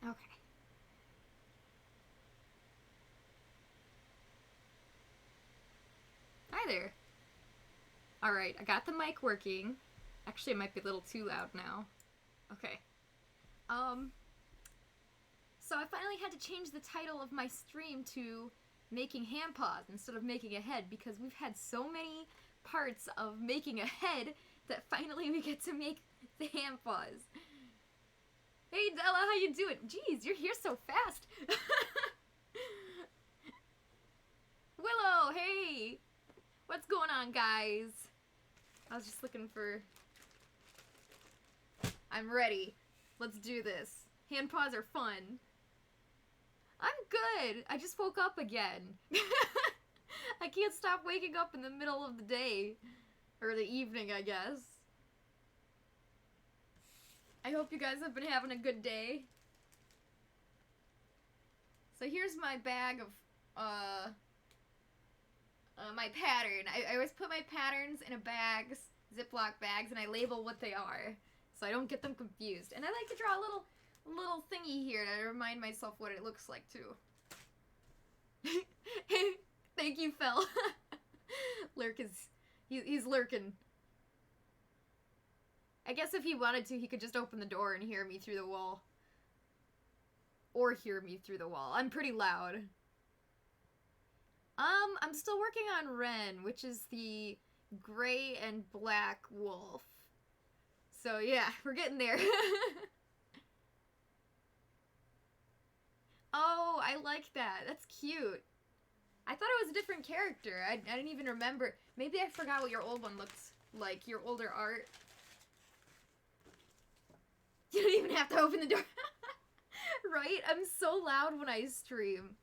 Okay. Hi there. Alright, I got the mic working. Actually, it might be a little too loud now. Okay. Um, so I finally had to change the title of my stream to making Handpaws instead of making a head because we've had so many parts of making a head that finally we get to make the Handpaws. Hey Della, how you doing? Jeez, you're here so fast. Willow, hey! What's going on, guys? I was just looking for... I'm ready. Let's do this. Handpaws are fun. I'm good. I just woke up again. I can't stop waking up in the middle of the day. Or the evening, I guess. I hope you guys have been having a good day. So here's my bag of, my pattern. I always put my patterns in a bag, Ziploc bags, and I label what they are. So I don't get them confused. And I like to draw a little thingy here to remind myself what it looks like, too. Thank you, Phil. Lurk is... He's lurking. I guess if he wanted to, he could just open the door and hear me through the wall. Or hear me through the wall. I'm pretty loud. I'm still working on Renn, which is the gray and black wolf. So yeah, we're getting there. Oh, I like that. That's cute. I thought it was a different character. I didn't even remember. Maybe I forgot what your old one looked like, your older art. You don't even have to open the door. Right? I'm so loud when I stream.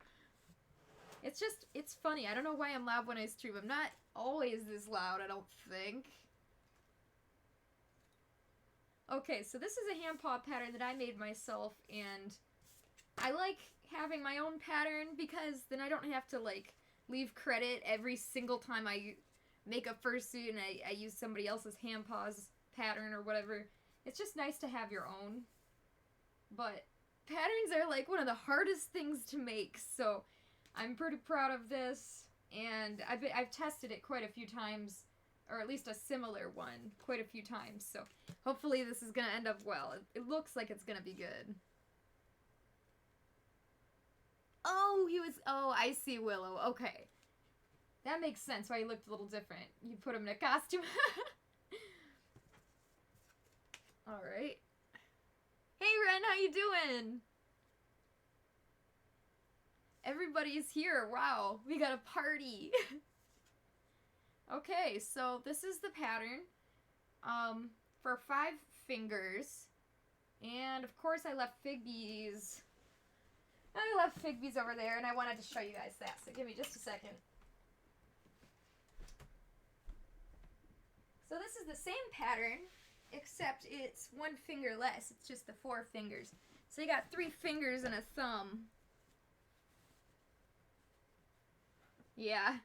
It's funny. I don't know why I'm loud when I stream. I'm not always this loud, I don't think. Okay, so this is a handpaw pattern that I made myself, and I like having my own pattern because then I don't have to, like, leave credit every single time I make a fursuit and I use somebody else's handpaws pattern or whatever. It's just nice to have your own. But patterns are, like, one of the hardest things to make, so I'm pretty proud of this, and I've tested it quite a few times, or at least a similar one, quite a few times, so hopefully this is gonna end up well. It looks like it's gonna be good. Oh, I see, Willow, okay. That makes sense why he looked a little different. You put him in a costume. Alright. Hey, Renn, how you doing? Everybody's here. Wow, we got a party. Okay, so this is the pattern for 5 fingers. And of course I left Figbees. I left Figbees over there and I wanted to show you guys that, so give me just a second. So this is the same pattern, except it's 1 finger less. It's just the 4 fingers. So you got 3 fingers and a thumb. Yeah.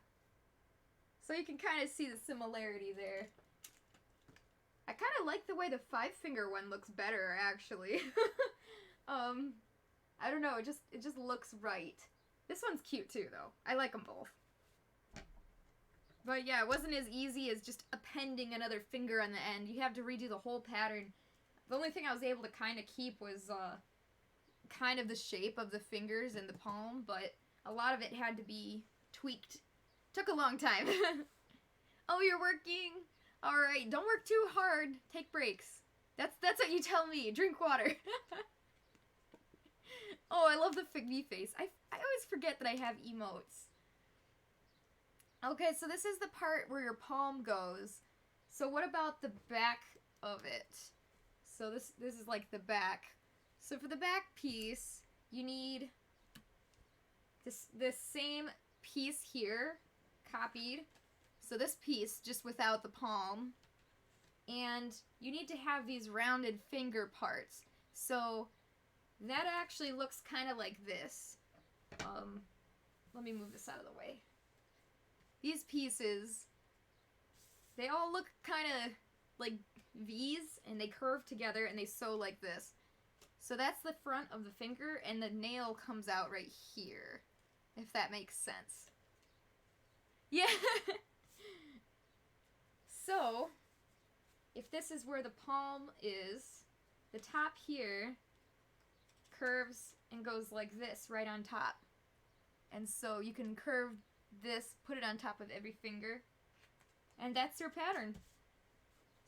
So you can kind of see the similarity there. I kind of like the way the 5-finger one looks better, actually. I don't know, it just looks right. This one's cute too, though. I like them both. But yeah, it wasn't as easy as just appending another finger on the end. You have to redo the whole pattern. The only thing I was able to kind of keep was kind of the shape of the fingers and the palm, but a lot of it had to be tweaked. Took a long time. Oh, you're working? Alright, don't work too hard. Take breaks. That's what you tell me. Drink water. Oh, I love the Figbee face. I always forget that I have emotes. Okay, so this is the part where your palm goes. So what about the back of it? So this is like the back. So for the back piece, you need this same piece here, copied. So this piece, just without the palm. And you need to have these rounded finger parts. So that actually looks kind of like this. Let me move this out of the way. These pieces, they all look kind of like V's, and they curve together, and they sew like this. So that's the front of the finger, and the nail comes out right here, if that makes sense. Yeah. So, if this is where the palm is, the top here curves and goes like this right on top. And so you can curve this, put it on top of every finger, and that's your pattern.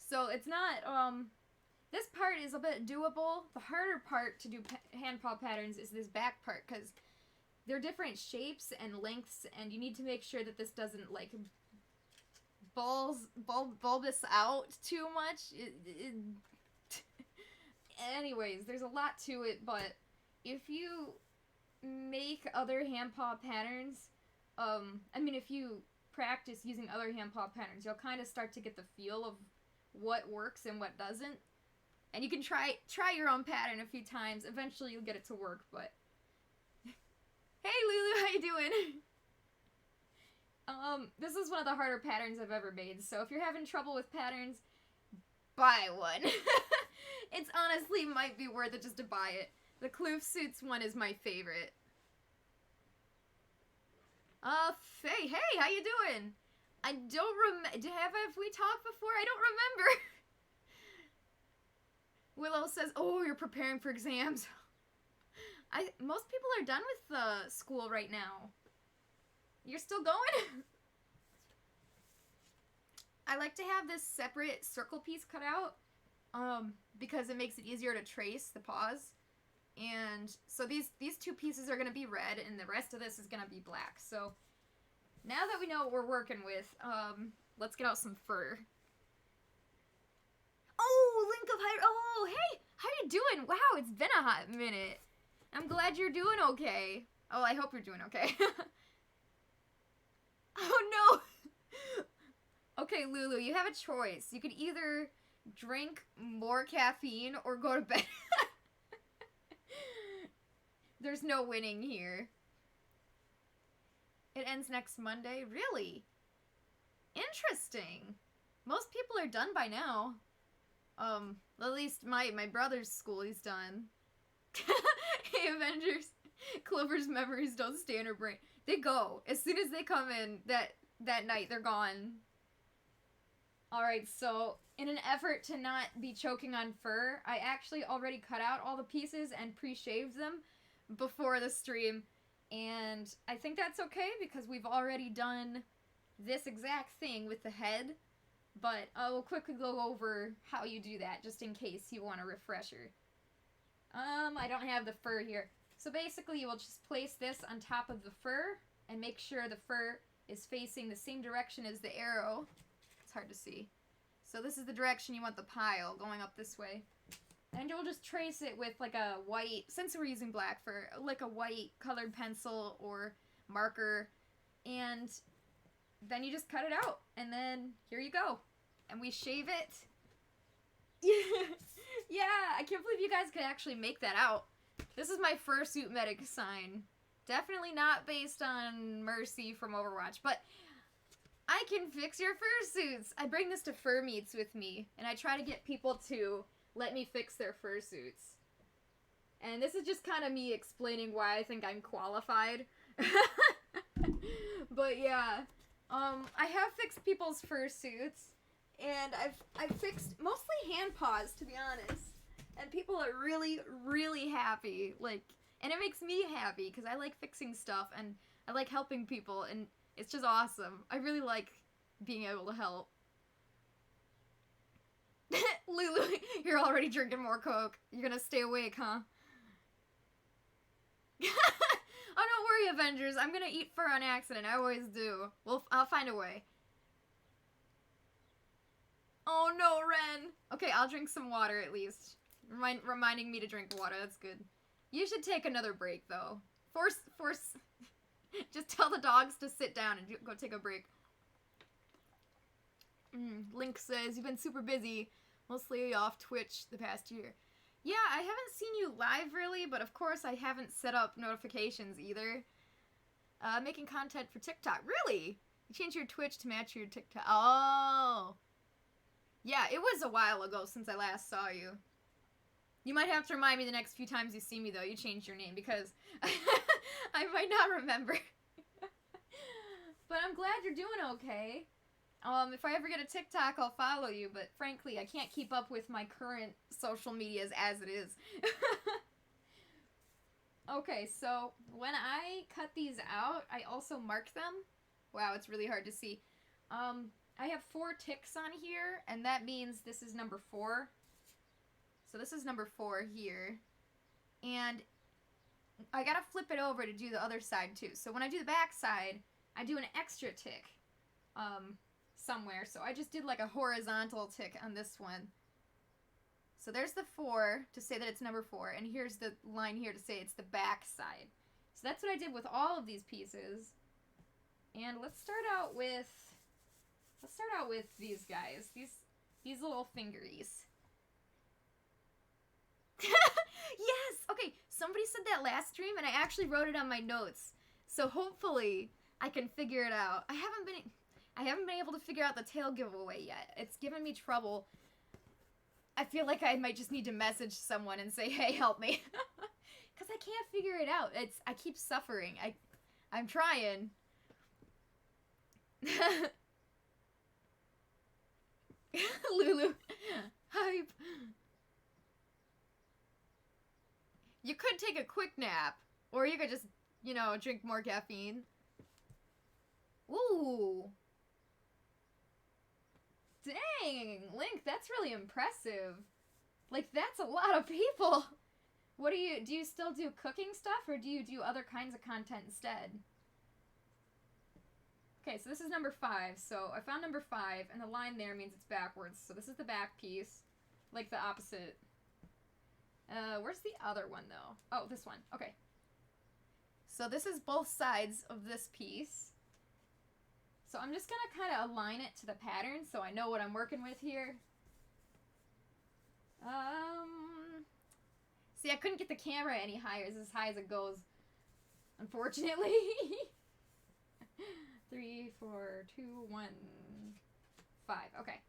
So it's not, this part is a bit doable. The harder part to do hand paw patterns is this back part, because they're different shapes and lengths, and you need to make sure that this doesn't, like, bulbous out too much. Anyways, there's a lot to it, but if you make other hand paw patterns, if you practice using other hand paw patterns, you'll kind of start to get the feel of what works and what doesn't. And you can try your own pattern a few times. Eventually you'll get it to work, but... Hey Lulu, how you doing? This is one of the harder patterns I've ever made, so if you're having trouble with patterns, buy one. It's honestly might be worth it just to buy it. The Fursuits one is my favorite. Faye, hey, how you doing? I don't remember. Have we talked before? I don't remember. Willow says, oh, you're preparing for exams. Most people are done with school right now. You're still going? I like to have this separate circle piece cut out, because it makes it easier to trace the paws. And so these two pieces are going to be red, and the rest of this is going to be black. So now that we know what we're working with, let's get out some fur. Oh, Link of Hyrule. Oh, hey, how you doing? Wow, it's been a hot minute. I'm glad you're doing okay. Oh, I hope you're doing okay. Oh, no. Okay, Lulu, you have a choice. You could either drink more caffeine or go to bed. There's no winning here. It ends next Monday? Really? Interesting. Most people are done by now. At least my brother's school is done. Hey, Avengers. Clover's memories don't stay in her brain. They go. As soon as they come in that night, they're gone. Alright, so in an effort to not be choking on fur, I actually already cut out all the pieces and pre-shaved them before the stream. And I think that's okay because we've already done this exact thing with the head. But I will quickly go over how you do that just in case you want a refresher. I don't have the fur here. So basically you will just place this on top of the fur and make sure the fur is facing the same direction as the arrow. It's hard to see. So this is the direction you want the pile, going up this way. And you'll just trace it with like a white, since we're using black fur, like a white colored pencil or marker. And then you just cut it out. And then here you go. And we shave it. Yeah, I can't believe you guys could actually make that out. This is my fursuit medic sign. Definitely not based on Mercy from Overwatch, but I can fix your fursuits. I bring this to fur meets with me, and I try to get people to let me fix their fursuits. And this is just kind of me explaining why I think I'm qualified. But yeah, I have fixed people's fursuits, and I've fixed mostly hand paws, to be honest. And people are really, really happy. Like, and it makes me happy because I like fixing stuff and I like helping people, and it's just awesome. I really like being able to help. Lulu, you're already drinking more Coke. You're gonna stay awake, huh? Oh, don't worry, Avengers. I'm gonna eat fur on accident. I always do. Well, I'll find a way. Oh no, Renn. Okay, I'll drink some water at least. Reminding me to drink water. That's good. You should take another break, though. Just tell the dogs to sit down and go take a break. Link says, you've been super busy. Mostly off Twitch the past year. Yeah, I haven't seen you live, really, but of course I haven't set up notifications either. Making content for TikTok. Really? You changed your Twitch to match your TikTok. Oh. Yeah, it was a while ago since I last saw you. You might have to remind me the next few times you see me, though. You change your name, because I might not remember. But I'm glad you're doing okay. If I ever get a TikTok, I'll follow you, but frankly, I can't keep up with my current social medias as it is. Okay, so when I cut these out, I also mark them. Wow, it's really hard to see. I have 4 ticks on here, and that means this is number 4. So this is number 4 here. And I gotta flip it over to do the other side too. So when I do the back side, I do an extra tick somewhere. So I just did like a horizontal tick on this one. So there's the 4 to say that it's number 4, and here's the line here to say it's the back side. So that's what I did with all of these pieces. And let's start out with these guys. These little fingeries. Yes! Okay, somebody said that last stream, and I actually wrote it on my notes. So hopefully I can figure it out. I haven't been able to figure out the tail giveaway yet. It's given me trouble. I feel like I might just need to message someone and say, hey, help me. Because I can't figure it out. I keep suffering. I'm trying. Lulu. Hype. You could take a quick nap. Or you could just, you know, drink more caffeine. Ooh. Dang, Link, that's really impressive. Like, that's a lot of people. What do you still do cooking stuff, or do you do other kinds of content instead? Okay, so this is number 5. So I found number 5, and the line there means it's backwards. So this is the back piece, like the opposite. Where's the other one, though? Oh, this one. Okay. So this is both sides of this piece. So I'm just going to kind of align it to the pattern so I know what I'm working with here. See, I couldn't get the camera any higher. It's as high as it goes, unfortunately. 3, 4, 2, 1, 5. Okay.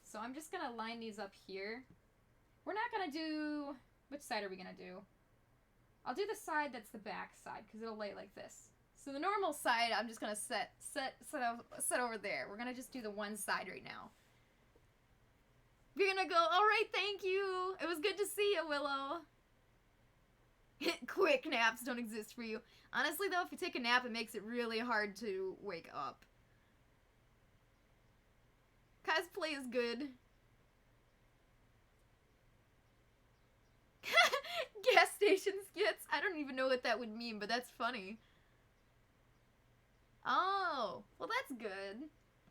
So I'm just going to line these up here. We're not going to do... Which side are we going to do? I'll do the side that's the back side, because it'll lay like this. So the normal side, I'm just going to set over there. We're going to just do the one side right now. We're going to go, alright, thank you. It was good to see you, Willow. Quick naps don't exist for you. Honestly, though, if you take a nap, it makes it really hard to wake up. Cosplay is good. Gas station skits? I don't even know what that would mean, but that's funny. Oh, well that's good.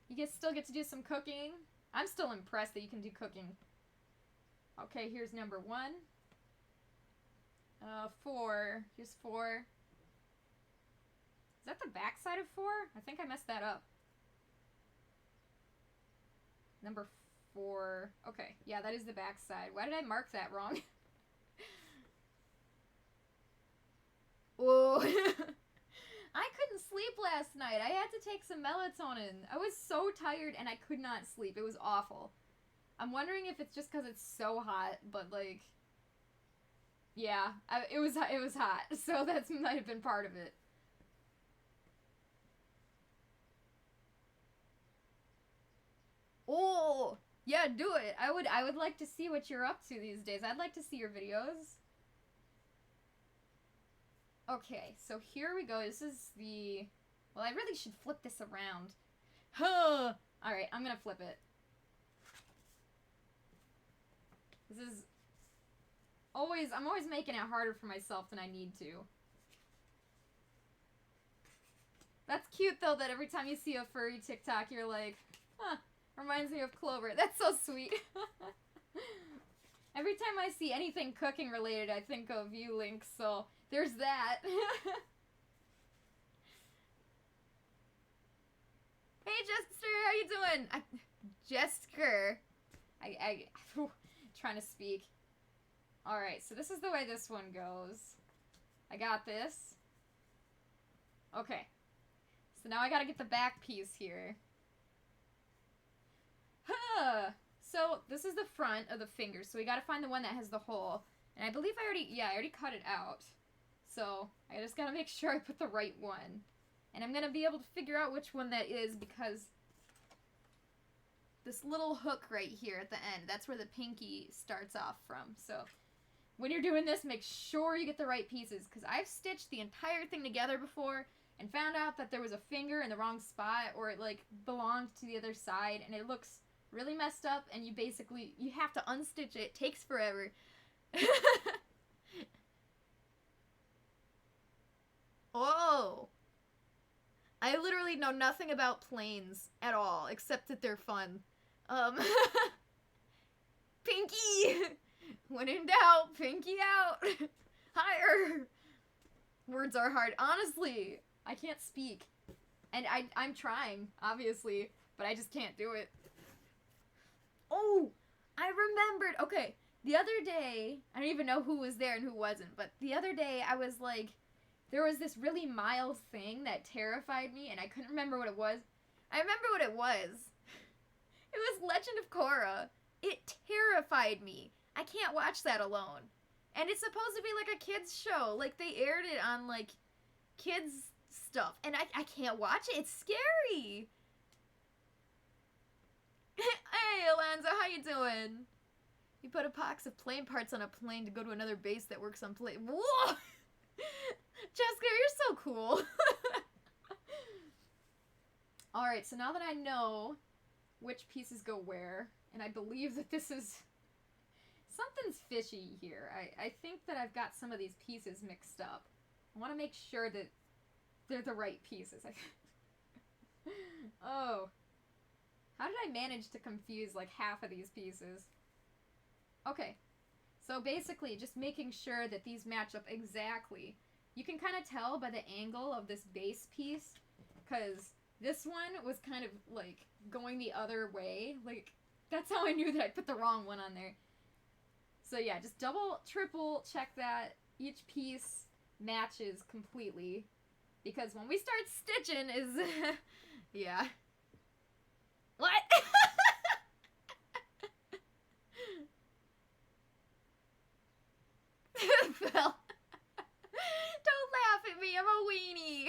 You guys still get to do some cooking. I'm still impressed that you can do cooking. Okay, here's number 1. 4. Here's 4. Is that the back side of 4? I think I messed that up. Number 4. Okay, yeah, that is the back side. Why did I mark that wrong? Whoa. I couldn't sleep last night. I had to take some melatonin. I was so tired and I could not sleep. It was awful. I'm wondering if it's just because it's so hot, but like, yeah, it was hot. So that might have been part of it. Oh, yeah, do it. I would like to see what you're up to these days. I'd like to see your videos. Okay, so here we go. This is the... Well, I really should flip this around. Huh! Alright, I'm gonna flip it. This is... I'm always making it harder for myself than I need to. That's cute, though, that every time you see a furry TikTok, you're like, huh, reminds me of Clover. That's so sweet. Every time I see anything cooking related, I think of you, Link, so there's that. Hey, Jester, how you doing? Jester. Trying to speak. Alright, so this is the way this one goes. I got this. Okay. So now I gotta get the back piece here. Huh! So, this is the front of the finger, so we gotta find the one that has the hole. And I believe I already cut it out. So, I just gotta make sure I put the right one. And I'm gonna be able to figure out which one that is because this little hook right here at the end, that's where the pinky starts off from. So, when you're doing this, make sure you get the right pieces because I've stitched the entire thing together before and found out that there was a finger in the wrong spot or it like belonged to the other side and it looks really messed up and you have to unstitch it. It takes forever. Oh! I literally know nothing about planes at all, except that they're fun. Pinky! When in doubt, pinky out! Higher! Words are hard. Honestly, I can't speak. And I'm trying, obviously, but I just can't do it. Oh! I remembered! Okay, the other day, I don't even know who was there and who wasn't, but the other day I was like, there was this really mild thing that terrified me, and I couldn't remember what it was. I remember what it was. It was Legend of Korra. It terrified me. I can't watch that alone. And it's supposed to be like a kid's show. Like, they aired it on, like, kids stuff. And I can't watch it. It's scary. Hey, Alonzo, how you doing? You put a box of plane parts on a plane to go to another base that works on plane. Whoa! Jessica, you're so cool. Alright, so now that I know which pieces go where, and I believe that this is... Something's fishy here. I think that I've got some of these pieces mixed up. I want to make sure that they're the right pieces. Oh. How did I manage to confuse like half of these pieces? Okay. So basically, just making sure that these match up exactly. You can kind of tell by the angle of this base piece, because this one was kind of, like, going the other way. Like, that's how I knew that I put the wrong one on there. So yeah, just double, triple check that each piece matches completely. Because when we start stitching is... yeah. What? Phil. Don't laugh at me, I'm a weenie.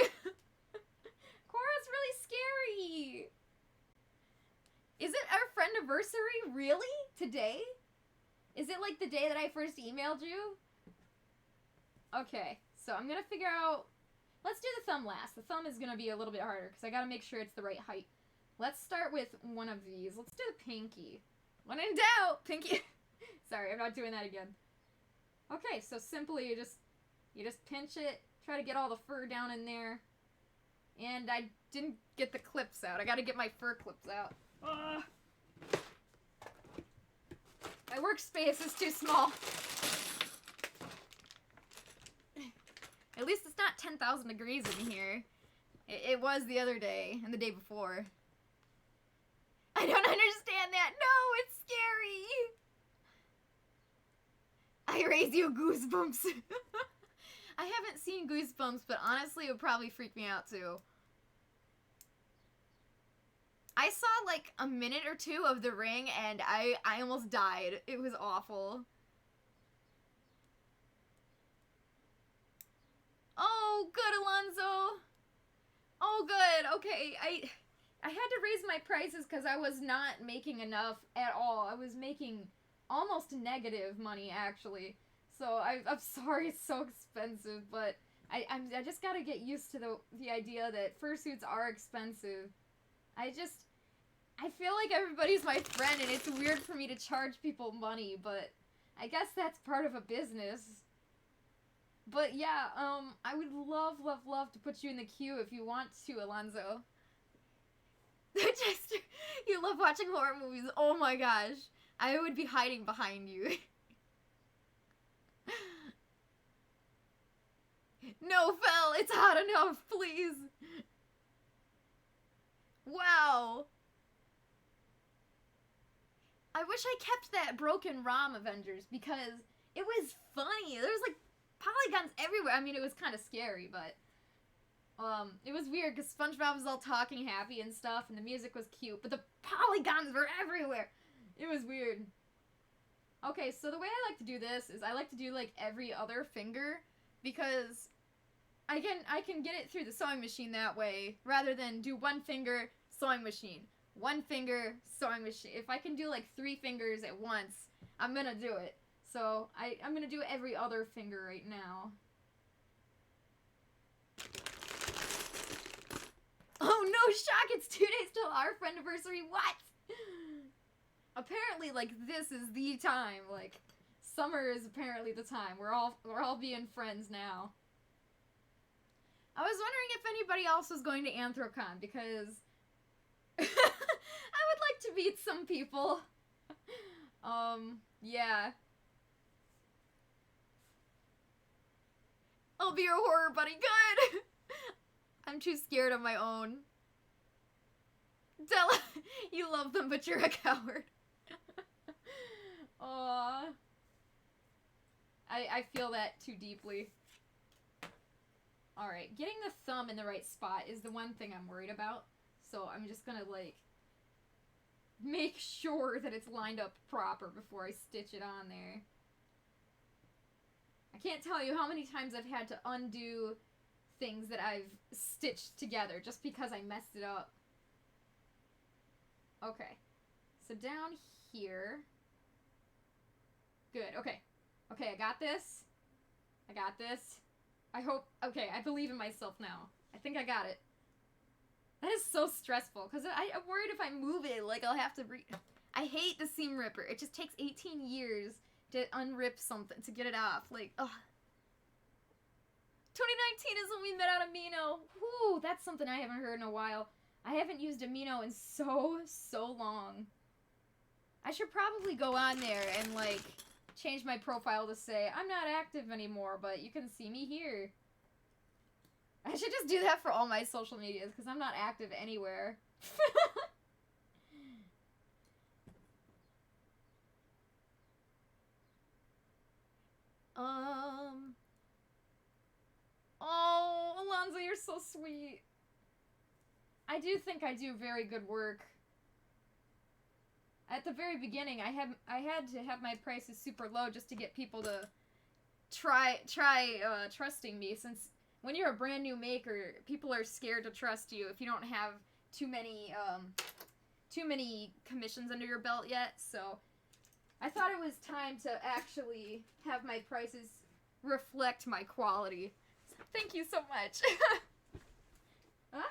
Korra's really scary. Is it our friendiversary? Really? Today? Is it like the day that I first emailed you? Okay, so I'm gonna figure out... Let's do the thumb last. The thumb is gonna be a little bit harder because I gotta make sure it's the right height. Let's start with one of these. Let's do the pinky. When in doubt, pinky. Sorry, I'm not doing that again. Okay, so simply you just pinch it, try to get all the fur down in there. And I didn't get the clips out. I gotta get my fur clips out. Ugh. My workspace is too small. At least it's not 10,000 degrees in here. It was the other day, and the day before. I don't understand that. No, it's scary. I raise you goosebumps. I haven't seen Goosebumps, but honestly, it would probably freak me out too. I saw like a minute or two of The Ring, and I almost died. It was awful. Oh, good, Alonzo. Oh, good. Okay, I had to raise my prices because I was not making enough at all. I was making almost negative money, actually. So I'm sorry it's so expensive, but I just gotta get used to the idea that fursuits are expensive. I feel like everybody's my friend, and it's weird for me to charge people money, but I guess that's part of a business. But yeah, I would love, love, love to put you in the queue if you want to, Alonzo. Just, you love watching horror movies. Oh my gosh. I would be hiding behind you. No, Phil, it's hot enough, please. Wow. I wish I kept that broken ROM Avengers because it was funny. There was like polygons everywhere. I mean, it was kind of scary, but it was weird because SpongeBob was all talking happy and stuff, and the music was cute, but the polygons were everywhere. It was weird. Okay, so the way I like to do this is I like to do, like, every other finger, because I can get it through the sewing machine that way, rather than do one finger, sewing machine. One finger, sewing machine. If I can do, like, 3 fingers at once, I'm gonna do it. So, I'm gonna do every other finger right now. Oh no, shock! It's 2 days till our friendiversary. What? Apparently, like, this is the time. Like, summer is apparently the time. We're all being friends now. I was wondering if anybody else was going to Anthrocon, because I would like to meet some people. Yeah. I'll be your horror buddy. Good! I'm too scared of my own. Della, you love them, but you're a coward. Aww. I feel that too deeply. Alright, getting the thumb in the right spot is the one thing I'm worried about. So I'm just gonna, like, make sure that it's lined up proper before I stitch it on there. I can't tell you how many times I've had to undo things that I've stitched together just because I messed it up. Okay. So down here. Good, okay. Okay, I got this. I got this. I hope, okay, I believe in myself now. I think I got it. That is so stressful, because I'm worried if I move it, like, I'll have to I hate the seam ripper. It just takes 18 years to unrip something, to get it off. Like, ugh. 2019 is when we met on Amino. Whew, that's something I haven't heard in a while. I haven't used Amino in so long. I should probably go on there and, like, change my profile to say, I'm not active anymore, but you can see me here. I should just do that for all my social medias, because I'm not active anywhere. Oh, Alonzo, you're so sweet. I do think I do very good work. At the very beginning, I had to have my prices super low just to get people to try trusting me, since when you're a brand new maker, people are scared to trust you if you don't have too many commissions under your belt yet. So I thought it was time to actually have my prices reflect my quality. So thank you so much. Huh?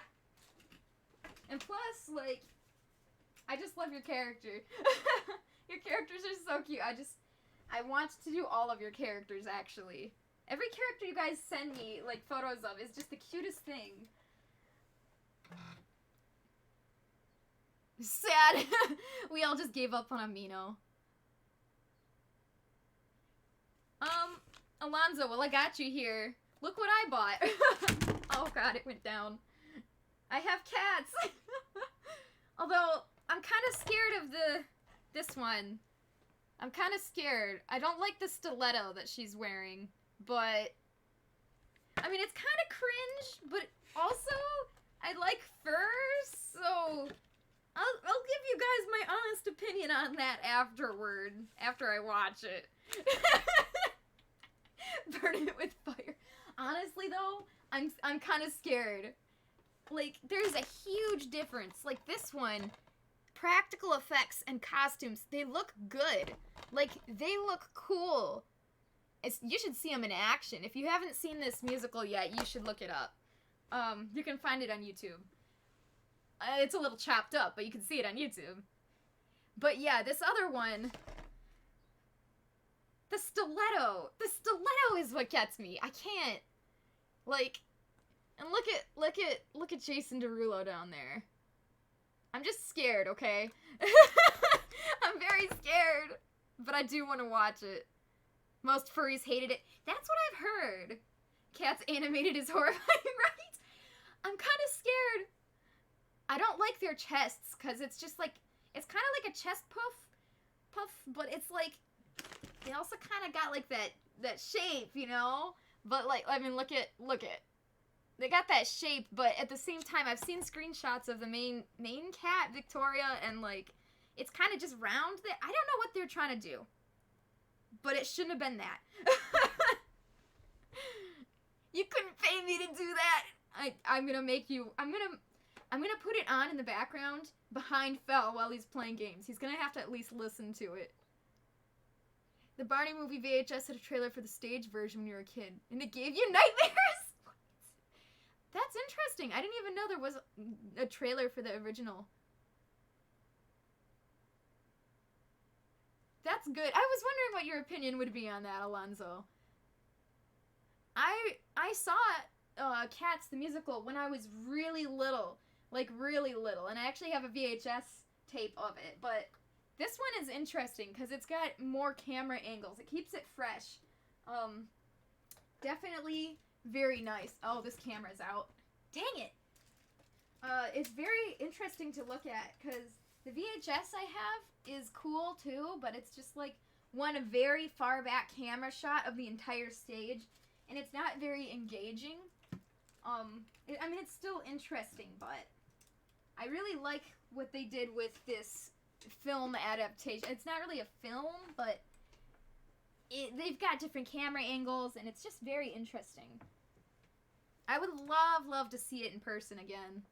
And plus, like, I just love your character. Your characters are so cute. I want to do all of your characters, actually. Every character you guys send me, like, photos of is just the cutest thing. Sad. We all just gave up on Amino. Alonzo, well, I got you here. Look what I bought. Oh god, it went down. I have cats. Although, I'm kind of scared of this one. I'm kind of scared. I don't like the stiletto that she's wearing, but I mean, it's kind of cringe, but also I like furs, so I'll give you guys my honest opinion on that afterward, after I watch it. Burn it with fire. Honestly, though, I'm kind of scared. Like, there's a huge difference. Like, this one, practical effects and costumes, they look good. Like, they look cool. You should see them in action. If you haven't seen this musical yet, you should look it up. You can find it on YouTube. It's a little chopped up, but you can see it on YouTube. But yeah, this other one, the stiletto is what gets me. I can't, like, and look at Jason Derulo down there. I'm just scared, okay? I'm very scared, but I do want to watch it. Most furries hated it. That's what I've heard. Cats animated is horrifying, right? I'm kind of scared. I don't like their chests, because it's just like, it's kind of like a chest puff, but it's like, they also kind of got like that shape, you know? But like, I mean, look at. They got that shape, but at the same time, I've seen screenshots of the main cat, Victoria, and like, it's kind of just round. I don't know what they're trying to do. but it shouldn't have been that. You couldn't pay me to do that. I'm gonna make you. I'm gonna put it on in the background behind Fel while he's playing games. He's gonna have to at least listen to it. The Barney movie VHS had a trailer for the stage version when you were a kid, and it gave you nightmares. That's interesting. I didn't even know there was a trailer for the original. That's good. I was wondering what your opinion would be on that, Alonzo. I saw Cats the Musical when I was really little. Like, really little. And I actually have a VHS tape of it. But this one is interesting because it's got more camera angles. It keeps it fresh. Definitely very nice. Oh, this camera's out. Dang it! It's very interesting to look at because the VHS I have is cool too, but it's just like one very far back camera shot of the entire stage. And it's not very engaging. I mean, it's still interesting, but I really like what they did with this film adaptation. It's not really a film, but they've got different camera angles, and it's just very interesting. I would love to see it in person again.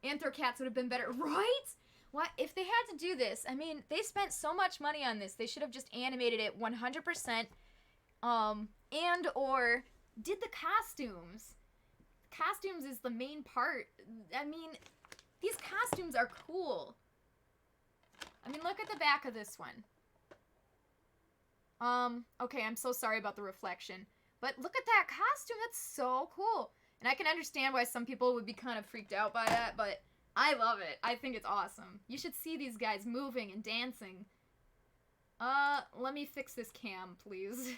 Anthrocats would have been better, right? What if they had to do this? I mean, they spent so much money on this. They should have just animated it 100%. And or did the costumes. Costumes is the main part. I mean, these costumes are cool. I mean, look at the back of this one. Okay, I'm so sorry about the reflection. But look at that costume. That's so cool. And I can understand why some people would be kind of freaked out by that, but I love it. I think it's awesome. You should see these guys moving and dancing. Let me fix this cam, please.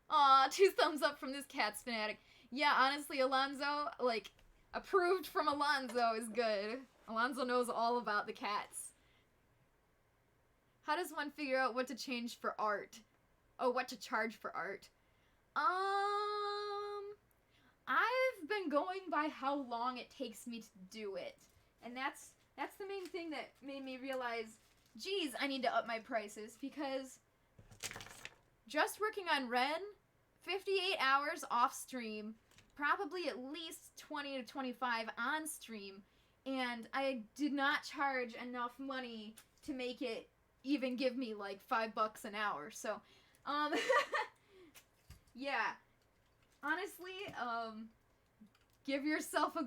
Aw, 2 thumbs up from this Cats fanatic. Yeah, honestly, Alonzo, like, approved from Alonzo is good. Alonzo knows all about the Cats. How does one figure out what to change for art? Oh, what to charge for art? I've been going by how long it takes me to do it. And that's the main thing that made me realize, geez, I need to up my prices, because just working on Renn, 58 hours off stream, probably at least 20 to 25 on stream, and I did not charge enough money to make it even give me like $5 an hour. So, yeah, honestly, give yourself a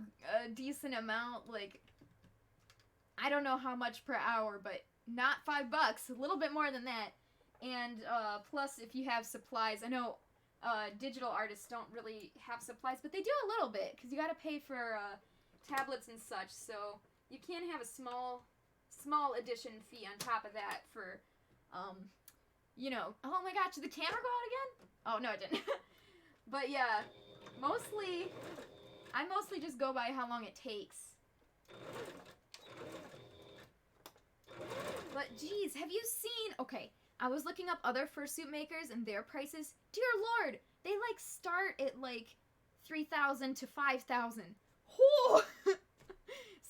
decent amount, like, I don't know how much per hour, but not $5, a little bit more than that. And, plus, if you have supplies, I know, digital artists don't really have supplies, but they do a little bit, because you gotta pay for, tablets and such, so you can have a small edition fee on top of that for, you know, oh my gosh, did the camera go out again? Oh, no, it didn't. But yeah, I mostly just go by how long it takes. But geez, have you seen, okay, I was looking up other fursuit makers and their prices. Dear Lord, they like start at like 3,000 to 5,000. Whoo!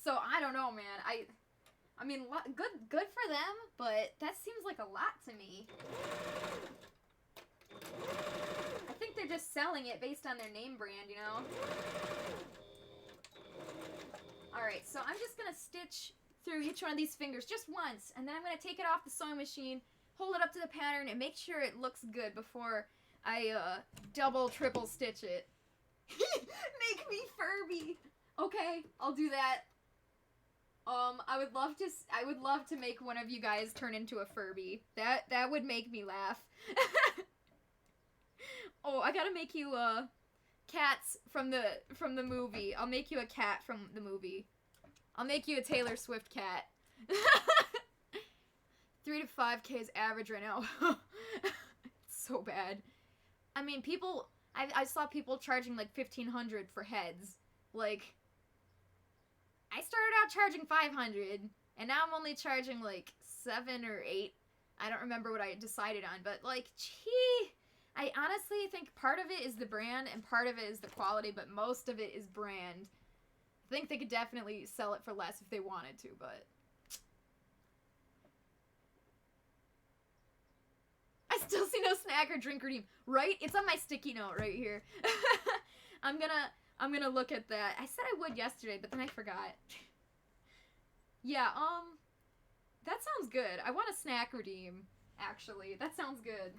So I don't know, man. I mean, good for them, but that seems like a lot to me. I think they're just selling it based on their name brand, you know? Alright, so I'm just gonna stitch through each one of these fingers just once, and then I'm gonna take it off the sewing machine, hold it up to the pattern, and make sure it looks good before I, double, triple stitch it. Make me Furby! Okay, I'll do that. I would love to make one of you guys turn into a Furby. That would make me laugh. Oh, I gotta make you, cats from the movie. I'll make you a cat from the movie. I'll make you a Taylor Swift cat. 3 to 5K is average right now. It's so bad. I mean, I saw people charging like $1,500 for heads. Like, I started out charging $500, and now I'm only charging like $7 or $8. I don't remember what I decided on, but like, gee, I honestly think part of it is the brand and part of it is the quality, but most of it is brand. I think they could definitely sell it for less if they wanted to, but Still see no snack or drink redeem. Right? It's on my sticky note right here. I'm gonna look at that. I said I would yesterday, but then I forgot. Yeah, that sounds good. I want a snack redeem, actually. That sounds good.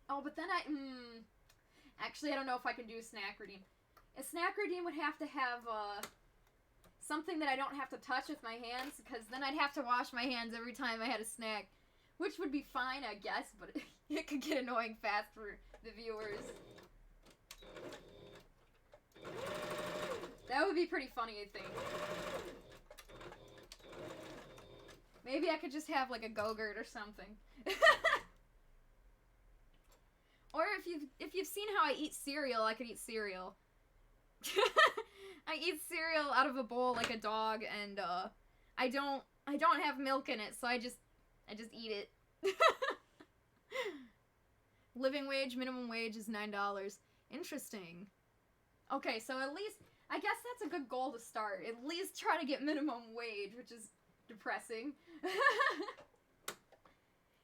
Oh, but then actually, I don't know if I can do a snack redeem. A snack redeem would have to have, something that I don't have to touch with my hands, because then I'd have to wash my hands every time I had a snack. Which would be fine, I guess, but it could get annoying fast for the viewers. That would be pretty funny, I think. Maybe I could just have, like, a Go-Gurt or something. Or if you've seen how I eat cereal, I could eat cereal. I eat cereal out of a bowl like a dog, and I don't have milk in it, so I just eat it. Living wage, minimum wage is $9. Interesting. Okay, so at least I guess that's a good goal to start. At least try to get minimum wage, which is depressing.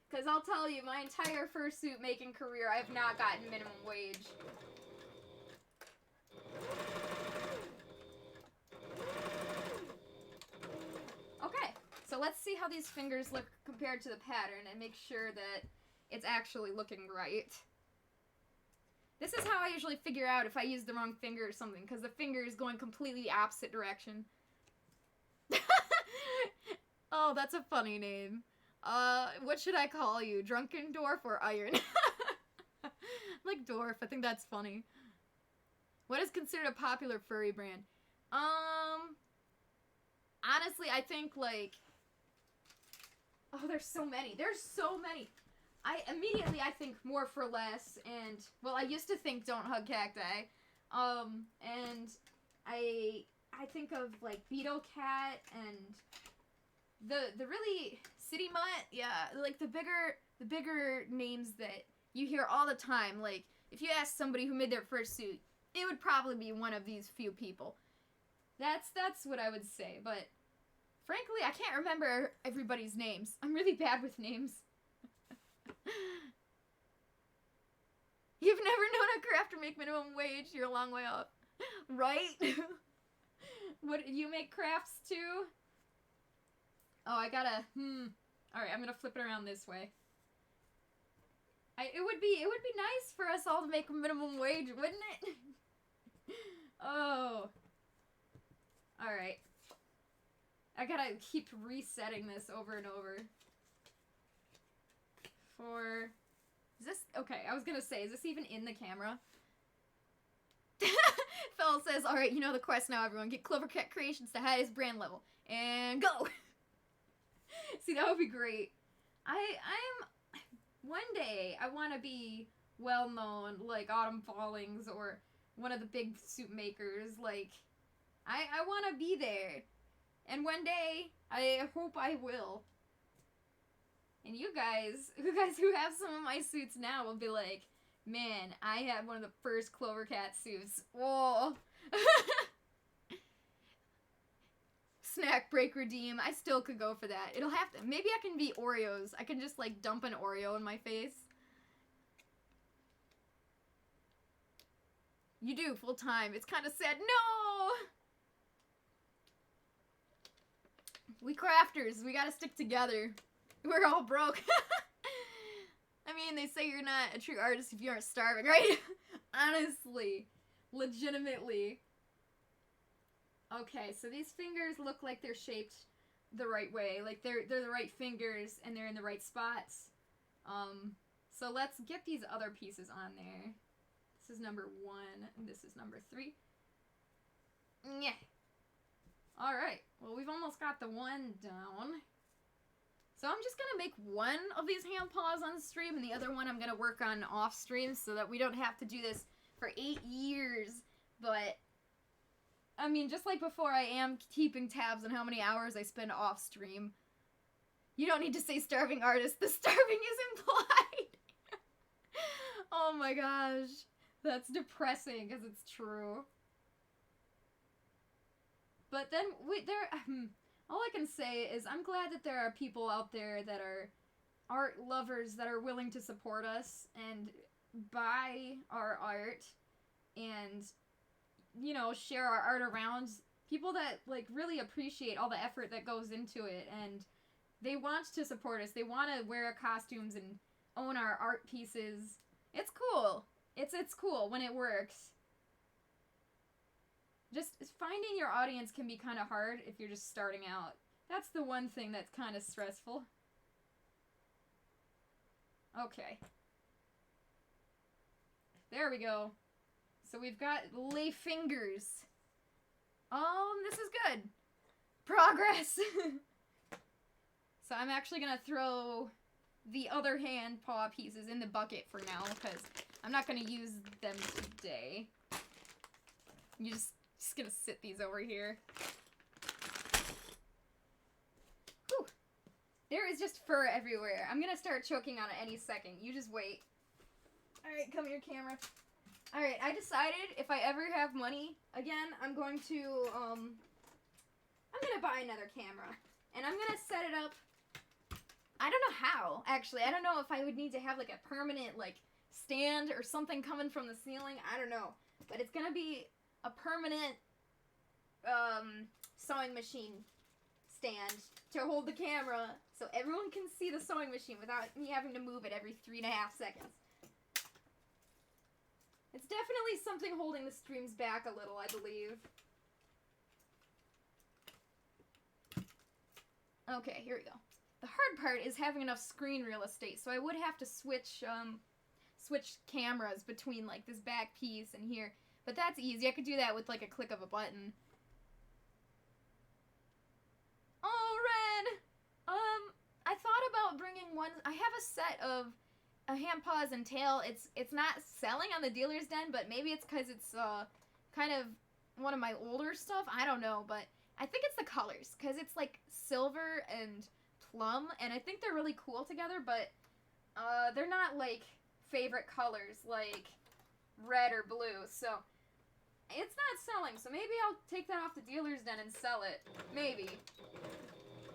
Because I'll tell you, my entire fursuit making career, I have not gotten minimum wage. Okay, so let's see how these fingers look compared to the pattern and make sure that it's actually looking right. This is how I usually figure out if I use the wrong finger or something, because the finger is going completely the opposite direction. Oh, that's a funny name. What should I call you? Drunken Dwarf or Iron? Like Dwarf, I think that's funny. What is considered a popular furry brand? Honestly, I think, like... Oh, there's so many. There's so many. I think More for Less, and, well, I used to think Don't Hug Cacti. And I think of, like, Beetle Cat, and the really City Mutt, yeah, like the bigger names that you hear all the time. Like, if you ask somebody who made their first suit, it would probably be one of these few people. That's what I would say, but frankly, I can't remember everybody's names. I'm really bad with names. You've never known a crafter make minimum wage. You're a long way off. Right? What, you make crafts too? Oh, I gotta, Alright, I'm gonna flip it around this way. It would be nice for us all to make minimum wage, wouldn't it? Oh. Alright. I gotta keep resetting this over and over. Is this, okay, I was gonna say, is this even in the camera? Phil says, alright, you know the quest now, everyone. Get CloverCat Creations to highest brand level. And go! See, that would be great. One day, I want to be well-known, like Autumn Fallings, or one of the big suit makers. Like, I want to be there. And one day, I hope I will. And you guys who have some of my suits now will be like, man, I had one of the first CloverCat suits. Whoa. Snack break redeem. I still could go for that. It'll have to. Maybe I can be Oreos. I can just, like, dump an Oreo in my face. You do, full time. It's kind of sad. No! We crafters. We gotta stick together. We're all broke. I mean, they say you're not a true artist if you aren't starving, right? Honestly. Legitimately. Okay, so these fingers look like they're shaped the right way. Like, they're the right fingers, and they're in the right spots. So let's get these other pieces on there. This is number 1, and this is number 3. Yeah. Alright, well, we've almost got the one down. So I'm just gonna make one of these hand paws on stream, and the other one I'm gonna work on off stream so that we don't have to do this for 8 years. But, I mean, just like before, I am keeping tabs on how many hours I spend off stream. You don't need to say starving artist. The starving is implied. Oh my gosh. That's depressing, because it's true. But then, all I can say is I'm glad that there are people out there that are art lovers that are willing to support us and buy our art and, you know, share our art around. People that, like, really appreciate all the effort that goes into it, and they want to support us. They want to wear our costumes and own our art pieces. It's cool. It's cool when it works. Just finding your audience can be kind of hard if you're just starting out. That's the one thing that's kind of stressful. Okay. There we go. So we've got lay fingers. This is good. Progress! So I'm actually gonna throw the other hand paw pieces in the bucket for now, because I'm not gonna use them today. You're just gonna sit these over here. Whew. There is just fur everywhere. I'm gonna start choking on it any second. You just wait. Alright, come here, camera. Alright, I decided if I ever have money again, I'm going to, I'm gonna buy another camera. And I'm gonna set it up. I don't know how, actually. I don't know if I would need to have, like, a permanent, like, stand or something coming from the ceiling. I don't know. But it's gonna be a permanent, sewing machine stand to hold the camera so everyone can see the sewing machine without me having to move it every 3.5 seconds. It's definitely something holding the streams back a little, I believe. Okay, here we go. The hard part is having enough screen real estate, so I would have to switch cameras between, like, this back piece and here. But that's easy. I could do that with, like, a click of a button. Oh, Renn! I thought about bringing one. I have a set of a Handpaws and tail. It's not selling on the dealer's den, but maybe it's because it's kind of one of my older stuff. I don't know, but I think it's the colors, because it's like silver and plum, and I think they're really cool together, but they're not like favorite colors like red or blue, so it's not selling. So maybe I'll take that off the dealer's den and sell it. Maybe.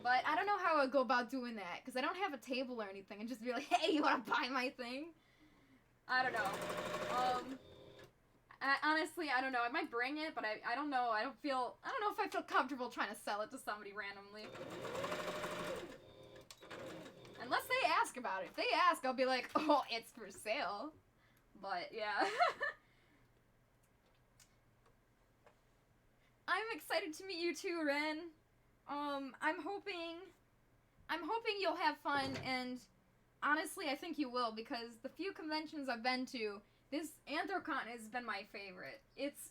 But I don't know how I would go about doing that, because I don't have a table or anything, and just be like, hey, you want to buy my thing? I don't know. Honestly, I don't know. I might bring it, but I don't know. I don't know if I feel comfortable trying to sell it to somebody randomly. Unless they ask about it. If they ask, I'll be like, oh, it's for sale. But, yeah. I'm excited to meet you too, Renn. I'm hoping you'll have fun, and honestly, I think you will, because the few conventions I've been to, this Anthrocon has been my favorite. It's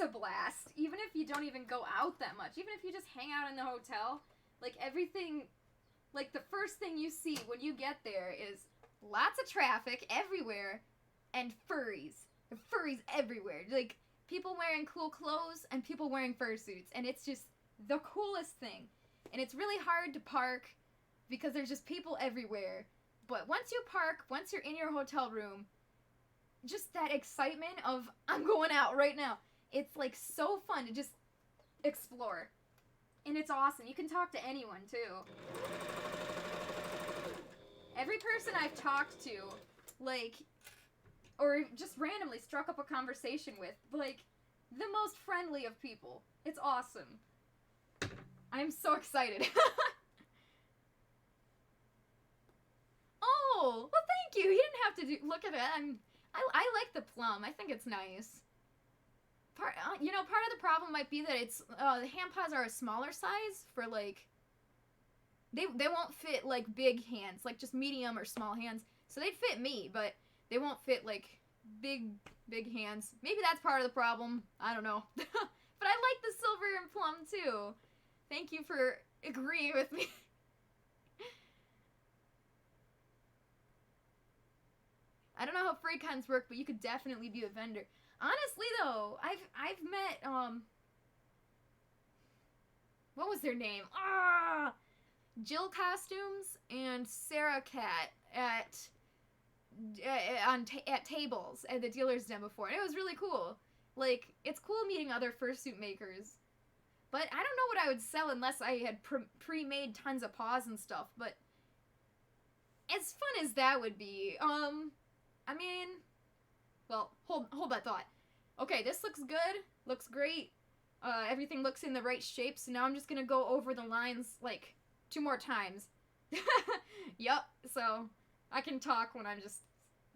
a blast, even if you don't even go out that much, even if you just hang out in the hotel, like, everything, like, the first thing you see when you get there is lots of traffic everywhere, and furries. Furries everywhere. Like, people wearing cool clothes, and people wearing fursuits, and it's just the coolest thing. And it's really hard to park because there's just people everywhere. But once you park, once you're in your hotel room, just that excitement of, I'm going out right now. It's like so fun to just explore. And it's awesome. You can talk to anyone too. Every person I've talked to, like, or just randomly struck up a conversation with, like, the most friendly of people. It's awesome. I'm so excited. Oh, well, thank you. You didn't have to look at it. I like the plum. I think it's nice. Part of the problem might be that it's the Handpaws are a smaller size for, like, they won't fit like big hands, like just medium or small hands. So they'd fit me, but they won't fit like big hands. Maybe that's part of the problem. I don't know. But I like the silver and plum too. Thank you for agreeing with me. I don't know how free cons work, but you could definitely be a vendor. Honestly though, I've met what was their name? Jill Costumes and Sarah Cat at tables at the dealer's den before, and it was really cool. Like, it's cool meeting other fursuit makers. But I don't know what I would sell unless I had pre-made tons of paws and stuff, but as fun as that would be, I mean, well, hold that thought. Okay, this looks good, looks great, everything looks in the right shape, so now I'm just gonna go over the lines, like, 2 more times. Yup, so I can talk when I'm just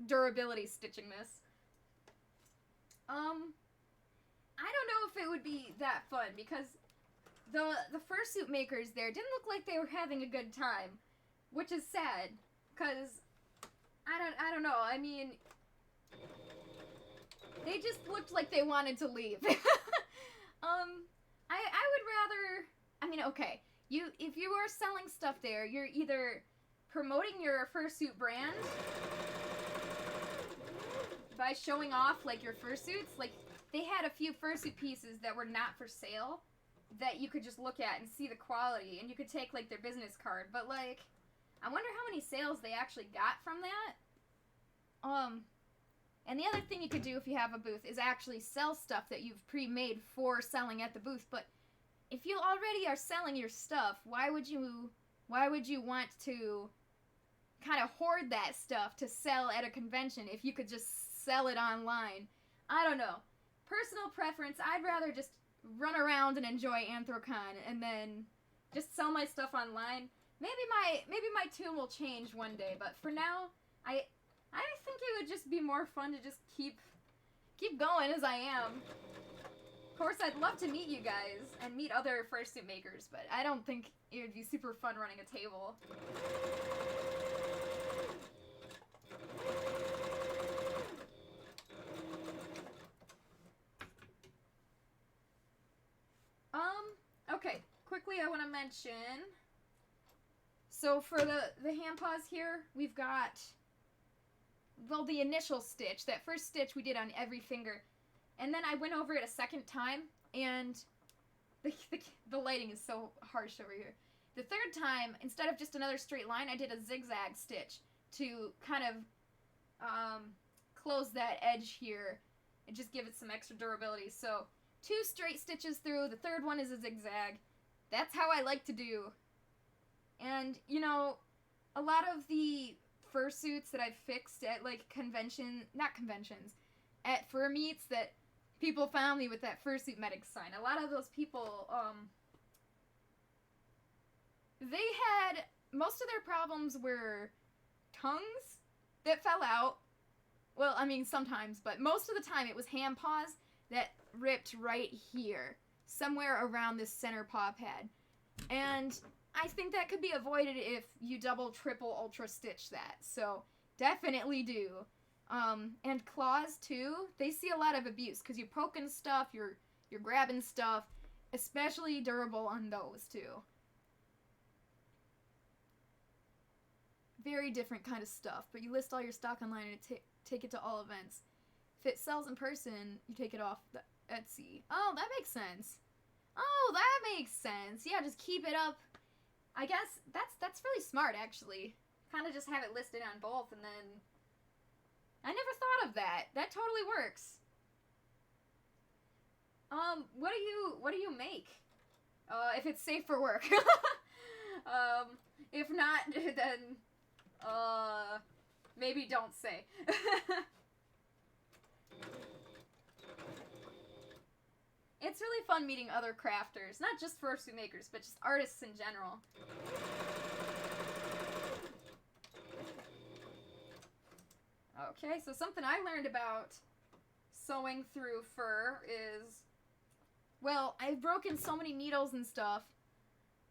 durability stitching this. I don't know if it would be that fun, because the fursuit makers there didn't look like they were having a good time, which is sad, because I don't know, I mean, they just looked like they wanted to leave. I would rather, I mean, okay, if you are selling stuff there, you're either promoting your fursuit brand by showing off, like, your fursuits. Like, they had a few fursuit pieces that were not for sale that you could just look at and see the quality, and you could take, like, their business card. But, like, I wonder how many sales they actually got from that. And the other thing you could do if you have a booth is actually sell stuff that you've pre-made for selling at the booth. But if you already are selling your stuff, why would you want to kind of hoard that stuff to sell at a convention if you could just sell it online? I don't know. Personal preference, I'd rather just run around and enjoy Anthrocon and then just sell my stuff online. Maybe my tune will change one day, but for now, I think it would just be more fun to just keep going as I am. Of course, I'd love to meet you guys and meet other fursuit makers, but I don't think it would be super fun running a table. Okay, quickly I want to mention, so for the Handpaws here, we've got, well, the initial stitch, that first stitch we did on every finger, and then I went over it a second time, and the lighting is so harsh over here. The third time, instead of just another straight line, I did a zigzag stitch to kind of close that edge here and just give it some extra durability. So 2 straight stitches through, the third one is a zigzag. That's how I like to do. And, you know, a lot of the fursuits that I've fixed at, like, at fur meets that people found me with that fursuit medic sign, a lot of those people, they had, most of their problems were tongues that fell out. Well, I mean, sometimes, but most of the time it was Handpaws that ripped right here, somewhere around this center paw pad. And I think that could be avoided if you double, triple, ultra stitch that. So definitely do. And claws too, they see a lot of abuse because you're poking stuff, you're grabbing stuff, especially durable on those too. Very different kind of stuff, but you list all your stock online and take it to all events. If it sells in person, you take it off the Etsy. Oh, that makes sense. Oh, that makes sense. Yeah, just keep it up. I guess that's really smart, actually. Kind of just have it listed on both, and then I never thought of that. That totally works. What do you make? If it's safe for work. If not, then maybe don't say. It's really fun meeting other crafters, not just fursuit makers, but just artists in general. Okay, so something I learned about sewing through fur is, well, I've broken so many needles and stuff.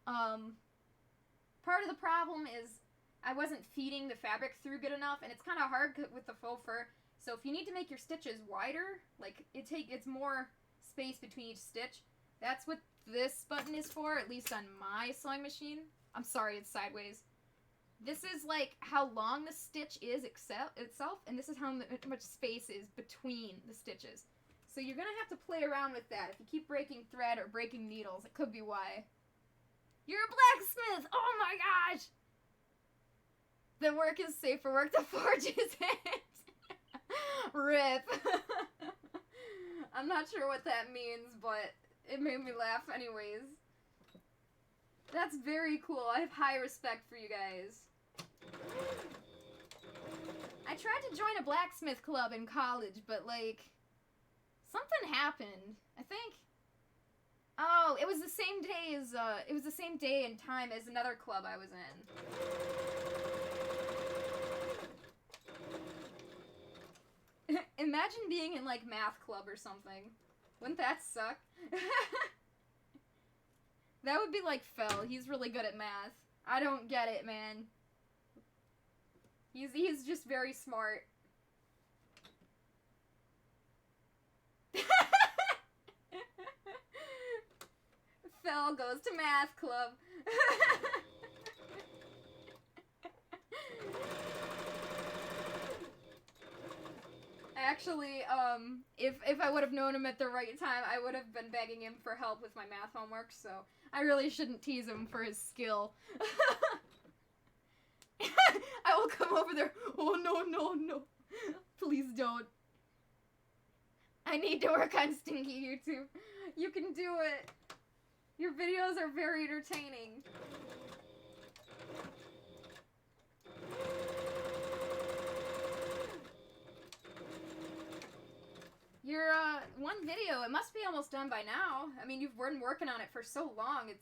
Part of the problem is I wasn't feeding the fabric through good enough, and it's kind of hard with the faux fur. So if you need to make your stitches wider, like it's more space between each stitch. That's what this button is for, at least on my sewing machine. I'm sorry, it's sideways. This is like how long the stitch is itself, and this is how much space is between the stitches. So you're gonna have to play around with that. If you keep breaking thread or breaking needles, it could be why. You're a blacksmith! Oh my gosh! The work is safe for work, the forge isn't. Rip. I'm not sure what that means, but it made me laugh anyways. That's very cool. I have high respect for you guys. I tried to join a blacksmith club in college, but, like, something happened. I think... Oh, it was the same day as, it was the same day and time as another club I was in. Imagine being in, like, math club or something. Wouldn't that suck? That would be like Phil. He's really good at math. I don't get it, man. He's just very smart. Phil goes to math club. Actually, if I would have known him at the right time, I would have been begging him for help with my math homework, so I really shouldn't tease him for his skill. I will come over there. Oh, no, no, no. Please don't. I need to work on Stinky YouTube. You can do it. Your videos are very entertaining. Your, one video, it must be almost done by now. I mean, you've been working on it for so long, it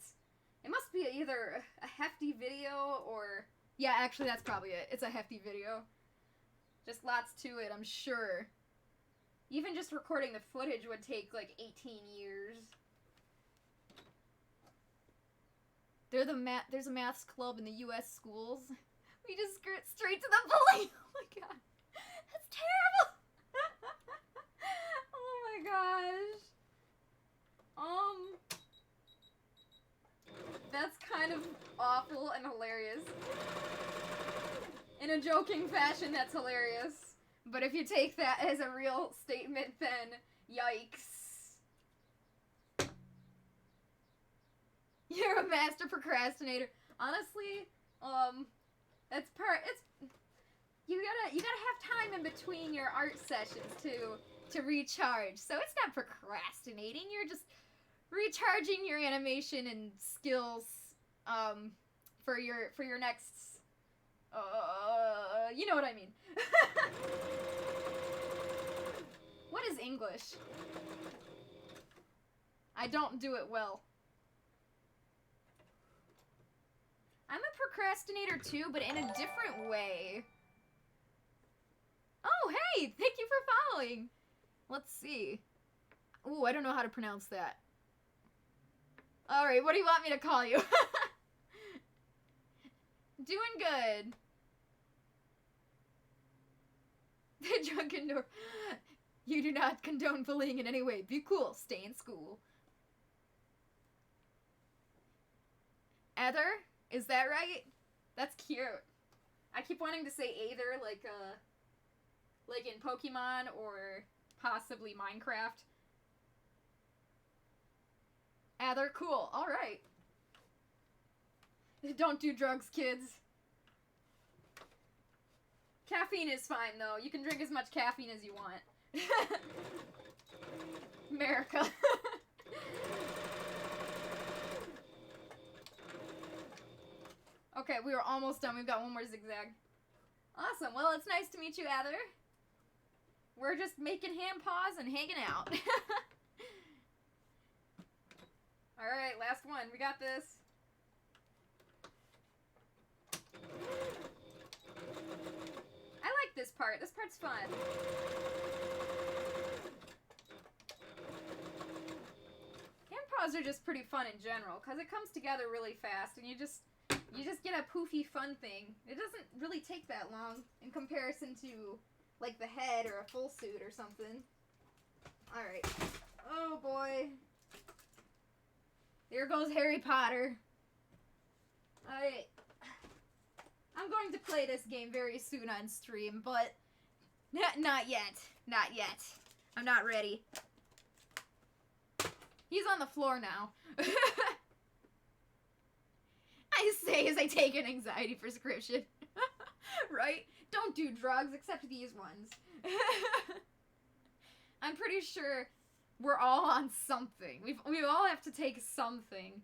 must be either a hefty video or... Yeah, actually, that's probably it. It's a hefty video. Just lots to it, I'm sure. Even just recording the footage would take, like, 18 years. There's a maths club in the U.S. schools. We just skirt straight to the bullying. Oh my god. That's terrible! Oh my gosh. That's kind of awful and hilarious. In a joking fashion, that's hilarious. But if you take that as a real statement, then yikes. You're a master procrastinator. Honestly, it's you gotta have time in between your art sessions to recharge. So it's not procrastinating. You're just recharging your animation and skills for your next you know what I mean. What is English? I don't do it well. I'm a procrastinator too, but in a different way. Oh, hey! Thank you for following! Let's see. Ooh, I don't know how to pronounce that. Alright, what do you want me to call you? Doing good. The drunken door. You do not condone bullying in any way. Be cool. Stay in school. Ether? Is that right? That's cute. I keep wanting to say either, like in Pokemon or possibly Minecraft. Ether, cool. Alright. Don't do drugs, kids. Caffeine is fine, though. You can drink as much caffeine as you want. America. Okay, we are almost done. We've got one more zigzag. Awesome. Well, it's nice to meet you, Adler. We're just making Handpaws and hanging out. Alright, last one. We got this. I like this part. This part's fun. Handpaws are just pretty fun in general, because it comes together really fast, and you just get a poofy fun thing. It doesn't really take that long in comparison to, like, the head or a full suit or something. Alright. Oh, boy. There goes Harry Potter. I'm going to play this game very soon on stream, but not yet. Not yet. I'm not ready. He's on the floor now. I say as I take an anxiety prescription. Right? Don't do drugs except these ones. I'm pretty sure we're all on something. We all have to take something.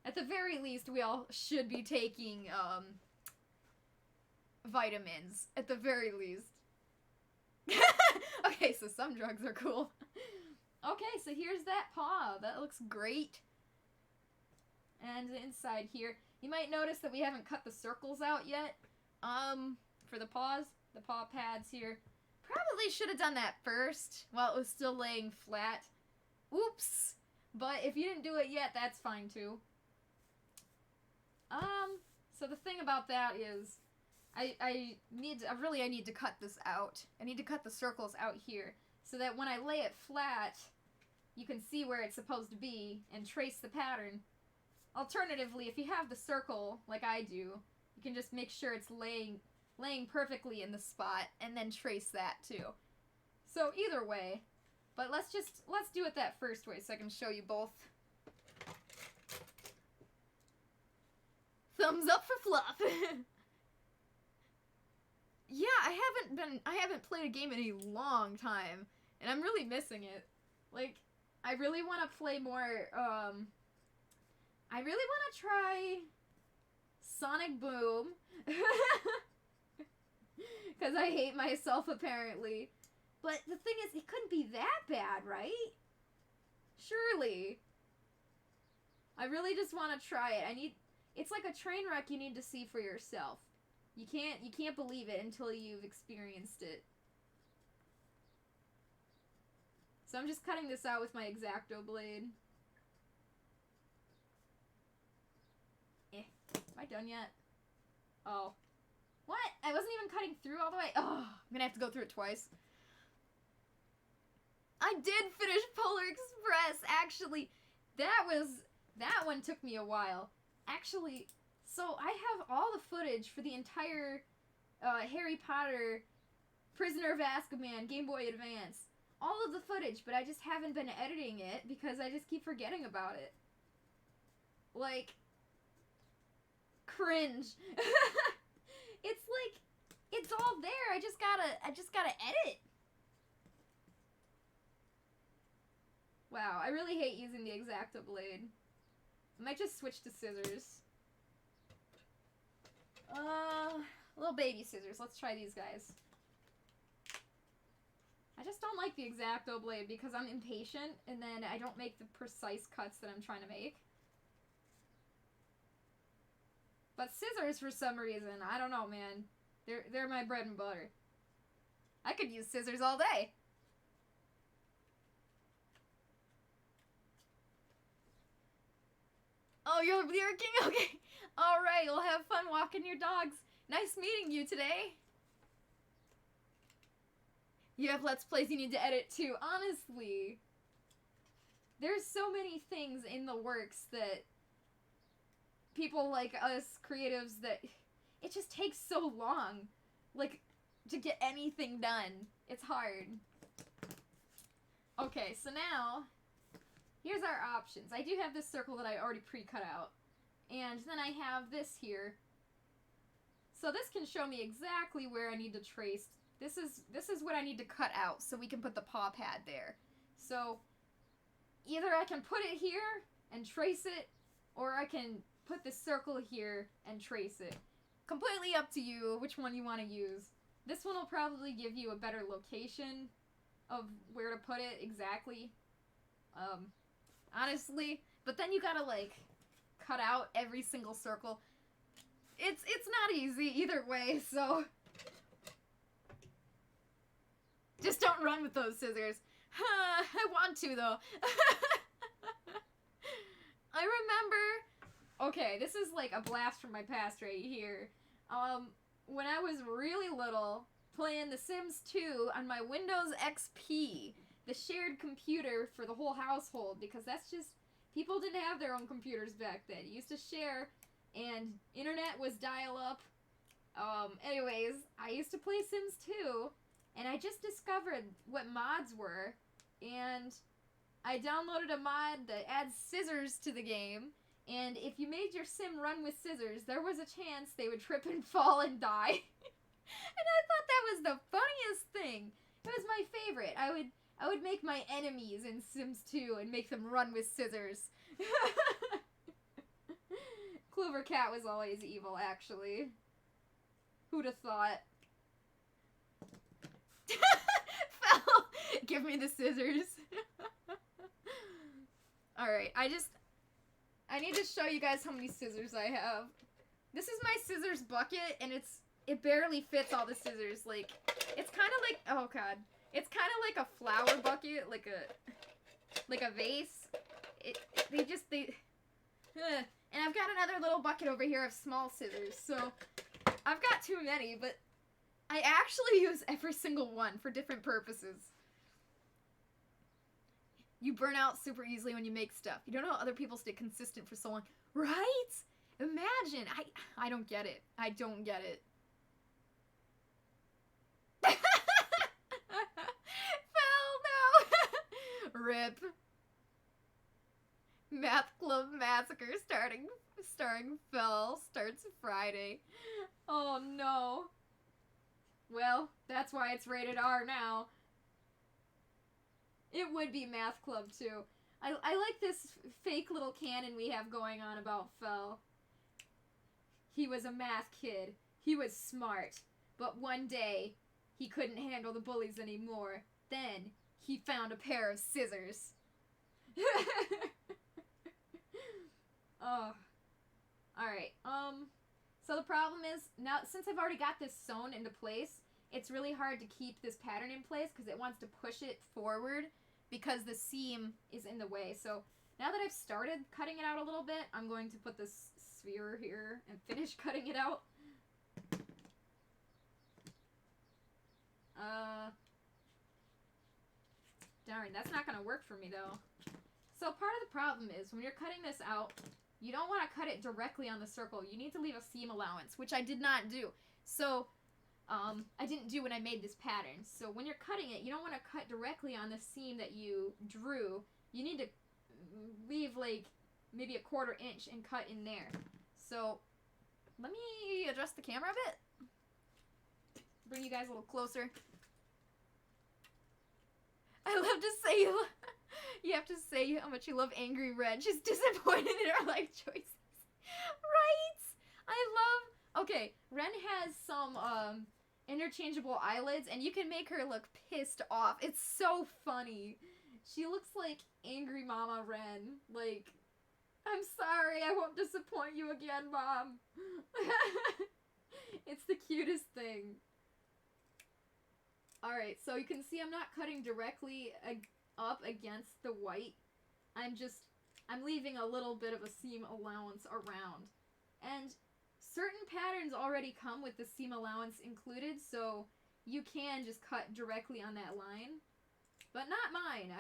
At the very least, we all should be taking vitamins, at the very least. Okay, so some drugs are cool. Okay, so here's that paw. That looks great. And inside here, you might notice that we haven't cut the circles out yet. For the paws, the paw pads here. Probably should have done that first while it was still laying flat. Oops. But if you didn't do it yet, that's fine too. So the thing about that is, I need to cut this out. I need to cut the circles out here so that when I lay it flat, you can see where it's supposed to be and trace the pattern. Alternatively, if you have the circle like I do, you can just make sure it's laying perfectly in the spot and then trace that too. So either way, but let's do it that first way so I can show you both. Thumbs up for fluff. Yeah, I haven't played a game in a long time, and I'm really missing it. Like, I really want to play more, I really want to try Sonic Boom. Because I hate myself, apparently. But the thing is, it couldn't be that bad, right? Surely. I really just want to try it. It's like a train wreck you need to see for yourself. You can't believe it until you've experienced it. So I'm just cutting this out with my X-Acto blade. Am I done yet? Oh. What? I wasn't even cutting through all the way? Oh, I'm gonna have to go through it twice. I did finish Polar Express, actually. That one took me a while. Actually, so I have all the footage for the entire Harry Potter Prisoner of Azkaban Game Boy Advance. All of the footage, but I just haven't been editing it because I just keep forgetting about it. Like, cringe. It's like, it's all there. I just gotta edit. Wow, I really hate using the X-Acto blade. I might just switch to scissors. Little baby scissors. Let's try these guys. I just don't like the X-Acto blade because I'm impatient and then I don't make the precise cuts that I'm trying to make. But scissors, for some reason, I don't know, man. They're my bread and butter. I could use scissors all day. Oh, you're lurking? Okay. Alright, we'll have fun walking your dogs. Nice meeting you today. You have Let's Plays you need to edit too. Honestly, there's so many things in the works that people like us creatives that it just takes so long, like, to get anything done. It's hard. Okay, so now here's our options. I do have this circle that I already pre-cut out, and then I have this here. So this can show me exactly where I need to trace. This is what I need to cut out so we can put the paw pad there. So either I can put it here and trace it, or I can put this circle here and trace it. Completely up to you which one you want to use. This one will probably give you a better location of where to put it exactly. Honestly, but then you gotta, like, cut out every single circle. It's not easy either way, so just don't run with those scissors. I want to, though. I remember, okay, this is like a blast from my past right here. When I was really little, playing The Sims 2 on my Windows XP, the shared computer for the whole household, because that's just, people didn't have their own computers back then. You used to share, and internet was dial-up. Anyways, I used to play Sims 2, and I just discovered what mods were, and I downloaded a mod that adds scissors to the game, and if you made your sim run with scissors, there was a chance they would trip and fall and die. And I thought that was the funniest thing. It was my favorite. I would make my enemies in Sims 2 and make them run with scissors. CloverCat was always evil, actually. Who'd have thought? Fell. Give me the scissors. Alright, I need to show you guys how many scissors I have. This is my scissors bucket, and it barely fits all the scissors. Like, it's kind of like, oh god. It's kind of like a flower bucket, like a vase. And I've got another little bucket over here of small scissors, so I've got too many, but I actually use every single one for different purposes. You burn out super easily when you make stuff. You don't know how other people stay consistent for so long. Right? Imagine. I don't get it. I don't get it. Fell, no. Rip. Math Club Massacre starring Fell starts Friday. Oh no. Well, that's why it's rated R now. It would be Math Club too. I like this fake little canon we have going on about Fell. He was a math kid. He was smart. But one day, he couldn't handle the bullies anymore. Then, he found a pair of scissors. Oh. Alright, so the problem is, now, since I've already got this sewn into place, it's really hard to keep this pattern in place because it wants to push it forward because the seam is in the way. So, now that I've started cutting it out a little bit, I'm going to put this sphere here and finish cutting it out. Darn, that's not going to work for me though. So part of the problem is when you're cutting this out, you don't want to cut it directly on the circle. You need to leave a seam allowance, which I did not do. So I didn't do when I made this pattern. So when you're cutting it, you don't want to cut directly on the seam that you drew. You need to leave like maybe a 1/4 inch and cut in there. So let me adjust the camera a bit. Bring you guys a little closer. I love to say you have to say how much you love Angry Renn. She's disappointed in her life choices. Right? Okay, Renn has some interchangeable eyelids, and you can make her look pissed off. It's so funny. She looks like Angry Mama Renn. Like, I'm sorry, I won't disappoint you again, Mom. It's the cutest thing. Alright, so you can see I'm not cutting directly up against the white. I'm leaving a little bit of a seam allowance around. And certain patterns already come with the seam allowance included, so you can just cut directly on that line. But not mine.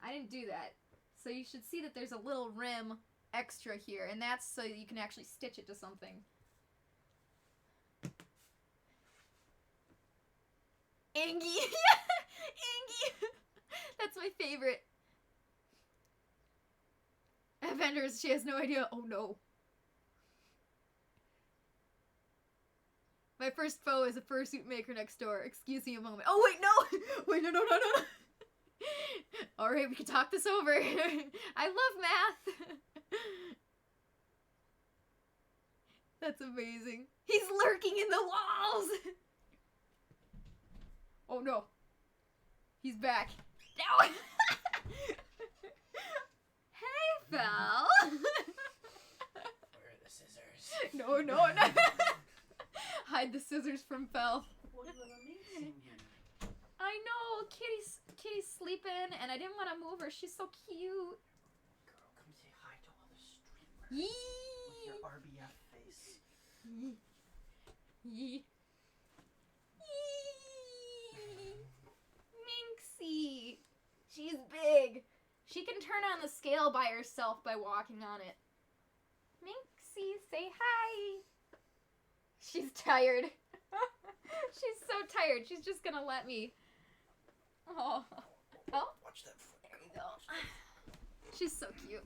I didn't do that. So you should see that there's a little rim extra here, and that's so you can actually stitch it to something. Angie! Angie! That's my favorite. Avengers, she has no idea. Oh no. My first foe is a fursuit maker next door. Excuse me a moment. Oh wait, no! Wait, no. Alright, we can talk this over. I love math. That's amazing. He's lurking in the walls! Oh no. He's back. No! Hey, Val! Where are the scissors? No. Hide the scissors from Fel. What amazing here. I know, Kitty's sleeping, and I didn't want to move her. She's so cute. Girl, come say hi to all the streamers. Yee! With your RBF face. Yee. Minxie! She's big. She can turn on the scale by herself by walking on it. Minxie, say hi. She's tired. She's so tired. She's just gonna let me. Oh. Watch that foot. There we go. She's so cute.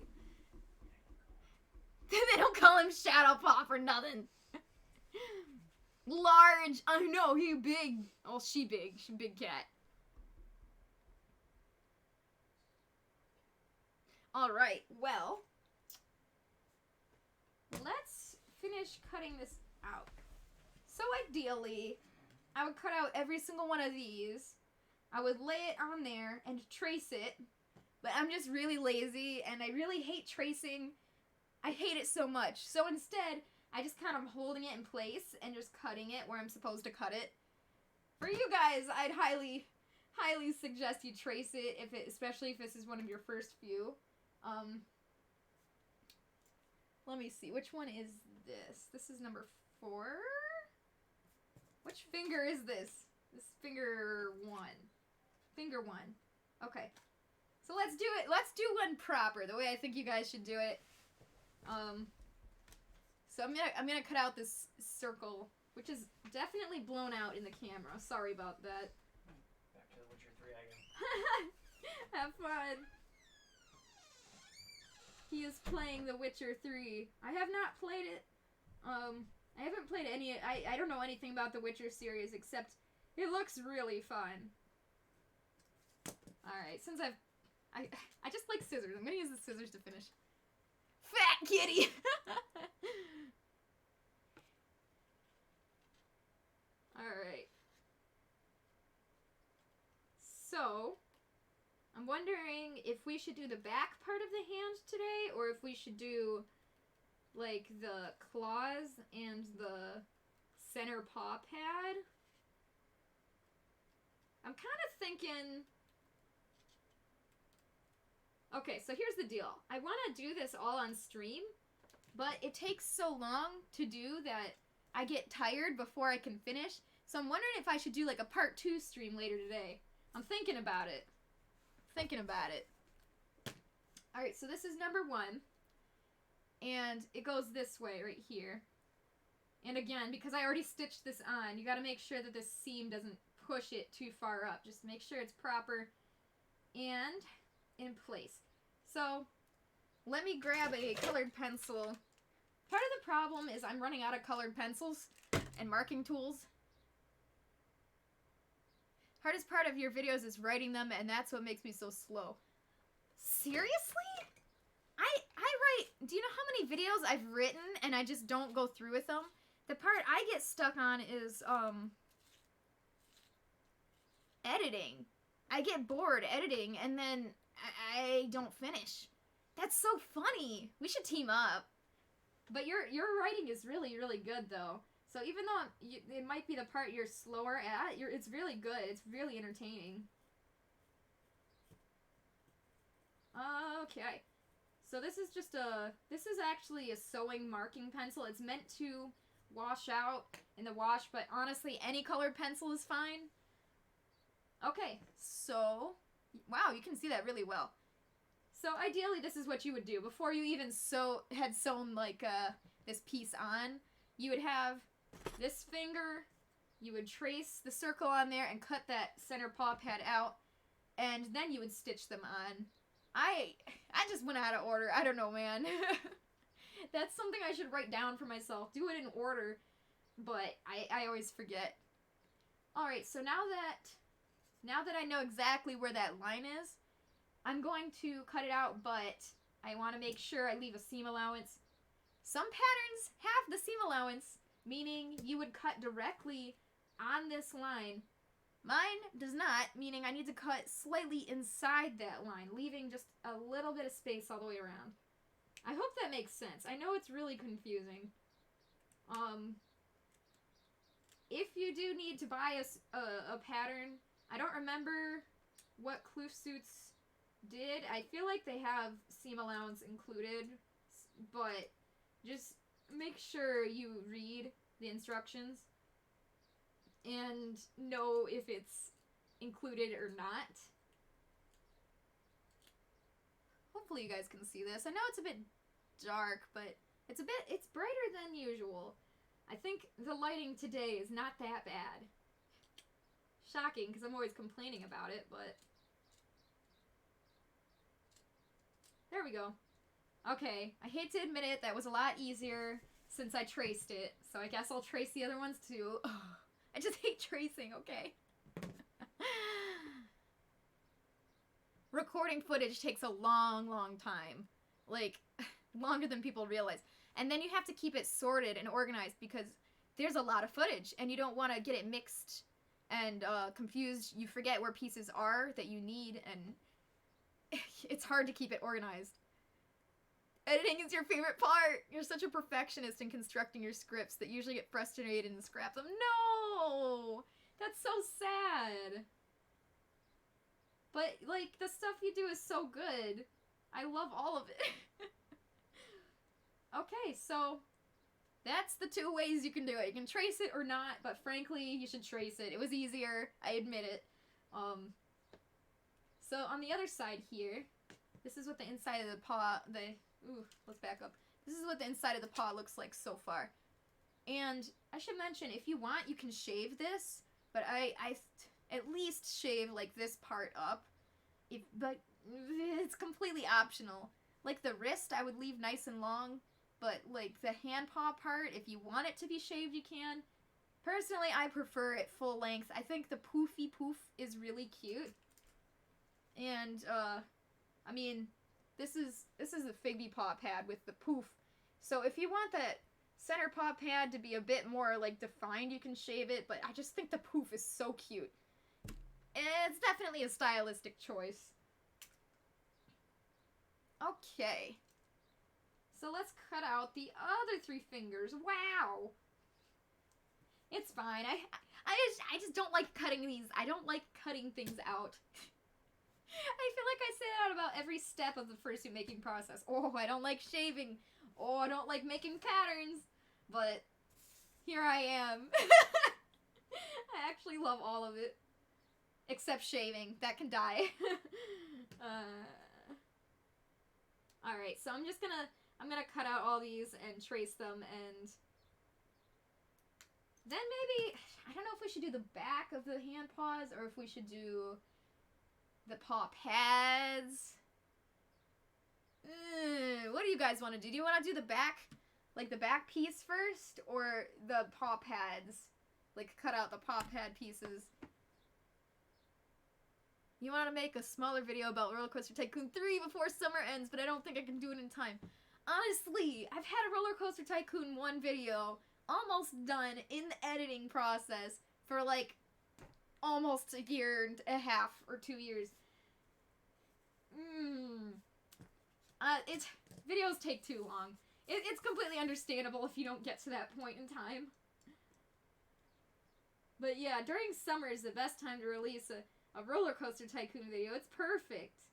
They don't call him Shadowpaw for nothing. Large. I know, he big. Oh, she big. She big cat. Alright, well. Let's finish cutting this out. So ideally, I would cut out every single one of these. I would lay it on there and trace it. But I'm just really lazy, and I really hate tracing. I hate it so much. So instead, I just kind of holding it in place and just cutting it where I'm supposed to cut it. For you guys, I'd highly suggest you trace it, especially if this is one of your first few. Let me see. Which one is this? This is number 4. Which finger is this? This finger 1. Finger 1. Okay. So let's do it. Let's do one proper, the way I think you guys should do it. So I'm gonna cut out this circle, which is definitely blown out in the camera. Sorry about that. Back to The Witcher 3 again. Have fun. He is playing The Witcher 3. I have not played it. I haven't played any. I don't know anything about the Witcher series except it looks really fun. All right, since I just like scissors. I'm gonna use the scissors to finish. Fat kitty. All right. So, I'm wondering if we should do the back part of the hand today, or if we should do, like, the claws and the center paw pad. I'm kind of thinking... Okay, so here's the deal. I want to do this all on stream, but it takes so long to do that I get tired before I can finish. So I'm wondering if I should do, like, a part 2 stream later today. I'm thinking about it. Alright, so this is number 1. And it goes this way right here. And again, because I already stitched this on, you gotta make sure that this seam doesn't push it too far up. Just make sure it's proper and in place. So, let me grab a colored pencil. Part of the problem is I'm running out of colored pencils and marking tools. Hardest part of your videos is writing them, and that's what makes me so slow. Seriously? I write... Do you know how many videos I've written and I just don't go through with them? The part I get stuck on is, editing. I get bored editing, and then I don't finish. That's so funny. We should team up. But your writing is really, really good, though. So even though it might be the part you're slower at, it's really good. It's really entertaining. Okay. So this is actually a sewing marking pencil. It's meant to wash out in the wash, but honestly, any colored pencil is fine. Okay, so, wow, you can see that really well. So ideally, this is what you would do. Before you even had sewn, like, this piece on, you would have this finger, you would trace the circle on there and cut that center paw pad out, and then you would stitch them on. I just went out of order. I don't know, man. That's something I should write down for myself. Do it in order, but I always forget. Alright, so now that I know exactly where that line is, I'm going to cut it out, but I want to make sure I leave a seam allowance. Some patterns have the seam allowance, meaning you would cut directly on this line. Mine does not, meaning I need to cut slightly inside that line, leaving just a little bit of space all the way around. I hope that makes sense. I know it's really confusing. If you do need to buy a pattern, I don't remember what Fursuits did. I feel like they have seam allowance included, but just make sure you read the instructions and know if it's included or not. Hopefully you guys can see this. I know it's a bit dark, but it's brighter than usual. I think the lighting today is not that bad. Shocking, because I'm always complaining about it, but... There we go. Okay, I hate to admit it, that was a lot easier since I traced it, so I guess I'll trace the other ones too. I just hate tracing, okay? Recording footage takes a long, long time. Like, longer than people realize. And then you have to keep it sorted and organized because there's a lot of footage, and you don't want to get it mixed and confused. You forget where pieces are that you need, and it's hard to keep it organized. Editing is your favorite part. You're such a perfectionist in constructing your scripts that you usually get frustrated and scrap them. No! That's so sad. But, like, the stuff you do is so good. I love all of it. Okay, so that's the two ways you can do it. You can trace it or not, but frankly, you should trace it. It was easier. I admit it. So on the other side here, this is what the inside of the paw, let's back up. This is what the inside of the paw looks like so far. And I should mention, if you want, you can shave this, but I at least shave, like, this part up. But it's completely optional. Like, the wrist, I would leave nice and long, but, like, the hand paw part, if you want it to be shaved, you can. Personally, I prefer it full length. I think the poofy poof is really cute. And, I mean, this is a Figby paw pad with the poof. So if you want that center paw pad to be a bit more, like, defined, you can shave it, but I just think the poof is so cute. It's definitely a stylistic choice. Okay. So let's cut out the other 3 fingers. Wow. It's fine. I just don't like cutting these. I don't like cutting things out. I feel like I say that about every step of the fursuit making process. Oh, I don't like shaving. Oh, I don't like making patterns. But here I am. I actually love all of it. Except shaving. That can die. Alright, so I'm gonna cut out all these and trace them, and then maybe, I don't know if we should do the back of the hand paws or if we should do the paw pads. What do you guys want to do? Do you want to do the back, like the back piece first, or the paw pads? Like, cut out the paw pad pieces. You want to make a smaller video about Roller Coaster Tycoon 3 before summer ends, but I don't think I can do it in time. Honestly, I've had a Roller Coaster Tycoon 1 video almost done in the editing process for, like, almost a year and a half or 2 years. Videos take too long. It's completely understandable if you don't get to that point in time. But yeah, during summer is the best time to release a Roller Coaster Tycoon video. It's perfect.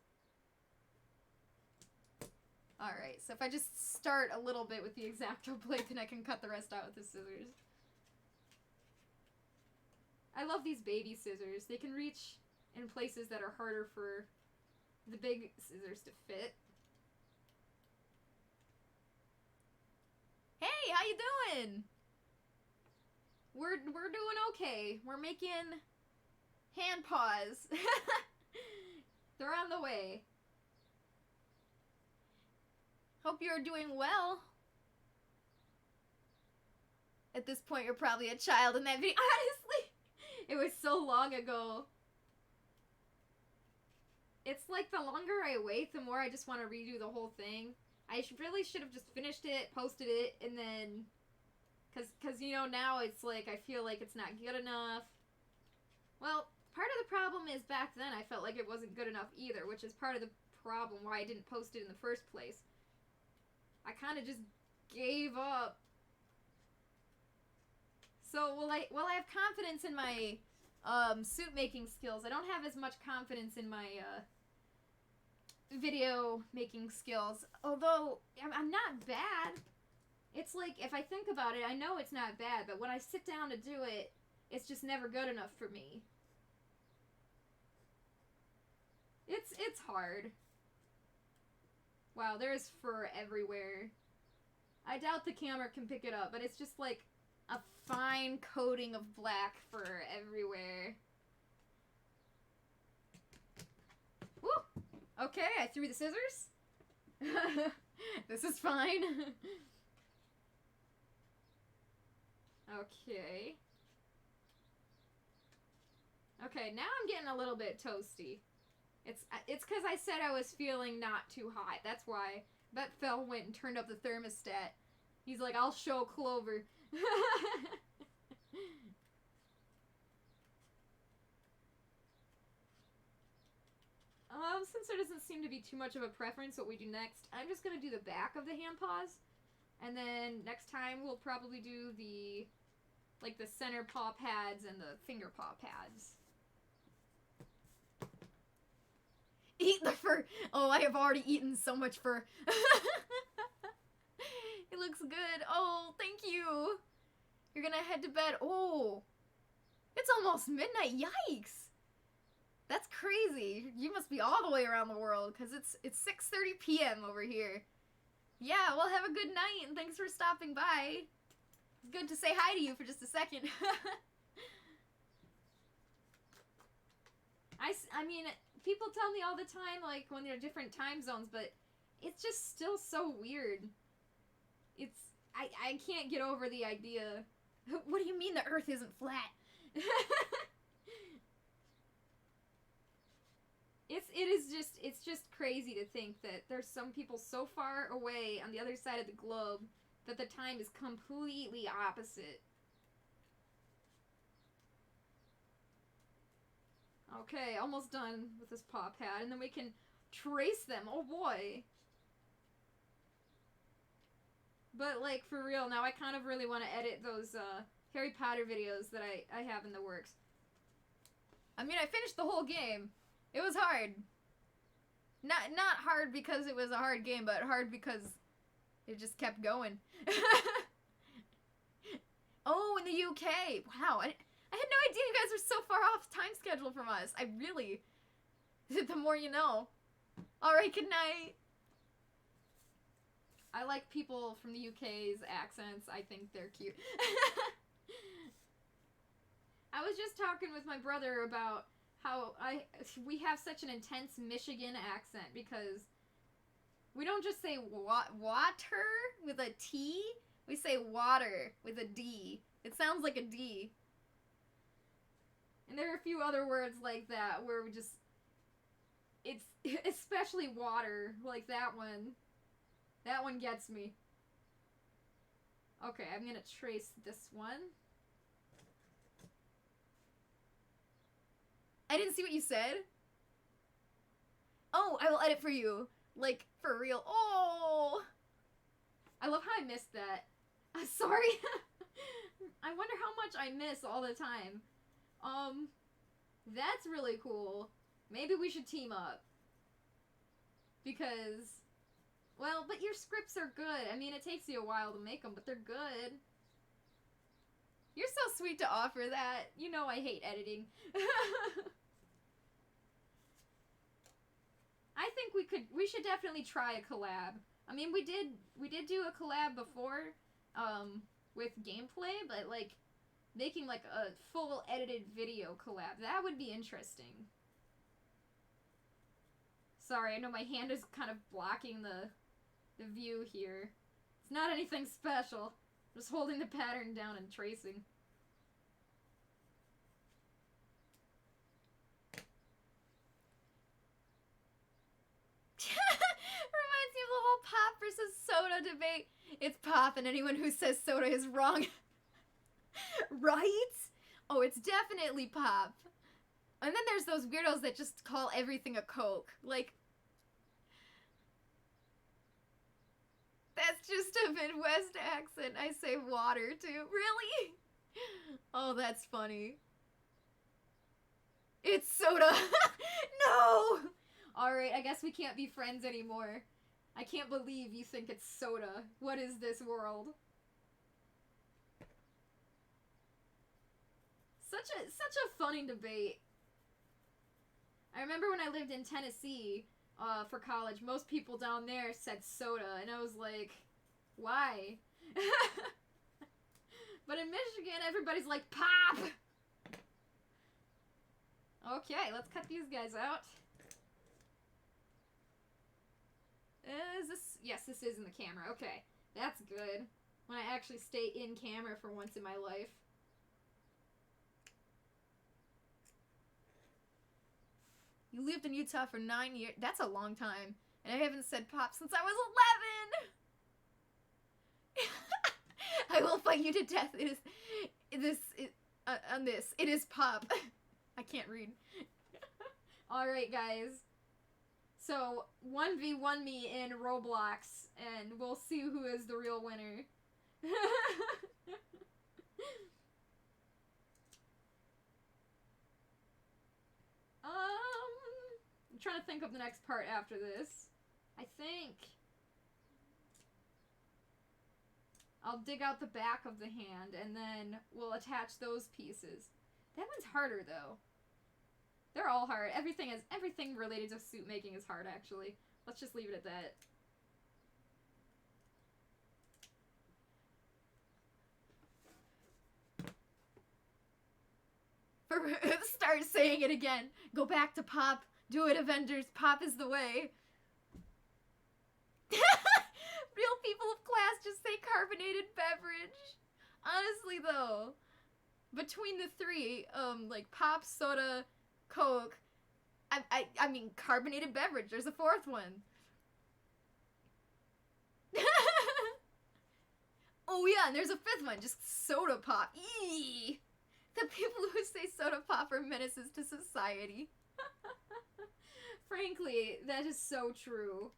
Alright, so if I just start a little bit with the X-Acto blade, then I can cut the rest out with the scissors. I love these baby scissors. They can reach in places that are harder for the big scissors to fit. Hey, how you doing? We're doing okay. We're making hand paws. They're on the way. Hope you're doing well. At this point, you're probably a child in that video. Honestly, it was so long ago. It's like the longer I wait, the more I just want to redo the whole thing. I really should have just finished it, posted it, and then... Cause you know, now it's like, I feel like it's not good enough. Well, part of the problem is back then I felt like it wasn't good enough either, which is part of the problem why I didn't post it in the first place. I kind of just gave up. So, will I have confidence in my suit making skills? I don't have as much confidence in my video making skills. Although, I'm not bad. It's like, if I think about it, I know it's not bad, but when I sit down to do it, it's just never good enough for me. It's hard. Wow, there's fur everywhere. I doubt the camera can pick it up, but it's just like a fine coating of black fur everywhere. Woo! Okay, I threw the scissors. This is fine. Okay. Okay, now I'm getting a little bit toasty. It's because I said I was feeling not too hot. That's why. Bet Phil went and turned up the thermostat. He's like, I'll show Clover. since there doesn't seem to be too much of a preference what we do next, I'm just gonna do the back of the Handpaws. And then next time we'll probably do the, like, the center paw pads and the finger paw pads. Eat the fur! Oh, I have already eaten so much fur. It looks good. Oh, thank you. You're gonna head to bed. Oh, it's almost midnight. Yikes. That's crazy. You must be all the way around the world, because it's 6:30 p.m. over here. Yeah, well, have a good night, and thanks for stopping by. It's good to say hi to you for just a second. I mean, people tell me all the time, like, when they're different time zones, but it's just still so weird. I can't get over the idea. What do you mean the Earth isn't flat? It's just crazy to think that there's some people so far away on the other side of the globe that the time is completely opposite. Okay, almost done with this paw pad, and then we can trace them. Oh boy. But, like, for real, now I kind of really want to edit those Harry Potter videos that I have in the works. I mean, I finished the whole game. It was hard. Not hard because it was a hard game, but hard because it just kept going. Oh, in the UK. Wow, I had no idea you guys were so far off time schedule from us. I really... The more you know. Alright, good night. I like people from the UK's accents. I think they're cute. I was just talking with my brother about how we have such an intense Michigan accent because we don't just say water with a T. We say water with a D. It sounds like a D. And there are a few other words like that where we just... It's especially water, like that one. That one gets me. Okay, I'm gonna trace this one. I didn't see what you said. Oh, I will edit for you. Like, for real. Oh! I love how I missed that. Sorry. I wonder how much I miss all the time. That's really cool. Maybe we should team up. Because, well, but your scripts are good. I mean, it takes you a while to make them, but they're good. You're so sweet to offer that. You know I hate editing. I think we should definitely try a collab. I mean, we did do a collab before, with gameplay, but, like, making, like, a full edited video collab, that would be interesting. Sorry, I know my hand is kind of blocking the view here. It's not anything special. Just holding the pattern down and tracing. Reminds me of the whole pop versus soda debate. It's pop and anyone who says soda is wrong. Right? Oh, it's definitely pop. And then there's those weirdos that just call everything a Coke. Like, that's just a Midwest accent. I say water, too. Really? Oh, that's funny. It's soda. No! Alright, I guess we can't be friends anymore. I can't believe you think it's soda. What is this world? Such a funny debate. I remember when I lived in Tennessee, for college, most people down there said soda, and I was like, why? But in Michigan, everybody's like, pop! Okay, let's cut these guys out. Is this? Yes, this is in the camera. Okay, that's good. When I actually stay in camera for once in my life. You lived in Utah for 9 years. That's a long time. And I haven't said pop since I was 11! I will fight you to death. On this. It is pop. I can't read. Alright, guys. So 1v1 me in Roblox, and we'll see who is the real winner. I'm trying to think of the next part after this. I think I'll dig out the back of the hand, and then we'll attach those pieces. That one's harder, though. They're all hard. Everything related to suit making is hard, actually. Let's just leave it at that. Start saying it again. Go back to pop. Do it, Avengers. Pop is the way. Real people of class just say carbonated beverage. Honestly, though, between the three, like pop, soda, Coke, I mean carbonated beverage. There's a fourth one. Oh yeah, and there's a fifth one. Just soda pop. Eee! The people who say soda pop are menaces to society. Frankly, that is so true.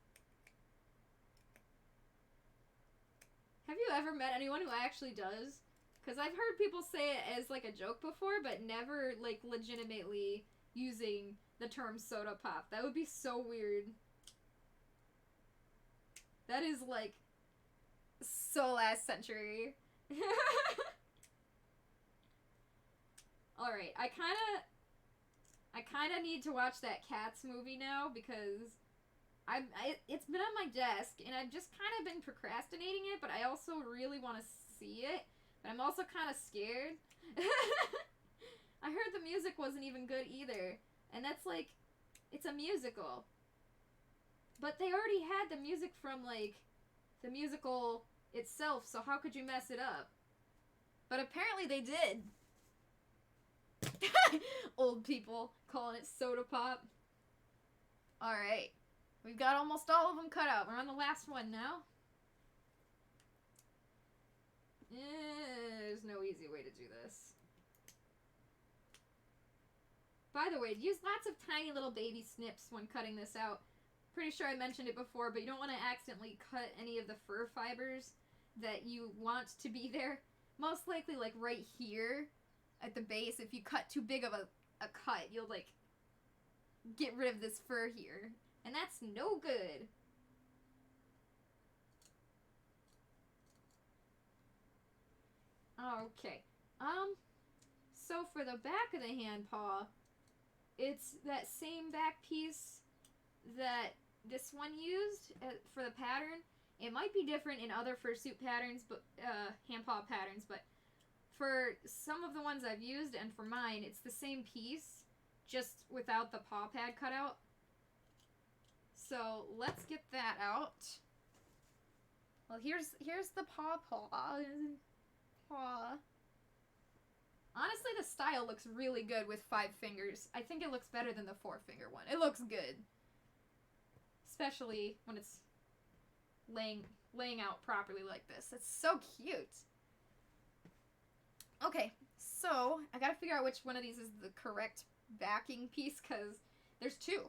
Have you ever met anyone who actually does? Because I've heard people say it as like a joke before, but never like legitimately using the term soda pop. That would be so weird. That is like so last century. Alright, I kinda need to watch that Cats movie now because it's been on my desk and I've just kind of been procrastinating it, but I also really want to see it, but I'm also kind of scared. I heard the music wasn't even good either, and that's like, it's a musical. But they already had the music from like the musical itself, so how could you mess it up? But apparently they did. Old people calling it soda pop. Alright. We've got almost all of them cut out. We're on the last one now. There's no easy way to do this. By the way, use lots of tiny little baby snips when cutting this out. Pretty sure I mentioned it before, but you don't want to accidentally cut any of the fur fibers that you want to be there. Most likely, like, right here at the base, if you cut too big of a cut, you'll, like, get rid of this fur here. And that's no good. Okay. So for the back of the hand paw, it's that same back piece that this one used for the pattern. It might be different in other fursuit patterns, but hand paw patterns, but for some of the ones I've used and for mine, it's the same piece, just without the paw pad cut out. So let's get that out. Well, here's the paw. Honestly, the style looks really good with 5 fingers. I think it looks better than the 4-finger one. It looks good. Especially when it's laying out properly like this. It's so cute. Okay, so I gotta figure out which one of these is the correct backing piece, because there's 2.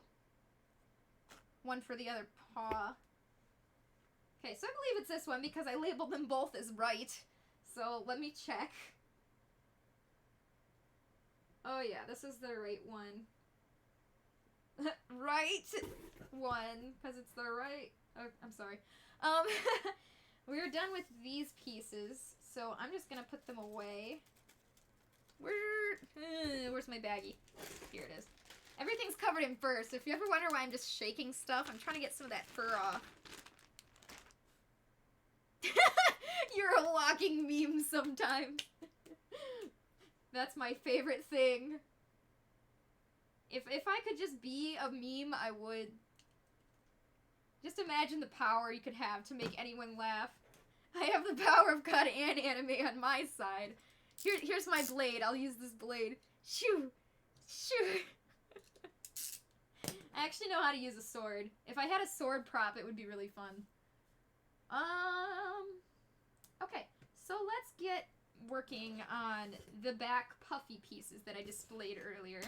One for the other paw. Okay, so I believe it's this one because I labeled them both as right. So let me check. Oh yeah, this is the right one. Right one, because it's the right... Oh, I'm sorry. We're done with these pieces, so I'm just gonna put them away. Where's my baggie? Here it is. Everything's covered in fur, so if you ever wonder why I'm just shaking stuff, I'm trying to get some of that fur off. You're a walking meme sometimes. That's my favorite thing. If I could just be a meme, I would. Just imagine the power you could have to make anyone laugh. I have the power of God and anime on my side. Here's my blade. I'll use this blade. Shoo! Shoo! I actually know how to use a sword. If I had a sword prop, it would be really fun. Okay, so let's get working on the back puffy pieces that I displayed earlier.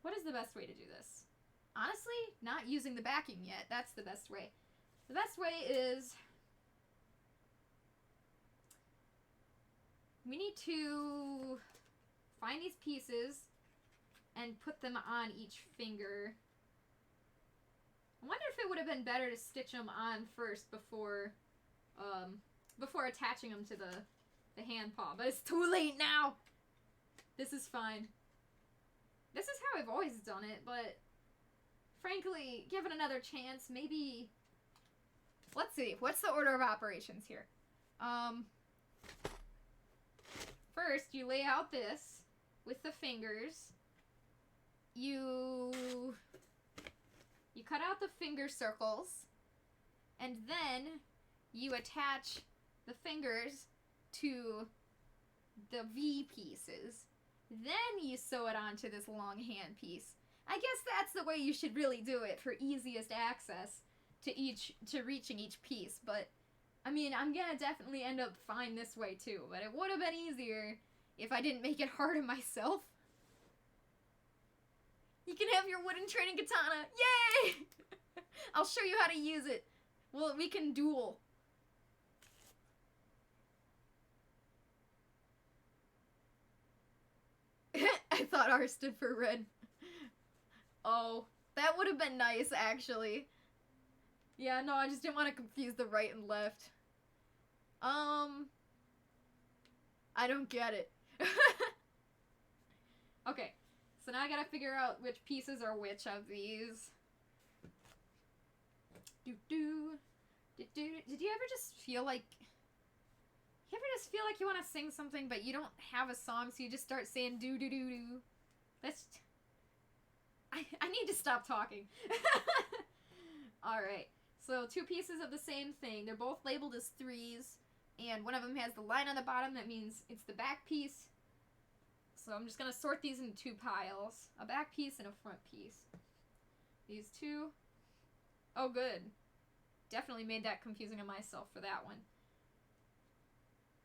What is the best way to do this? Honestly, not using the backing yet. That's the best way. The best way is... we need to find these pieces and put them on each finger. I wonder if it would have been better to stitch them on first before attaching them to the hand paw. But it's too late now! This is fine. This is how I've always done it, but frankly, given another chance, maybe... let's see. What's the order of operations here? First, you lay out this with the fingers. You cut out the finger circles, and then you attach the fingers to the V pieces. Then you sew it onto this long hand piece. I guess that's the way you should really do it for easiest access to reaching each piece, but I mean, I'm gonna definitely end up fine this way too, but it would have been easier if I didn't make it hard on myself. You can have your wooden training katana! Yay! I'll show you how to use it. Well, we can duel. I thought R stood for Renn. Oh, that would have been nice, actually. Yeah, no, I just didn't want to confuse the right and left. I don't get it. Okay, so now I gotta figure out which pieces are which of these. Did you ever just feel like... you ever just feel like you want to sing something, but you don't have a song, so you just start saying do-do-do-do? That's... I need to stop talking. Alright, so 2 pieces of the same thing. They're both labeled as 3s, and one of them has the line on the bottom. That means it's the back piece. So I'm just going to sort these into 2 piles. A back piece and a front piece. These 2. Oh, good. Definitely made that confusing on myself for that one.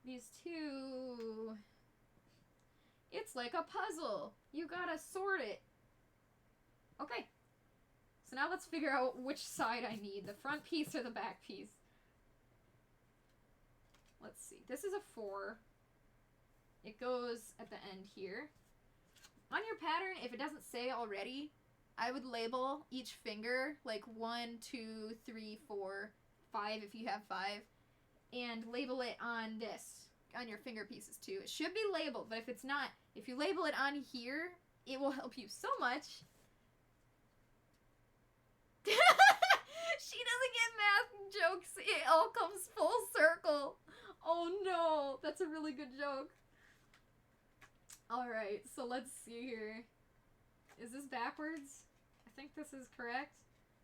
These 2... it's like a puzzle. You gotta sort it. Okay. So now let's figure out which side I need. The front piece or the back piece. Let's see. This is a 4. It goes at the end here. On your pattern, if it doesn't say already, I would label each finger like 1, 2, 3, 4, 5 if you have 5. And label it on this. On your finger pieces too. It should be labeled, but if it's not, if you label it on here, it will help you so much. She doesn't get math jokes. It all comes full circle. Oh no, that's a really good joke. Alright, so let's see here. Is this backwards? I think this is correct.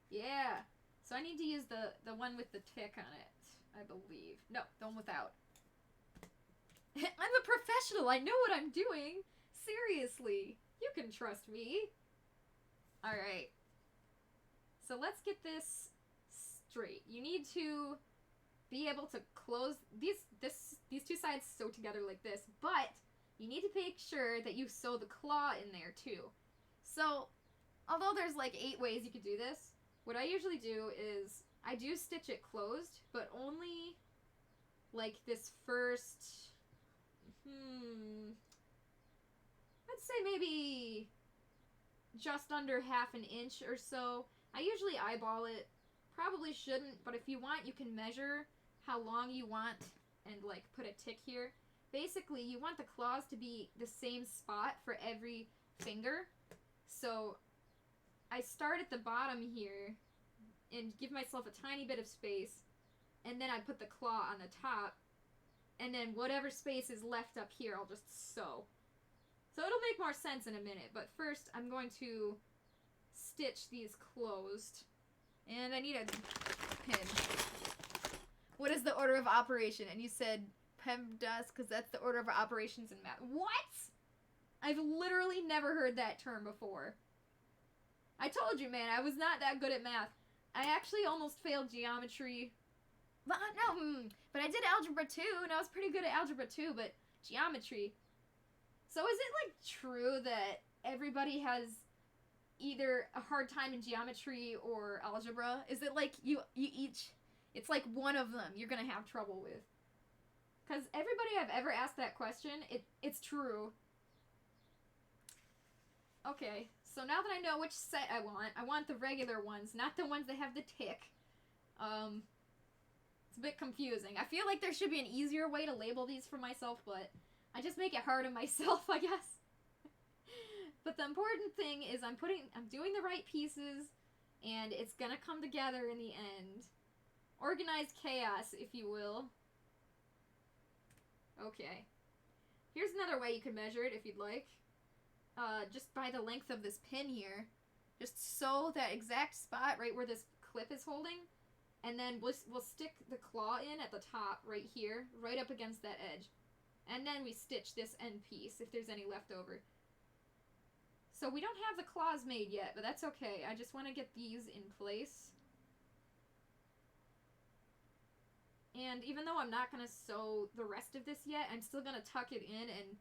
Yeah. So I need to use the one with the tick on it, I believe. No, the one without. I'm a professional. I know what I'm doing. Seriously. You can trust me. Alright. So let's get this straight. You need to be able to close these 2 sides sew together like this, but you need to make sure that you sew the claw in there too. So, although there's like 8 ways you could do this, what I usually do is I do stitch it closed, but only like this first, I'd say maybe just under ½ an inch or so. I usually eyeball it. Probably shouldn't, but if you want, you can measure how long you want and like put a tick here. Basically, you want the claws to be the same spot for every finger. So I start at the bottom here and give myself a tiny bit of space, and then I put the claw on the top, and then whatever space is left up here, I'll just sew. So it'll make more sense in a minute, but first I'm going to stitch these closed. And I need a pin. What is the order of operation? And you said PEMDAS because that's the order of operations in math. What? I've literally never heard that term before. I told you, man, I was not that good at math. I actually almost failed geometry. But no, but I did algebra 2, and I was pretty good at algebra 2, but geometry. So is it, like, true that everybody has either a hard time in geometry or algebra? Is it like you each, it's like one of them you're gonna have trouble with? Because everybody I've ever asked that question, it's true. Okay, so now that I know which set I want the regular ones, not the ones that have the tick. It's a bit confusing. I feel like there should be an easier way to label these for myself, but I just make it hard on myself, I guess. But the important thing is I'm doing the right pieces, and it's gonna come together in the end. Organized chaos, if you will. Okay. Here's another way you can measure it if you'd like. Just by the length of this pin here. Just sew that exact spot right where this clip is holding. And then we'll stick the claw in at the top right here, right up against that edge. And then we stitch this end piece if there's any left over. So we don't have the claws made yet, but that's okay. I just want to get these in place. And even though I'm not going to sew the rest of this yet, I'm still going to tuck it in and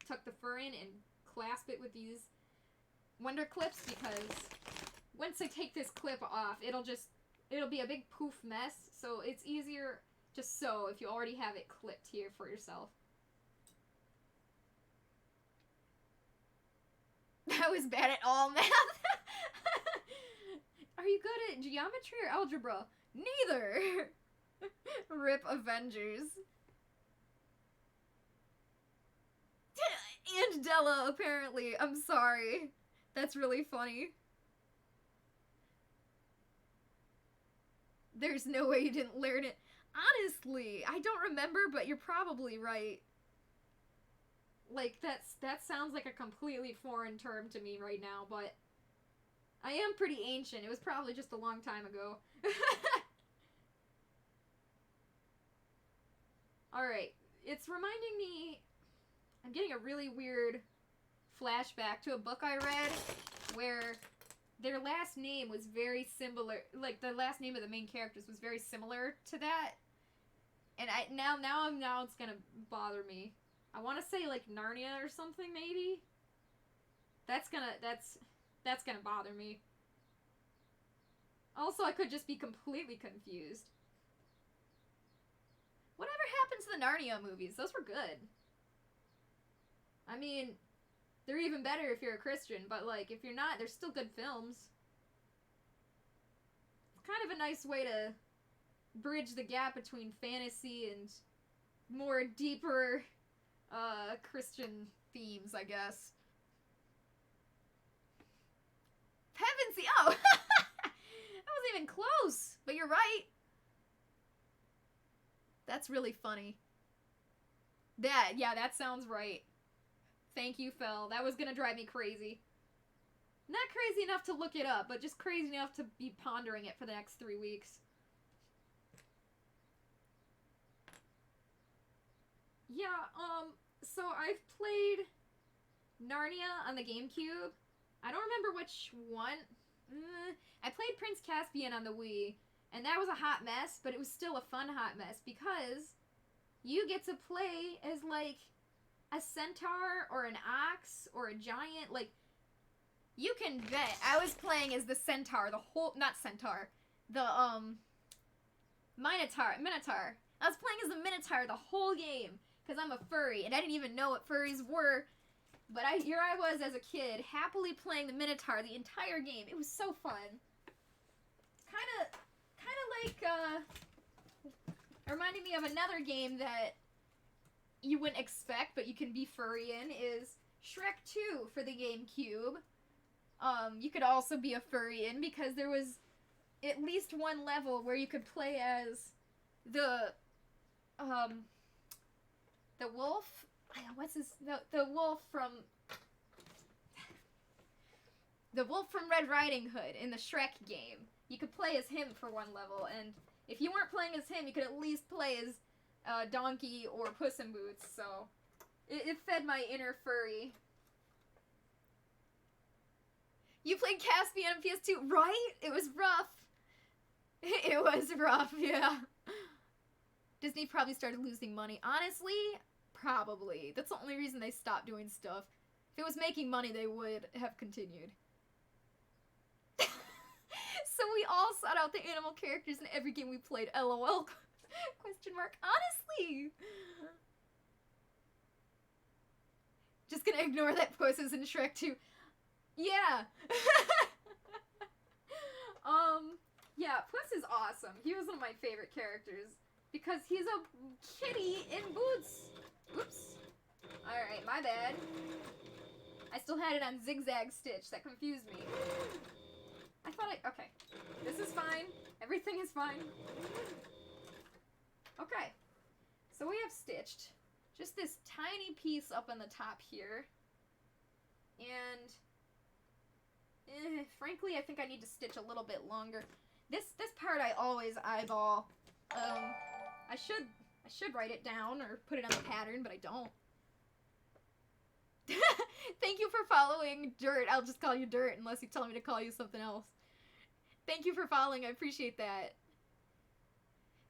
tuck the fur in and clasp it with these Wonder Clips, because once I take this clip off, it'll be a big poof mess, so it's easier to sew if you already have it clipped here for yourself. I was bad at all math. Are you good at geometry or algebra? Neither. Rip Avengers. And Della, apparently. I'm sorry. That's really funny. There's no way you didn't learn it. Honestly, I don't remember, but you're probably right. Like, that sounds like a completely foreign term to me right now, but I am pretty ancient. It was probably just a long time ago. Alright, it's reminding me, I'm getting a really weird flashback to a book I read where their last name was very similar, like the last name of the main characters was very similar to that. And now it's gonna bother me. I want to say like Narnia or something, maybe. That's gonna bother me. Also, I could just be completely confused. Whatever happened to the Narnia movies? Those were good. I mean, they're even better if you're a Christian, but like if you're not, they're still good films. It's kind of a nice way to bridge the gap between fantasy and more deeper Christian themes, I guess. Heavens, oh! That wasn't even close, but you're right. That's really funny. That sounds right. Thank you, Phil. That was gonna drive me crazy. Not crazy enough to look it up, but just crazy enough to be pondering it for the next 3 weeks. Yeah, so I've played Narnia on the GameCube. I don't remember which one. I played Prince Caspian on the Wii, and that was a hot mess, but it was still a fun hot mess, because you get to play as, like, a centaur, or an ox, or a giant, like, you can bet. I was playing as the centaur, not centaur, the, Minotaur. I was playing as the Minotaur the whole game, because I'm a furry, and I didn't even know what furries were, but here I was as a kid, happily playing the Minotaur the entire game. It was so fun. Kinda like, reminding me of another game that you wouldn't expect, but you can be furry in, is Shrek 2 for the GameCube. You could also be a furry in, because there was at least one level where you could play as the wolf? The wolf from... The wolf from Red Riding Hood in the Shrek game. You could play as him for one level, and if you weren't playing as him, you could at least play as Donkey or Puss in Boots, so it fed my inner furry. You played Caspian on PS2, right? It was rough. It was rough, yeah. Disney probably started losing money. Honestly, probably. That's the only reason they stopped doing stuff. If it was making money, they would have continued. So we all sought out the animal characters in every game we played. LOL. Question mark. Honestly. Just gonna ignore that Puss is in Shrek 2. Yeah. Yeah, Puss is awesome. He was one of my favorite characters because he's a kitty in boots. Oops. Alright, my bad. I still had it on zigzag stitch. That confused me. I thought okay. This is fine. Everything is fine. Okay. So we have stitched just this tiny piece up on the top here. And frankly, I think I need to stitch a little bit longer. This part I always eyeball. I should write it down or put it on the pattern, but I don't. Thank you for following, Dirt. I'll just call you Dirt unless you tell me to call you something else. Thank you for following. I appreciate that.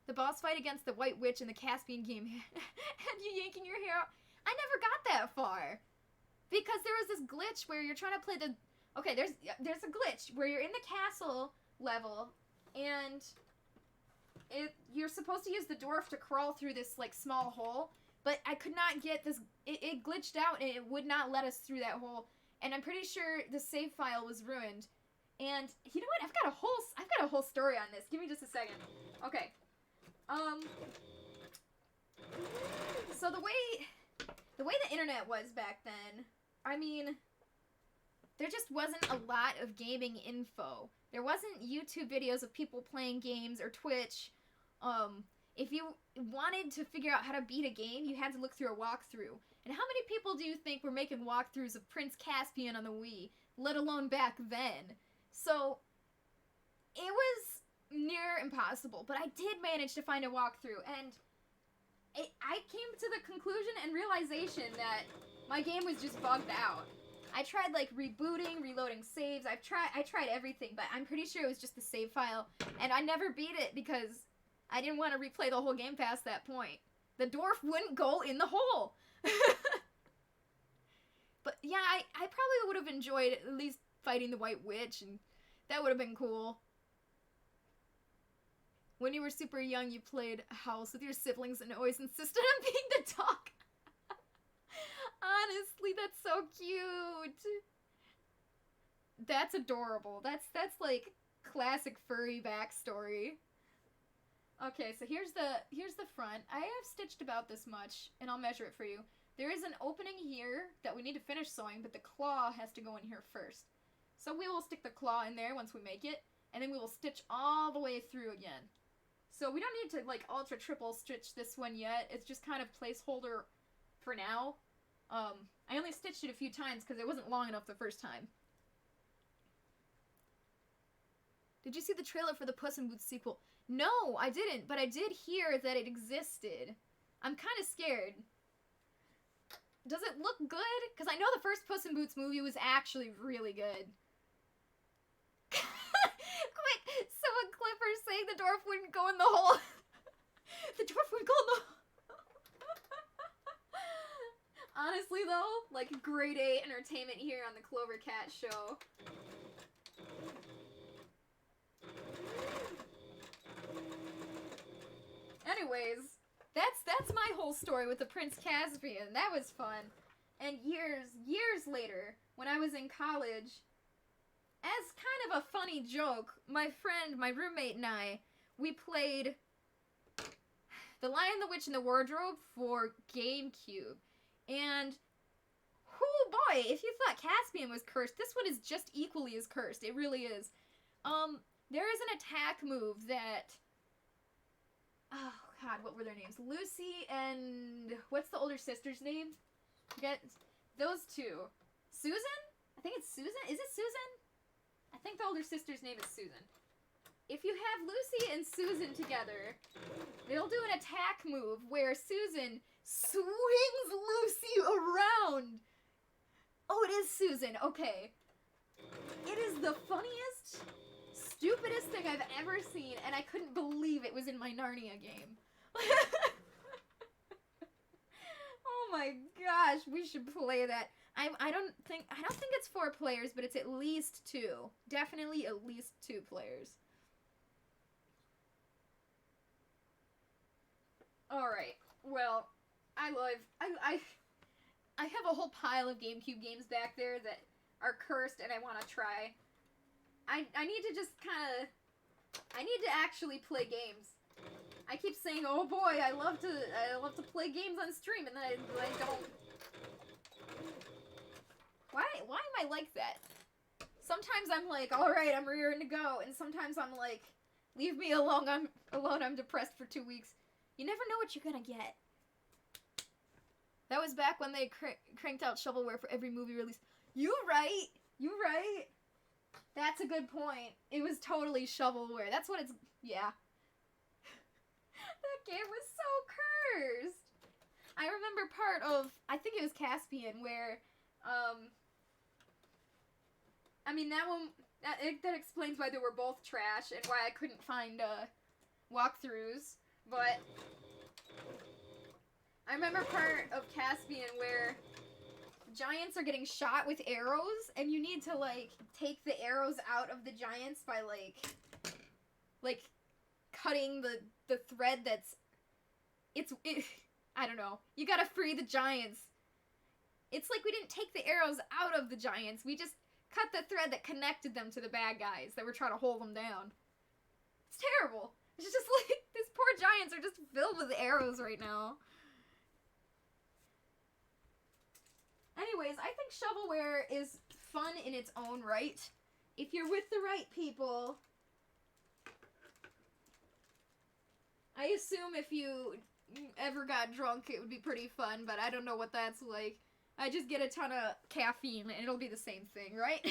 The boss fight against the White Witch in the Caspian game had you yanking your hair out. I never got that far. Because there was this glitch where you're trying to play the... Okay, there's a glitch where you're in the castle level and you're supposed to use the dwarf to crawl through this like small hole, but I could not get this. It glitched out and it would not let us through that hole, and I'm pretty sure the save file was ruined. And you know what? I've got a whole story on this. Give me just a second. Okay. So the way the internet was back then, I mean, there just wasn't a lot of gaming info. There wasn't YouTube videos of people playing games or Twitch. If you wanted to figure out how to beat a game, you had to look through a walkthrough. And how many people do you think were making walkthroughs of Prince Caspian on the Wii, let alone back then? So, it was near impossible, but I did manage to find a walkthrough, and I came to the conclusion and realization that my game was just bugged out. I tried like rebooting, reloading saves. I tried everything, but I'm pretty sure it was just the save file, and I never beat it because I didn't want to replay the whole game past that point. The dwarf wouldn't go in the hole. But yeah, I probably would have enjoyed at least fighting the White Witch, and that would have been cool. When you were super young, you played house with your siblings and always insisted on being the dog. Honestly, that's so cute. That's adorable. That's like classic furry backstory. Okay, so here's the front. I have stitched about this much, and I'll measure it for you. There is an opening here that we need to finish sewing, but the claw has to go in here first. So we will stick the claw in there once we make it, and then we will stitch all the way through again. So we don't need to like ultra triple stitch this one yet. It's just kind of placeholder for now. I only stitched it a few times because it wasn't long enough the first time. Did you see the trailer for the Puss in Boots sequel? No, I didn't, but I did hear that it existed. I'm kind of scared. Does it look good? Because I know the first Puss in Boots movie was actually really good. Quick, someone Clipper saying the dwarf wouldn't go in the hole. The dwarf wouldn't go in the hole. Honestly though, like grade A entertainment here on the CloverCat show. Anyways, that's my whole story with the Prince Caspian. That was fun. And years later, when I was in college, as kind of a funny joke, my friend, my roommate and I, we played The Lion, the Witch, and the Wardrobe for GameCube. And, oh boy, if you thought Caspian was cursed, this one is just equally as cursed. It really is. There is an attack move that... Oh, God, what were their names? Lucy and... What's the older sister's name? Forget. Those two. Susan? I think it's Susan? Is it Susan? I think the older sister's name is Susan. If you have Lucy and Susan together, they'll do an attack move where Susan swings Lucy around. Oh, it is Susan. Okay. It is the funniest, stupidest thing I've ever seen, and I couldn't believe it was in my Narnia game. Oh my gosh, we should play that. I don't think it's 4 players, but it's at least 2. Definitely at least 2 players. Alright, well, I have a whole pile of GameCube games back there that are cursed and I want to try. I need to just kind of... I need to actually play games. I keep saying, oh boy, I love to play games on stream, and then I don't. Why am I like that? Sometimes I'm like, alright, I'm rearing to go, and sometimes I'm like, leave me alone, I'm depressed for 2 weeks. You never know what you're gonna get. That was back when they cranked out shovelware for every movie release. You right. That's a good point. It was totally shovelware. That's what it's... Yeah. That game was so cursed. I remember part of... I think it was Caspian where... I mean, that one... That explains why they were both trash and why I couldn't find walkthroughs. But... I remember part of Caspian where... giants are getting shot with arrows, and you need to, like, take the arrows out of the giants by, like, cutting the thread that's... I don't know. You gotta free the giants. It's like we didn't take the arrows out of the giants. We just cut the thread that connected them to the bad guys that were trying to hold them down. It's terrible. It's just like, these poor giants are just filled with arrows right now. Anyways, I think shovelware is fun in its own right. If you're with the right people. I assume if you ever got drunk, it would be pretty fun, but I don't know what that's like. I just get a ton of caffeine, and it'll be the same thing, right?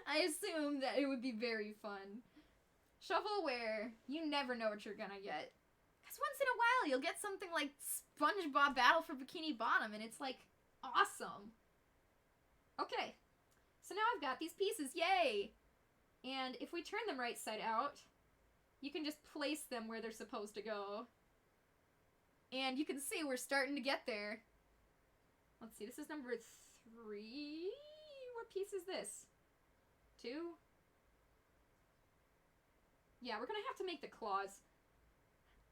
I assume that it would be very fun. Shovelware, you never know what you're gonna get. Because once in a while, you'll get something like SpongeBob Battle for Bikini Bottom, and it's like... awesome. Okay. So now I've got these pieces. Yay! And if we turn them right side out, you can just place them where they're supposed to go. And you can see we're starting to get there. Let's see, this is number 3. What piece is this? 2? Yeah, we're gonna have to make the claws.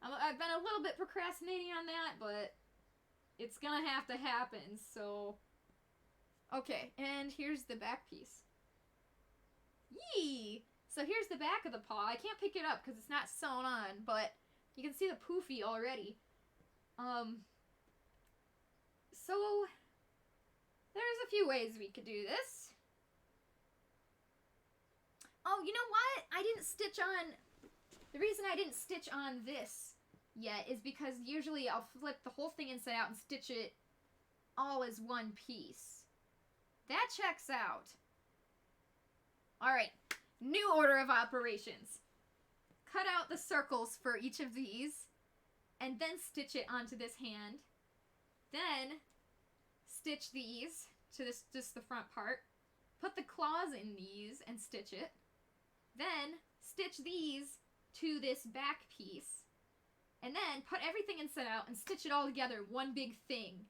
I've been a little bit procrastinating on that, but... it's gonna have to happen, so... Okay, and here's the back piece. Yee! So here's the back of the paw. I can't pick it up because it's not sewn on, but you can see the poofy already. So... there's a few ways we could do this. Oh, you know what? I didn't stitch on... the reason I didn't stitch on this yet is because usually I'll flip the whole thing inside out and stitch it all as one piece. That checks out. Alright, new order of operations. Cut out the circles for each of these, and then stitch it onto this hand. Then, stitch these to this, just the front part. Put the claws in these and stitch it. Then, stitch these to this back piece. And then put everything inside out and stitch it all together, one big thing.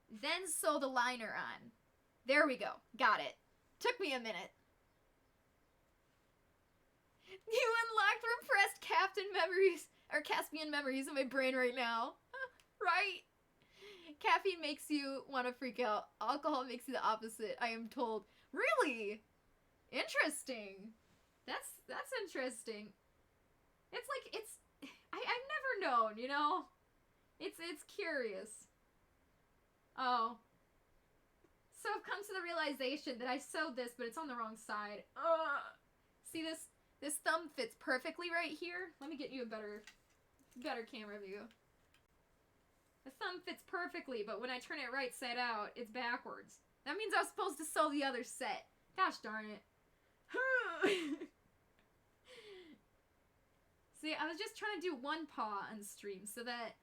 Then sew the liner on. There we go. Got it. Took me a minute. You unlocked repressed Captain memories, or Caspian memories in my brain right now. Right? Caffeine makes you want to freak out. Alcohol makes you the opposite, I am told. Really? Interesting. That's interesting. It's like, I've never known, you know? It's curious. Oh. So I've come to the realization that I sewed this, but it's on the wrong side. See this thumb fits perfectly right here. Let me get you a better camera view. The thumb fits perfectly, but when I turn it right side out, it's backwards. That means I was supposed to sew the other set. Gosh darn it. See, I was just trying to do one paw on stream so that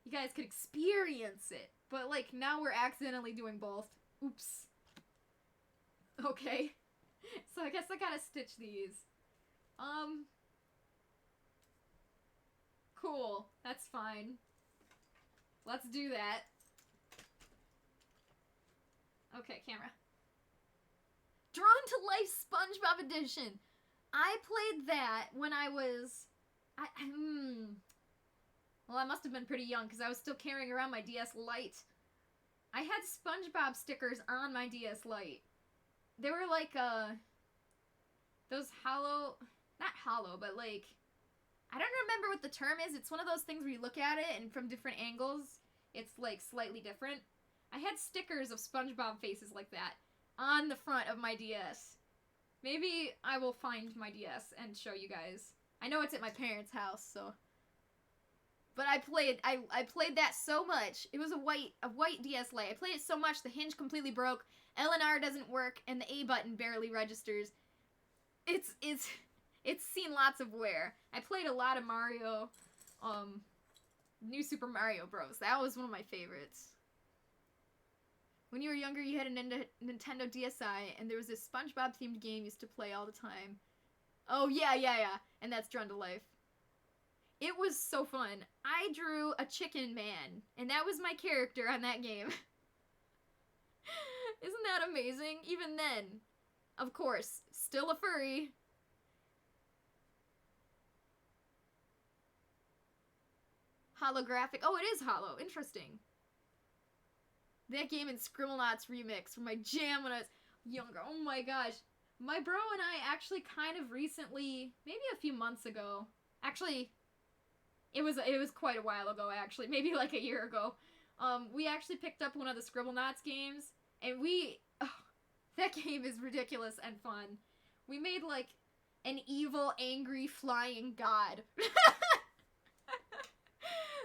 you guys could experience it. But, like, now we're accidentally doing both. Oops. Okay. So I guess I gotta stitch these. Cool. That's fine. Let's do that. Okay, camera. Drawn to Life SpongeBob Edition. I played that when I was... Well, I must have been pretty young because I was still carrying around my DS Lite. I had SpongeBob stickers on my DS Lite. They were like, those hollow... Not hollow, but like... I don't remember what the term is. It's one of those things where you look at it and from different angles, it's like slightly different. I had stickers of SpongeBob faces like that on the front of my DS. Maybe I will find my DS and show you guys. I know it's at my parents' house, so... But I played that so much. It was a white DS Lite. I played it so much the hinge completely broke, LNR doesn't work, and the A button barely registers. It's seen lots of wear. I played a lot of Mario, New Super Mario Bros. That was one of my favorites. When you were younger, you had a Nintendo DSi, and there was this SpongeBob-themed game you used to play all the time. Oh, yeah. And that's Drawn to Life. It was so fun. I drew a chicken man, and that was my character on that game. Isn't that amazing? Even then. Of course, still a furry. Holographic. Oh, it is hollow. Interesting. That game and Scribblenauts remix were my jam when I was younger. Oh my gosh. My bro and I actually kind of recently, maybe a few months ago, actually, it was quite a while ago actually, maybe like a year ago, we actually picked up one of the Scribblenauts games, and that game is ridiculous and fun. We made like an evil, angry, flying god.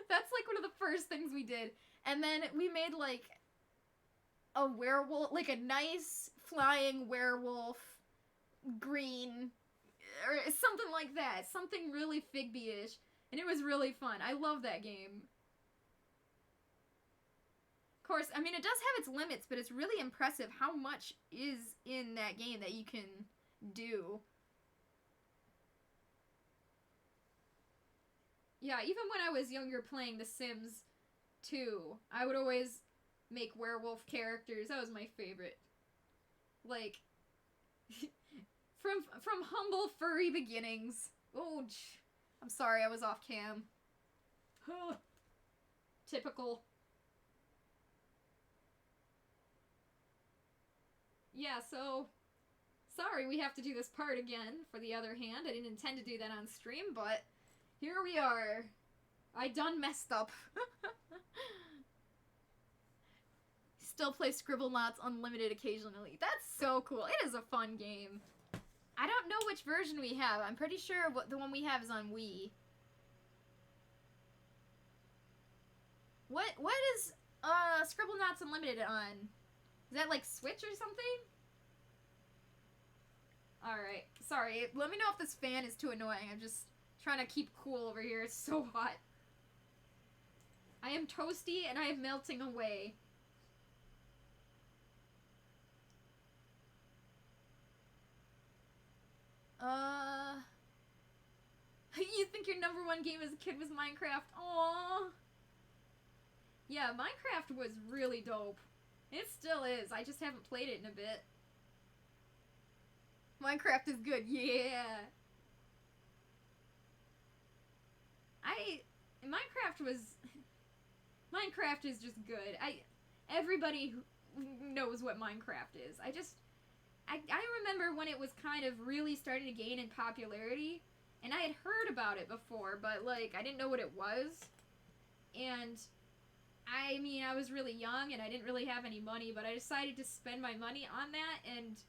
That's like one of the first things we did. And then we made like a werewolf, like a nice flying werewolf, green, or something like that. Something really Figby-ish. And it was really fun. I love that game. Of course, I mean, it does have its limits, but it's really impressive how much is in that game that you can do. Yeah, even when I was younger playing The Sims 2, I would always make werewolf characters. That was my favorite. Like, from humble furry beginnings. Oh, I'm sorry, I was off cam. Typical. Yeah, so, sorry we have to do this part again, for the other hand. I didn't intend to do that on stream, but here we are. I done messed up. Still play Scribblenauts Unlimited occasionally. That's so cool. It is a fun game. I don't know which version we have. I'm pretty sure the one we have is on Wii. What is Scribblenauts Unlimited on? Is that like Switch or something? Alright. Sorry. Let me know if this fan is too annoying. I'm just trying to keep cool over here. It's so hot. I am toasty and I am melting away. You think your #1 game as a kid was Minecraft? Aww. Yeah, Minecraft was really dope. It still is. I just haven't played it in a bit. Minecraft is good. Yeah. Minecraft is just good. Everybody knows what Minecraft is. I remember when it was kind of really starting to gain in popularity, and I had heard about it before, but like I didn't know what it was. And I mean, I was really young and I didn't really have any money, but I decided to spend my money on that, and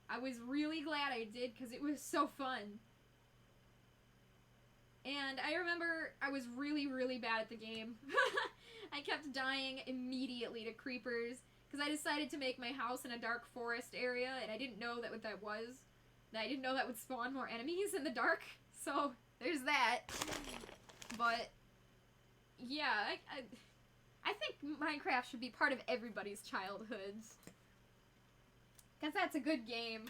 I was really glad I did because it was so fun. And I remember I was really, really bad at the game. I kept dying immediately to creepers because I decided to make my house in a dark forest area, and I didn't know that what that was. And I didn't know that would spawn more enemies in the dark, so there's that. But yeah, I think Minecraft should be part of everybody's childhoods. Because that's a good game.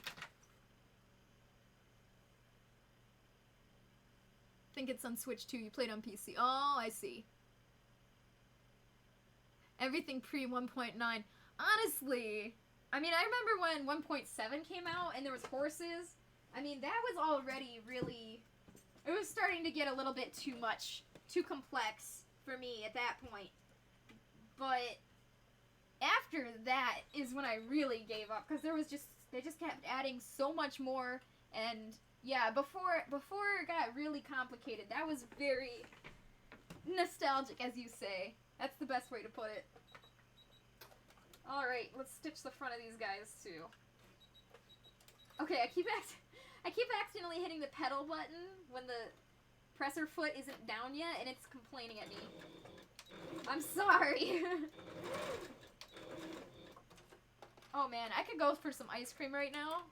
I think it's on Switch too. You played on PC. Oh, I see. Everything pre 1.9. Honestly, I mean, I remember when 1.7 came out and there was horses. I mean, that was already really... It was starting to get a little bit too much, too complex for me at that point. But after that is when I really gave up, because they just kept adding so much more, and yeah, before it got really complicated, that was very nostalgic, as you say. That's the best way to put it. Alright, let's stitch the front of these guys, too. Okay, I keep accidentally hitting the pedal button when the presser foot isn't down yet, and it's complaining at me. I'm sorry! Oh man, I could go for some ice cream right now.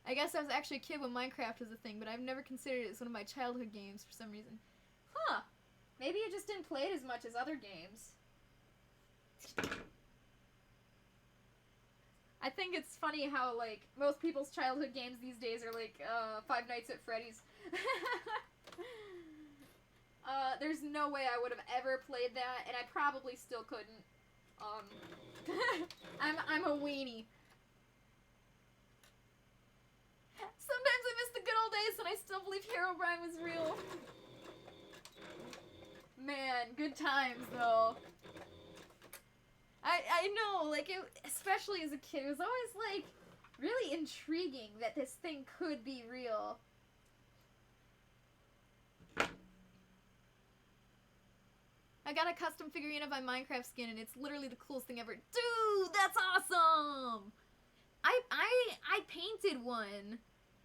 I guess I was actually a kid when Minecraft was a thing, but I've never considered it as one of my childhood games for some reason. Huh. Maybe I just didn't play it as much as other games. I think it's funny how, like, most people's childhood games these days are like, Five Nights at Freddy's. There's no way I would have ever played that, and I probably still couldn't. I'm a weenie. Sometimes I miss the good old days when I still believe Herobrine was real. Man, good times, though. I know, like, especially as a kid, it was always, like, really intriguing that this thing could be real. I got a custom figurine of my Minecraft skin, and it's literally the coolest thing ever. Dude, that's awesome! I painted one,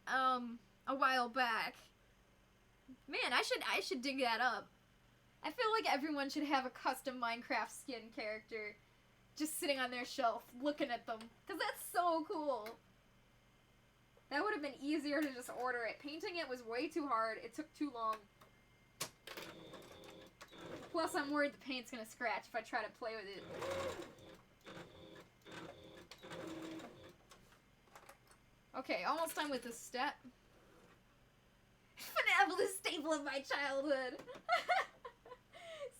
a while back. Man, I should dig that up. I feel like everyone should have a custom Minecraft skin character just sitting on their shelf, looking at them. Because that's so cool. That would have been easier to just order it. Painting it was way too hard. It took too long. Plus, I'm worried the paint's gonna scratch if I try to play with it. Okay, almost done with this step. FNAF is a staple of my childhood.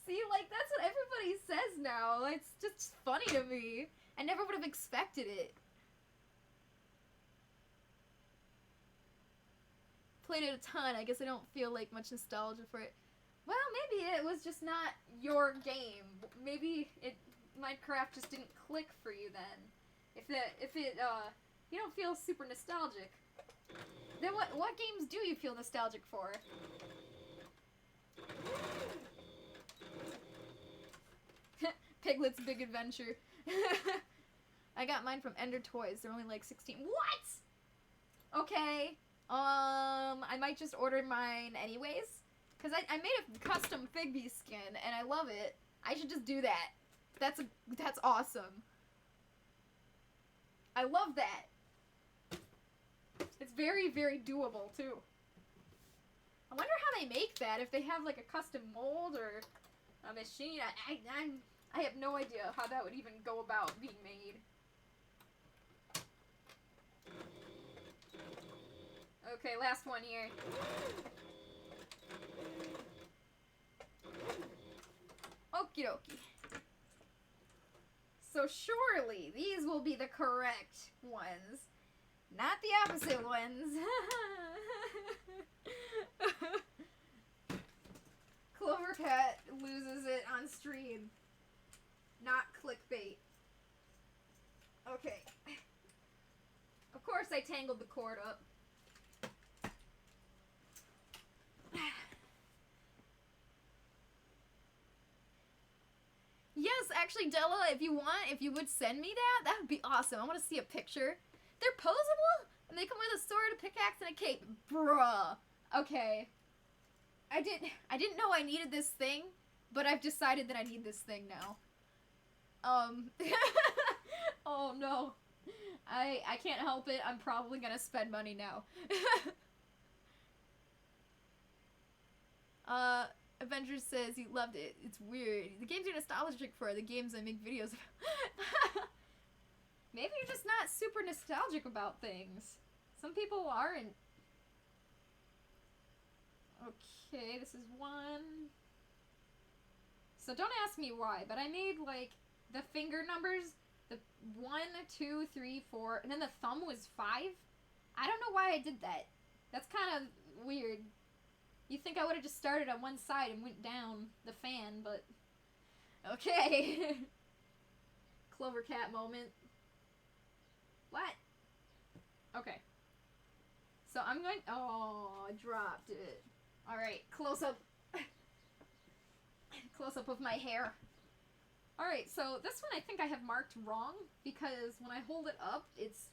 See, like, that's what everybody says now. It's just funny to me. I never would have expected it. Played it a ton. I guess I don't feel like much nostalgia for it. Well, maybe it was just not your game. Maybe Minecraft just didn't click for you then. If you don't feel super nostalgic. Then what games do you feel nostalgic for? Piglet's Big Adventure. I got mine from Ender Toys. They're only like 16. What? Okay. I might just order mine anyways. Because I made a custom Figby skin, and I love it. I should just do that. That's awesome. I love that. It's very, very doable, too. I wonder how they make that, if they have, like, a custom mold or a machine. I have no idea how that would even go about being made. Okay, last one here. Okie dokie. So surely these will be the correct ones, not the opposite ones. CloverCat loses it on stream. Not clickbait. Okay. Of course I tangled the cord up. Yes, actually, Della, if you would send me that would be awesome. I want to see a picture. They're posable, and they come with a sword, a pickaxe, and a cape. Bruh. Okay. I didn't know I needed this thing, but I've decided that I need this thing now. Oh no. I can't help it. I'm probably gonna spend money now. Avengers says he loved it. It's weird. The games are nostalgic for the games I make videos about. Maybe you're just not super nostalgic about things. Some people aren't. Okay, this is one. So don't ask me why, but I made, like, the finger numbers, the 1, 2, 3, 4, and then the thumb was 5. I don't know why I did that. That's kind of weird. You'd think I would have just started on one side and went down the fan, but... Okay. CloverCat moment. What? Okay. So I'm going... Oh, I dropped it. Alright, close up. Close up of my hair. Alright, so this one I think I have marked wrong, because when I hold it up, it's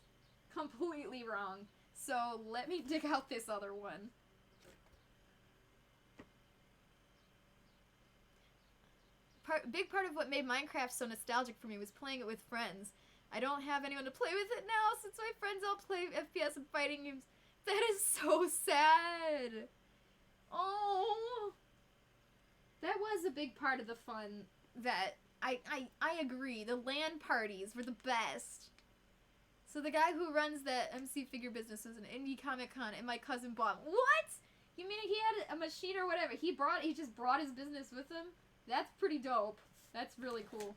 completely wrong. So let me dig out this other one. Big part of what made Minecraft so nostalgic for me was playing it with friends. I don't have anyone to play with it now since my friends all play FPS and fighting games. That is so sad. Oh. That was a big part of the fun that I agree. The LAN parties were the best. So the guy who runs that MC figure business is an indie Comic Con and my cousin bought. What? You mean he had a machine or whatever? He just brought his business with him? That's pretty dope. That's really cool.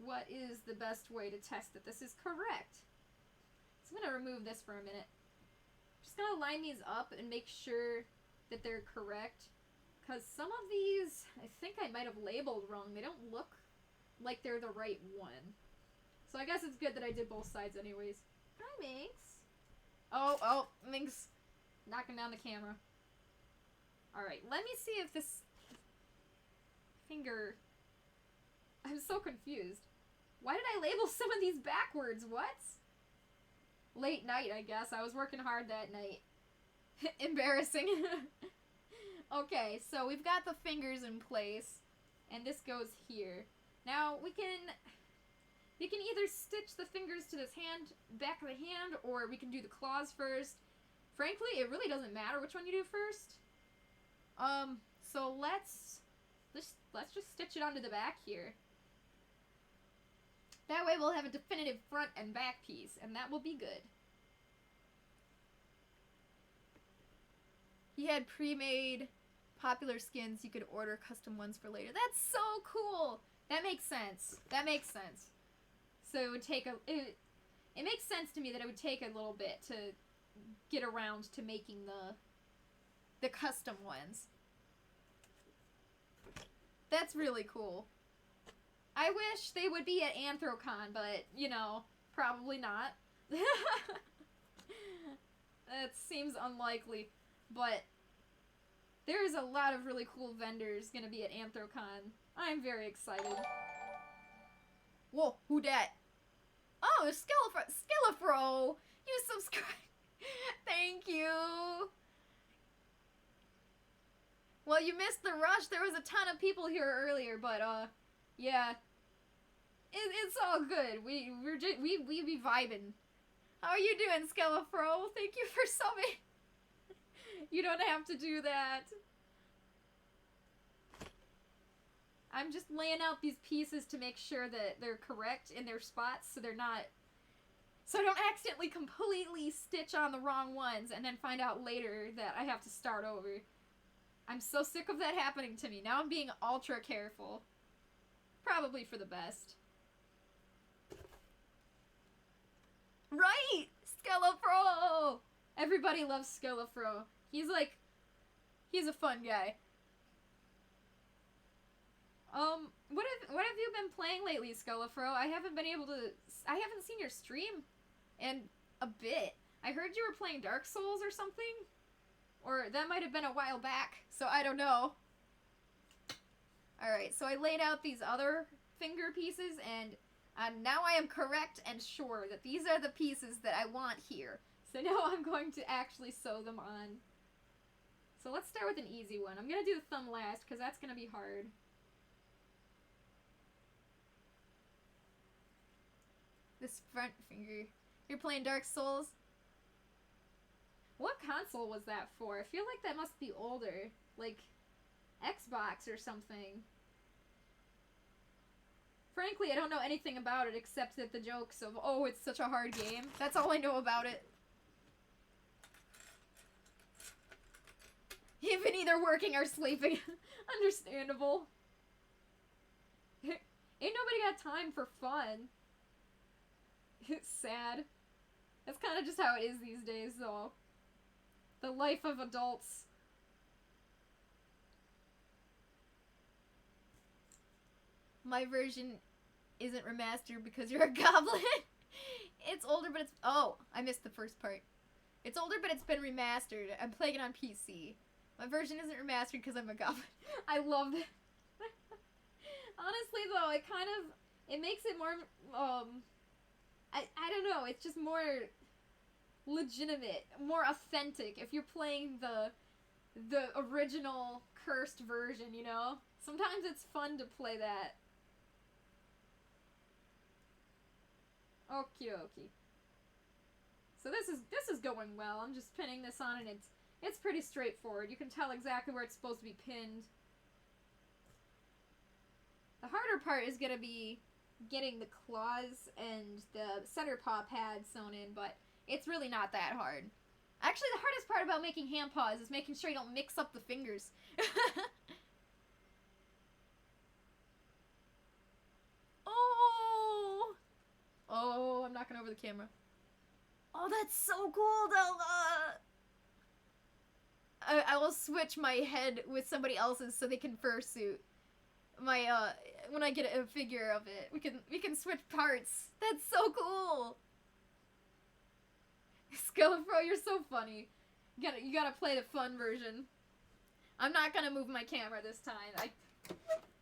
What is the best way to test that this is correct? So I'm gonna remove this for a minute. Just gonna line these up and make sure that they're correct. Because some of these, I think I might have labeled wrong. They don't look like they're the right one. So I guess it's good that I did both sides anyways. Hi, Minx. Oh, Minx. Knocking down the camera. Alright, let me see if this finger... I'm so confused. Why did I label some of these backwards? What? Late night, I guess. I was working hard that night. Embarrassing. Okay, so we've got the fingers in place, and this goes here. Now, you can either stitch the fingers to this back of the hand, or we can do the claws first. Frankly, it really doesn't matter which one you do first. So let's just stitch it onto the back here. That way we'll have a definitive front and back piece, and that will be good. He had pre-made popular skins. You could order custom ones for later. That's so cool! That makes sense. That makes sense. So it would take it makes sense to me that it would take a little bit to get around to making the custom ones. That's really cool. I wish they would be at Anthrocon, but, you know, probably not. That seems unlikely. But there's a lot of really cool vendors gonna be at Anthrocon. I'm very excited. Whoa, who dat? Oh, Skillafro! You subscribe. Thank you. Well, you missed the rush. There was a ton of people here earlier, but yeah, it's all good. We be vibing. How are you doing, Skellafro? Thank you for subbing. You don't have to do that. I'm just laying out these pieces to make sure that they're correct in their spots, so I don't accidentally completely stitch on the wrong ones and then find out later that I have to start over. I'm so sick of that happening to me. Now I'm being ultra careful. Probably for the best. Right! Skellafro! Everybody loves Skellafro. He's a fun guy. What have you been playing lately, Skellafro? I haven't seen your stream in a bit. I heard you were playing Dark Souls or something. Or that might have been a while back, so I don't know. Alright, so I laid out these other finger pieces, and now I am correct and sure that these are the pieces that I want here. So now I'm going to actually sew them on. So let's start with an easy one. I'm going to do the thumb last, because that's going to be hard. This front finger. You're playing Dark Souls? What console was that for? I feel like that must be older. Like, Xbox or something. Frankly, I don't know anything about it except that the jokes of, oh, it's such a hard game. That's all I know about it. Even either working or sleeping. Understandable. Ain't nobody got time for fun. It's sad. That's kind of just how it is these days, though. The life of adults. My version isn't remastered because you're a goblin. It's older, but it's... Oh, I missed the first part. It's older, but it's been remastered. I'm playing it on PC. My version isn't remastered because I'm a goblin. I love it. Honestly, though, it kind of... It makes it more... I don't know. It's just more legitimate. More authentic if you're playing the original cursed version, you know? Sometimes it's fun to play that. Okie dokie. So this is going well. I'm just pinning this on and it's pretty straightforward. You can tell exactly where it's supposed to be pinned. The harder part is gonna be getting the claws and the center paw pad sewn in, but it's really not that hard. Actually, the hardest part about making hand paws is making sure you don't mix up the fingers. Oh, I'm knocking over the camera. Oh, that's so cool, Della! I will switch my head with somebody else's so they can fursuit. When I get a figure of it, we can switch parts. That's so cool. Skillfro, you're so funny. You gotta play the fun version. I'm not gonna move my camera this time.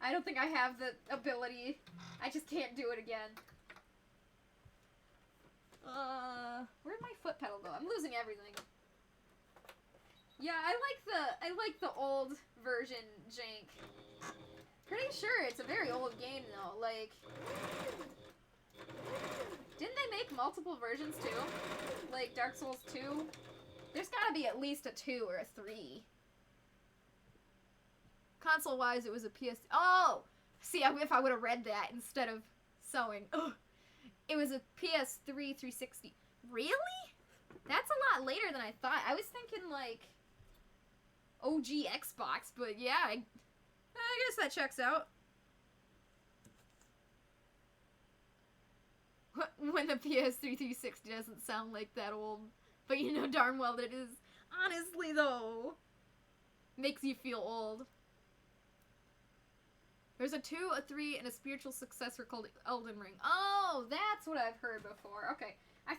I don't think I have the ability. I just can't do it again. Where'd my foot pedal go? I'm losing everything. Yeah, I like the old version jank. Pretty sure it's a very old game though. Like, didn't they make multiple versions too? Like Dark Souls 2? There's gotta be at least a 2 or a 3. Console wise, it was a PS. Oh! See, if I would have read that instead of sewing. Ugh. It was a PS3 360. Really? That's a lot later than I thought. I was thinking, like, OG Xbox, but yeah, I guess that checks out. When the PS3 360 doesn't sound like that old, but you know darn well that it is. Honestly, though, makes you feel old. There's a 2, a 3, and a spiritual successor called Elden Ring. Oh, that's what I've heard before. Okay. I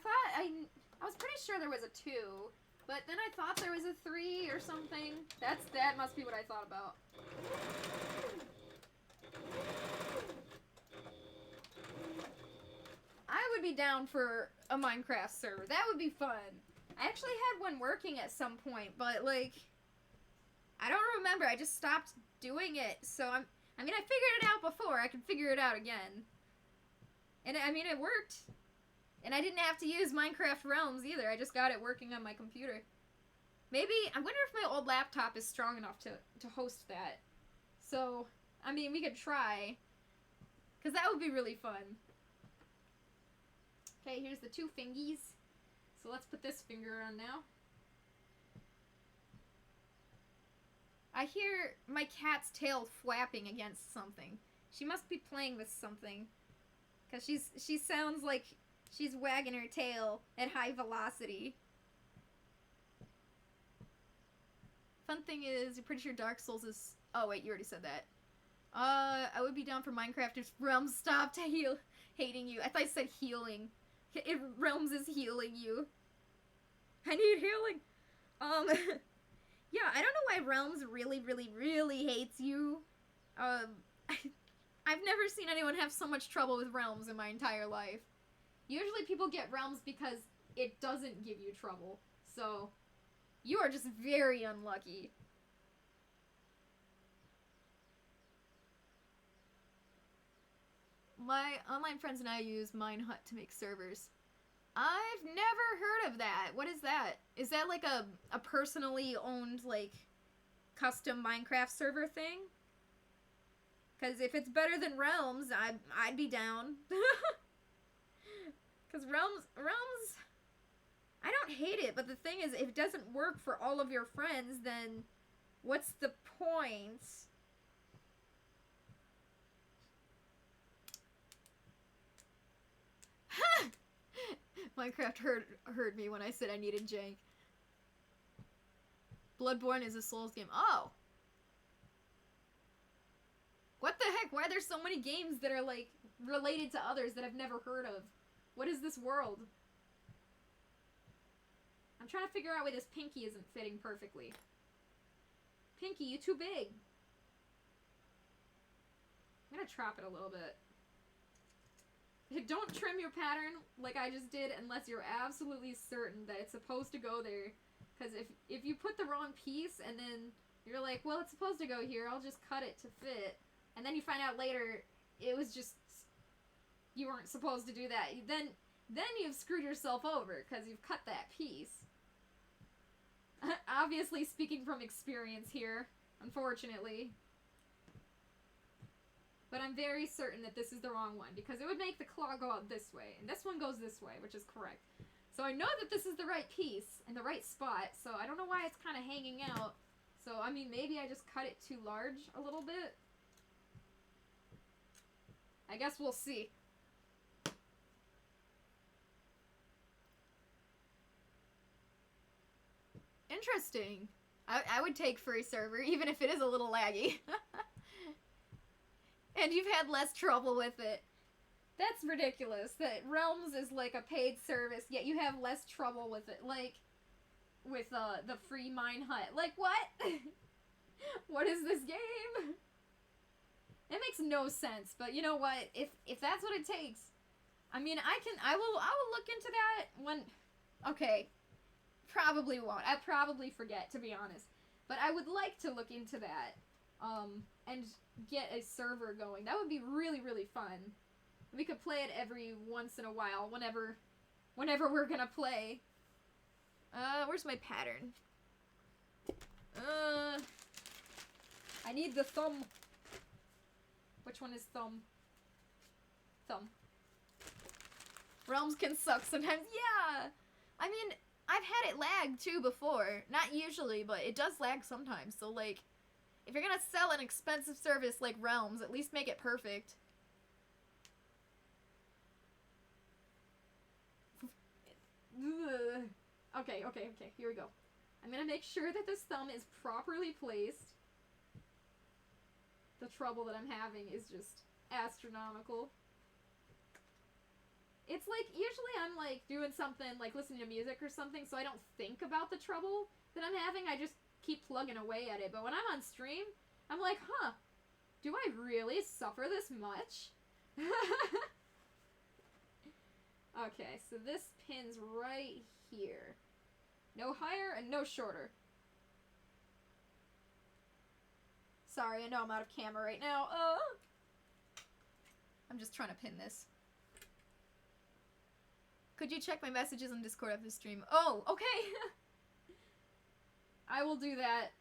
was pretty sure there was a 2, but then I thought there was a 3 or something. That must be what I thought about. I would be down for a Minecraft server. That would be fun. I actually had one working at some point, but like, I don't remember. I just stopped doing it, so I figured it out before. I can figure it out again. And, it worked. And I didn't have to use Minecraft Realms either. I just got it working on my computer. Maybe, I wonder if my old laptop is strong enough to host that. So, we could try. Because that would be really fun. Okay, here's the 2 fingies. So let's put this finger on now. I hear my cat's tail flapping against something. She must be playing with something. Because she sounds like she's wagging her tail at high velocity. Fun thing is, you're pretty sure Dark Souls is... Oh, wait, you already said that. I would be down for Minecraft if Realms stopped hating you. I thought I said healing. If Realms is healing you. I need healing. Yeah, I don't know why Realms really, really, really hates you. I've never seen anyone have so much trouble with Realms in my entire life. Usually people get Realms because it doesn't give you trouble. So, you are just very unlucky. My online friends and I use Minehut to make servers. I've never heard of that. What is that? Is that like a personally owned, like, custom Minecraft server thing? Because if it's better than Realms, I'd be down. Because Realms, I don't hate it, but the thing is, if it doesn't work for all of your friends, then What's the point? Minecraft heard me when I said I needed jank. Bloodborne is a Souls game. Oh! What the heck? Why are there so many games that are, like, related to others that I've never heard of? What is this world? I'm trying to figure out why this pinky isn't fitting perfectly. Pinky, you too big. I'm gonna trap it a little bit. Don't trim your pattern like I just did unless you're absolutely certain that it's supposed to go there. Because if you put the wrong piece and then you're like, well, it's supposed to go here, I'll just cut it to fit. And then you find out later it was just, you weren't supposed to do that. Then you've screwed yourself over because you've cut that piece. Obviously speaking from experience here, unfortunately. But I'm very certain that this is the wrong one, because it would make the claw go out this way, and this one goes this way, which is correct. So I know that this is the right piece, and the right spot, so I don't know why it's kind of hanging out. So, I mean, maybe I just cut it too large a little bit. I guess we'll see. Interesting. I would take Furry Server, even if it is a little laggy. And you've had less trouble with it. That's ridiculous, that Realms is like a paid service, yet you have less trouble with it. Like, with the free Mine Hut. Like, what? What is this game? It makes no sense, but you know what? If that's what it takes, I mean, I will look into that when, okay, probably won't. I probably forget, to be honest. But I would like to look into that, and get a server going. That would be really, really fun. We could play it every once in a while, whenever we're gonna play. Where's my pattern? I need the thumb. Which one is thumb? Thumb. Realms can suck sometimes. Yeah! I mean, I've had it lag too before. Not usually, but it does lag sometimes. So, like, if you're gonna sell an expensive service like Realms, at least make it perfect. Okay, here we go. I'm gonna make sure that this thumb is properly placed. The trouble that I'm having is just astronomical. It's like, usually I'm like doing something, like listening to music or something, so I don't think about the trouble that I'm having. I just keep plugging away at it. But when I'm on stream, I'm like, huh, do I really suffer this much? Okay, so this pin's right here. No higher and no shorter. Sorry, I know I'm out of camera right now. I'm just trying to pin this. Could you check my messages on Discord after the stream? Oh, okay. I will do that.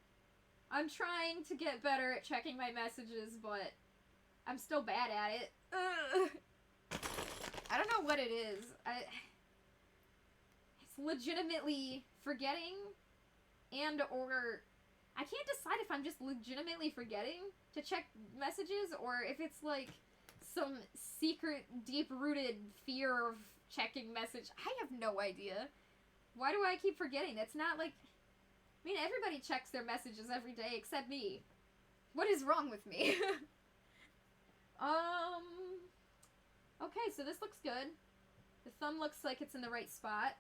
I'm trying to get better at checking my messages, but I'm still bad at it. I don't know what it is. It's legitimately forgetting, and or I can't decide if I'm just legitimately forgetting to check messages or if it's like some secret, deep-rooted fear of checking message. I have no idea. Why do I keep forgetting? That's not like... I mean, everybody checks their messages every day except me. What is wrong with me? Okay, so this looks good. The thumb looks like it's in the right spot.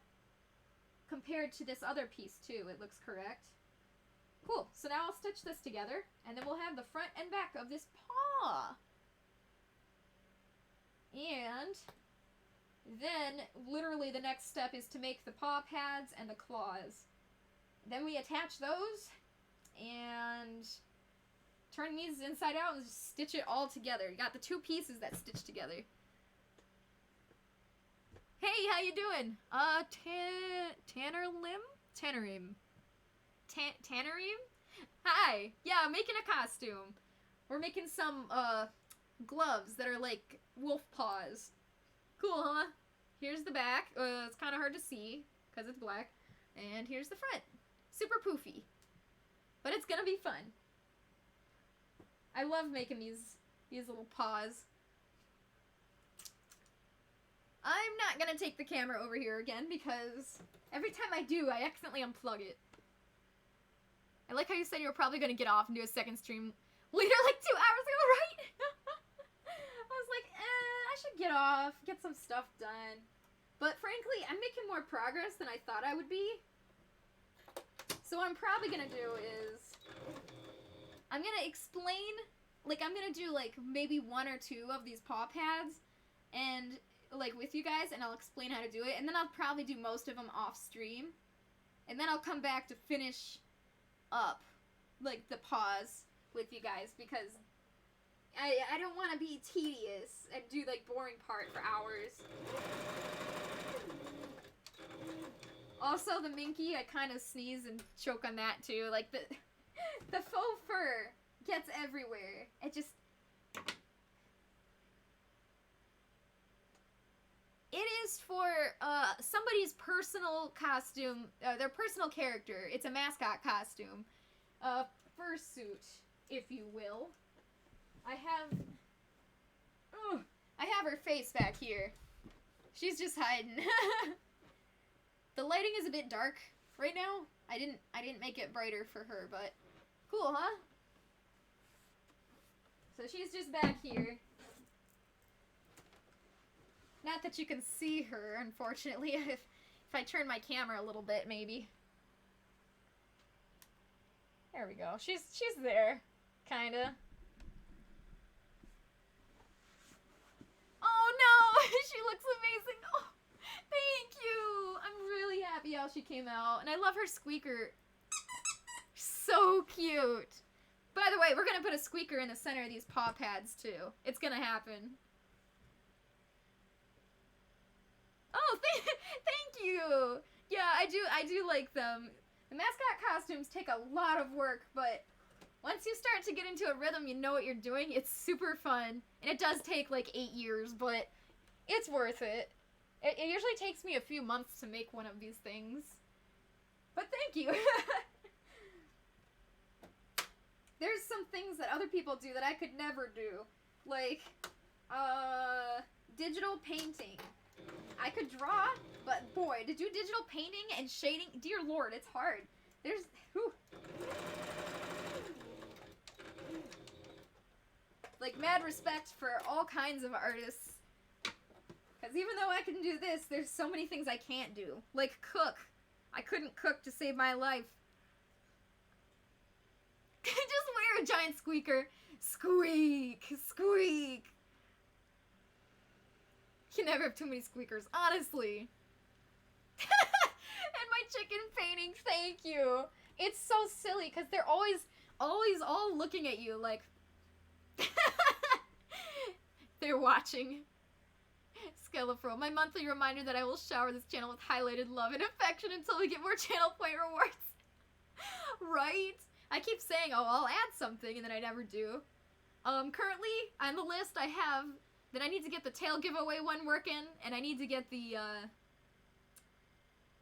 Compared to this other piece, too, it looks correct. Cool, so now I'll stitch this together, and then we'll have the front and back of this paw. And then, literally, the next step is to make the paw pads and the claws. Then we attach those, and turn these inside out and just stitch it all together. You got the two pieces that stitch together. Hey, how you doing? Tannerim? Hi! Yeah, I'm making a costume. We're making some, gloves that are like wolf paws. Cool, huh? Here's the back. It's kind of hard to see, because it's black. And here's the front. Super poofy. But it's gonna be fun. I love making these little paws. I'm not gonna take the camera over here again because every time I do, I accidentally unplug it. I like how you said you were probably gonna get off and do a second stream later, like 2 hours ago, right? I was like, I should get off, get some stuff done. But frankly, I'm making more progress than I thought I would be. So what I'm probably gonna do is, I'm gonna explain, like I'm gonna do like maybe 1 or 2 of these paw pads, and like with you guys, and I'll explain how to do it, and then I'll probably do most of them off stream, and then I'll come back to finish up like the paws with you guys, because I don't want to be tedious and do like boring part for hours. Also, the minky, I kind of sneeze and choke on that too. Like the faux fur gets everywhere. It just, it is for somebody's personal costume, their personal character. It's a mascot costume, fursuit, if you will. I have her face back here. She's just hiding. The lighting is a bit dark right now. I didn't make it brighter for her, but cool, huh? So she's just back here. Not that you can see her, unfortunately. If I turn my camera a little bit, maybe. There we go. She's there, kinda. Oh no! She looks amazing. Oh, thank you. I'm really happy how she came out, and I love her squeaker. So cute. By the way, we're gonna put a squeaker in the center of these paw pads too. It's gonna happen. Oh, thank you. Yeah, I do like them. The mascot costumes take a lot of work, but once you start to get into a rhythm, you know what you're doing. It's super fun, and it does take like 8 years, but it's worth it. It usually takes me a few months to make one of these things, but thank you. There's some things that other people do that I could never do, like digital painting. I could draw, but boy, to do digital painting and shading, dear lord, it's hard. There's, whew. Like, mad respect for all kinds of artists. Because even though I can do this, there's so many things I can't do. Like cook. I couldn't cook to save my life. Just wear a giant squeaker. Squeak, squeak. You never have too many squeakers, honestly. And my chicken paintings, thank you. It's so silly because they're always all looking at you like they're watching. Skelefro, my monthly reminder that I will shower this channel with highlighted love and affection until we get more channel point rewards. Right? I keep saying, oh, I'll add something, and then I never do. Currently, on the list, I have that I need to get the tail giveaway one working, and I need to get the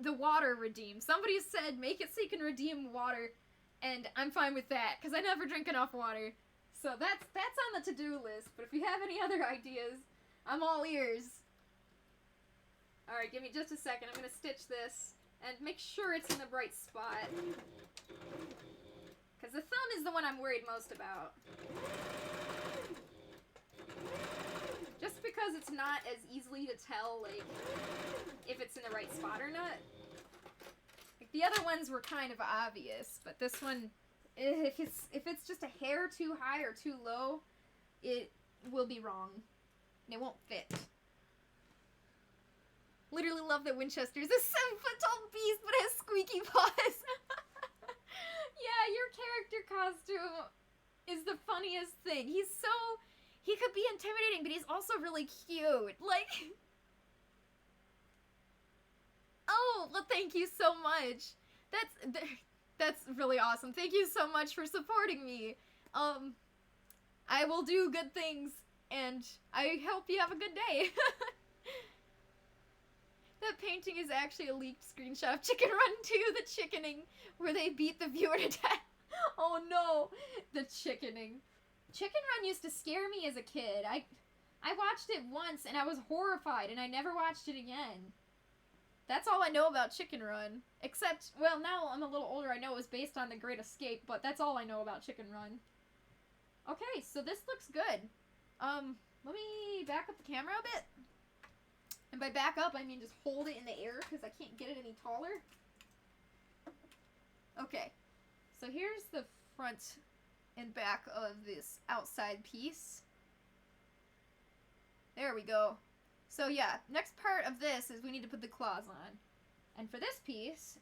water redeemed. Somebody said, make it so you can redeem water, and I'm fine with that, because I never drink enough water. So that's on the to-do list, but if you have any other ideas, I'm all ears. Alright, give me just a second. I'm going to stitch this, and make sure it's in the right spot. Because the thumb is the one I'm worried most about. Just because it's not as easily to tell, like, if it's in the right spot or not. Like, the other ones were kind of obvious, but this one, if it's just a hair too high or too low, it will be wrong. And it won't fit. Literally love that Winchester's a 7-foot-tall beast, but has squeaky paws. Yeah, your character costume is the funniest thing. He could be intimidating, but he's also really cute. Like, oh, well, thank you so much. That's really awesome. Thank you so much for supporting me. I will do good things, and I hope you have a good day. That painting is actually a leaked screenshot of Chicken Run 2, the chickening, where they beat the viewer to death. Oh no, the chickening. Chicken Run used to scare me as a kid. I watched it once and I was horrified and I never watched it again. That's all I know about Chicken Run. Except, well, now I'm a little older, I know it was based on The Great Escape, but that's all I know about Chicken Run. Okay, so this looks good. Let me back up the camera a bit. And by back up, I mean just hold it in the air because I can't get it any taller. Okay, so here's the front and back of this outside piece. There we go. So yeah, next part of this is we need to put the claws on. And for this piece,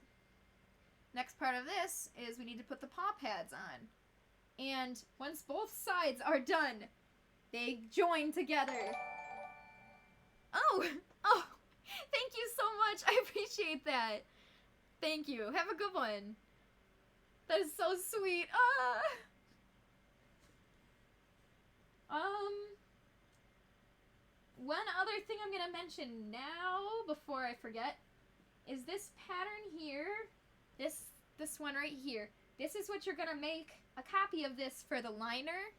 next part of this is we need to put the paw pads on. And once both sides are done, they join together. Oh, thank you so much. I appreciate that. Thank you. Have a good one. That is so sweet. One other thing I'm gonna mention now before I forget is this pattern here. This one right here. This is what you're gonna make a copy of this for the liner.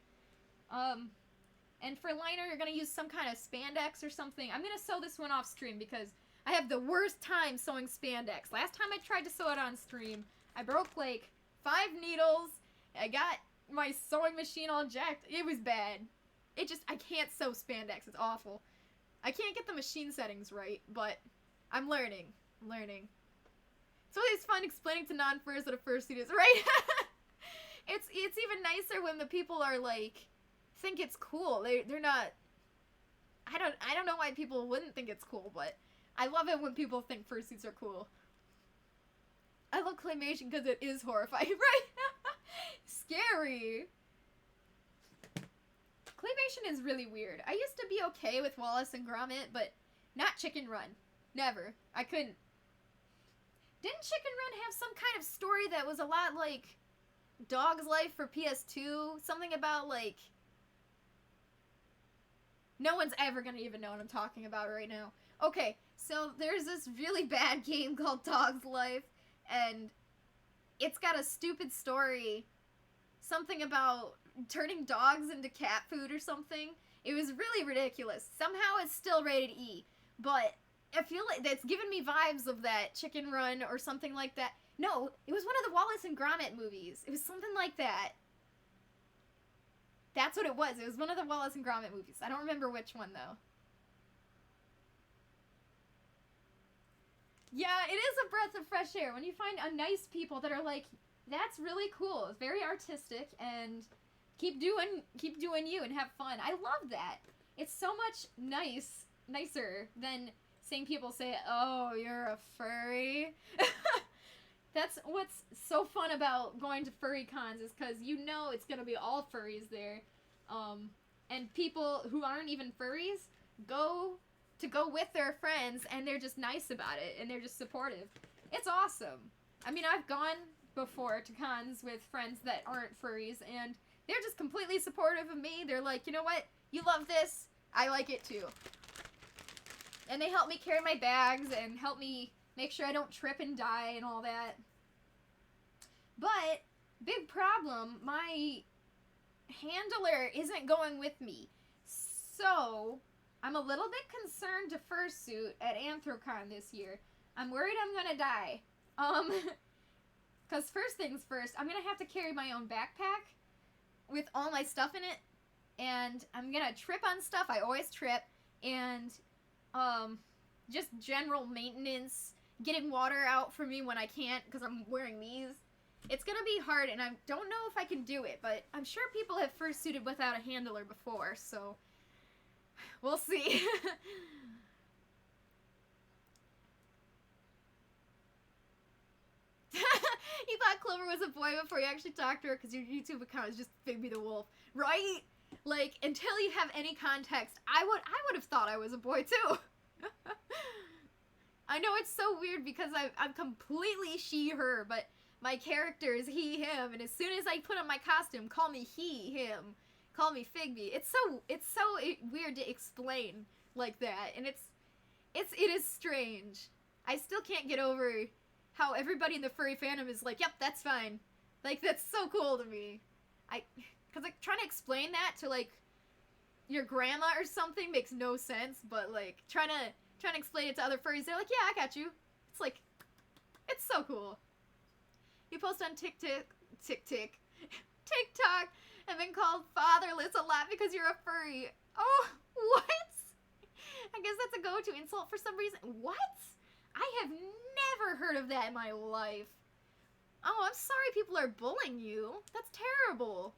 And for liner, you're gonna use some kind of spandex or something. I'm gonna sew this one off stream because I have the worst time sewing spandex. Last time I tried to sew it on stream, I broke like 5 needles. I got my sewing machine all jacked. It was bad. I can't sew spandex. It's awful. I can't get the machine settings right, but I'm learning. It's always fun explaining to non-furs what a fursuit is, right? It's even nicer when the people are like, think it's cool. They're not. I don't know why people wouldn't think it's cool, but I love it when people think fursuits are cool. I love claymation because it is horrifying, right? Scary. Claymation is really weird. I used to be okay with Wallace and Gromit, but not Chicken Run. Never. I couldn't. Didn't Chicken Run have some kind of story that was a lot like Dog's Life for PS2? Something about like... No one's ever gonna even know what I'm talking about right now. Okay, so there's this really bad game called Dog's Life, and it's got a stupid story. Something about turning dogs into cat food or something. It was really ridiculous. Somehow it's still rated E, but I feel like that's giving me vibes of that Chicken Run or something like that. No, it was one of the Wallace and Gromit movies. It was something like that. That's what it was. It was one of the Wallace and Gromit movies. I don't remember which one, though. Yeah, it is a breath of fresh air when you find a nice people that are like, that's really cool. It's very artistic, and keep doing you and have fun. I love that. It's so much nicer than seeing people say, oh, you're a furry. That's what's so fun about going to furry cons is because you know it's going to be all furries there. And people who aren't even furries go with their friends and they're just nice about it and they're just supportive. It's awesome. I mean, I've gone before to cons with friends that aren't furries and they're just completely supportive of me. They're like, you know what? You love this. I like it too. And they help me carry my bags and help me make sure I don't trip and die and all that. But, big problem, my handler isn't going with me. So, I'm a little bit concerned to fursuit at Anthrocon this year. I'm worried I'm gonna die. Because first things first, I'm gonna have to carry my own backpack with all my stuff in it. And I'm gonna trip on stuff. I always trip. And, just general maintenance, getting water out for me when I can't because I'm wearing these. It's gonna be hard, and I don't know if I can do it, but I'm sure people have fursuited without a handler before, so we'll see. You thought Clover was a boy before you actually talked to her because your YouTube account is just Bigby the Wolf, right? Like, until you have any context, I would have thought I was a boy too. I know it's so weird because I'm completely she, her, but my character is he, him, and as soon as I put on my costume, call me he, him, call me Figby. It's so weird to explain like that, and it is strange. I still can't get over how everybody in the furry fandom is like, yep, that's fine. Like, that's so cool to me. Because, like, trying to explain that to, like, your grandma or something makes no sense, but, like, trying to explain it to other furries, they're like, yeah, I got you. It's like, it's so cool. You post on TikTok, and been called fatherless a lot because you're a furry. Oh, what? I guess that's a go-to insult for some reason. What? I have never heard of that in my life. Oh, I'm sorry people are bullying you. That's terrible.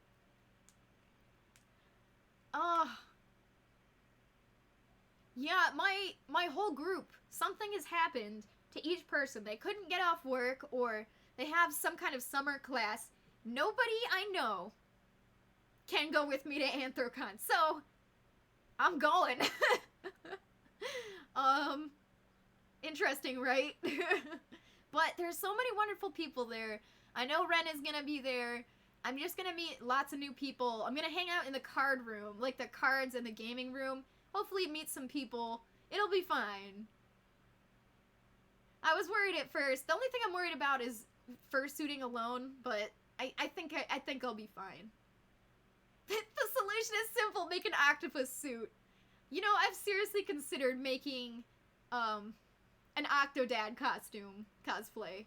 Yeah, my whole group, something has happened to each person. They couldn't get off work, or they have some kind of summer class. Nobody I know can go with me to Anthrocon, so I'm going. Interesting, right? But there's so many wonderful people there. I know Renn is gonna be there. I'm just gonna meet lots of new people. I'm gonna hang out in the card room, like the cards in the gaming room. Hopefully meet some people. It'll be fine. I was worried at first. The only thing I'm worried about is fursuiting alone, but I think I'll be fine. The solution is simple. Make an octopus suit. You know, I've seriously considered making an Octodad costume cosplay.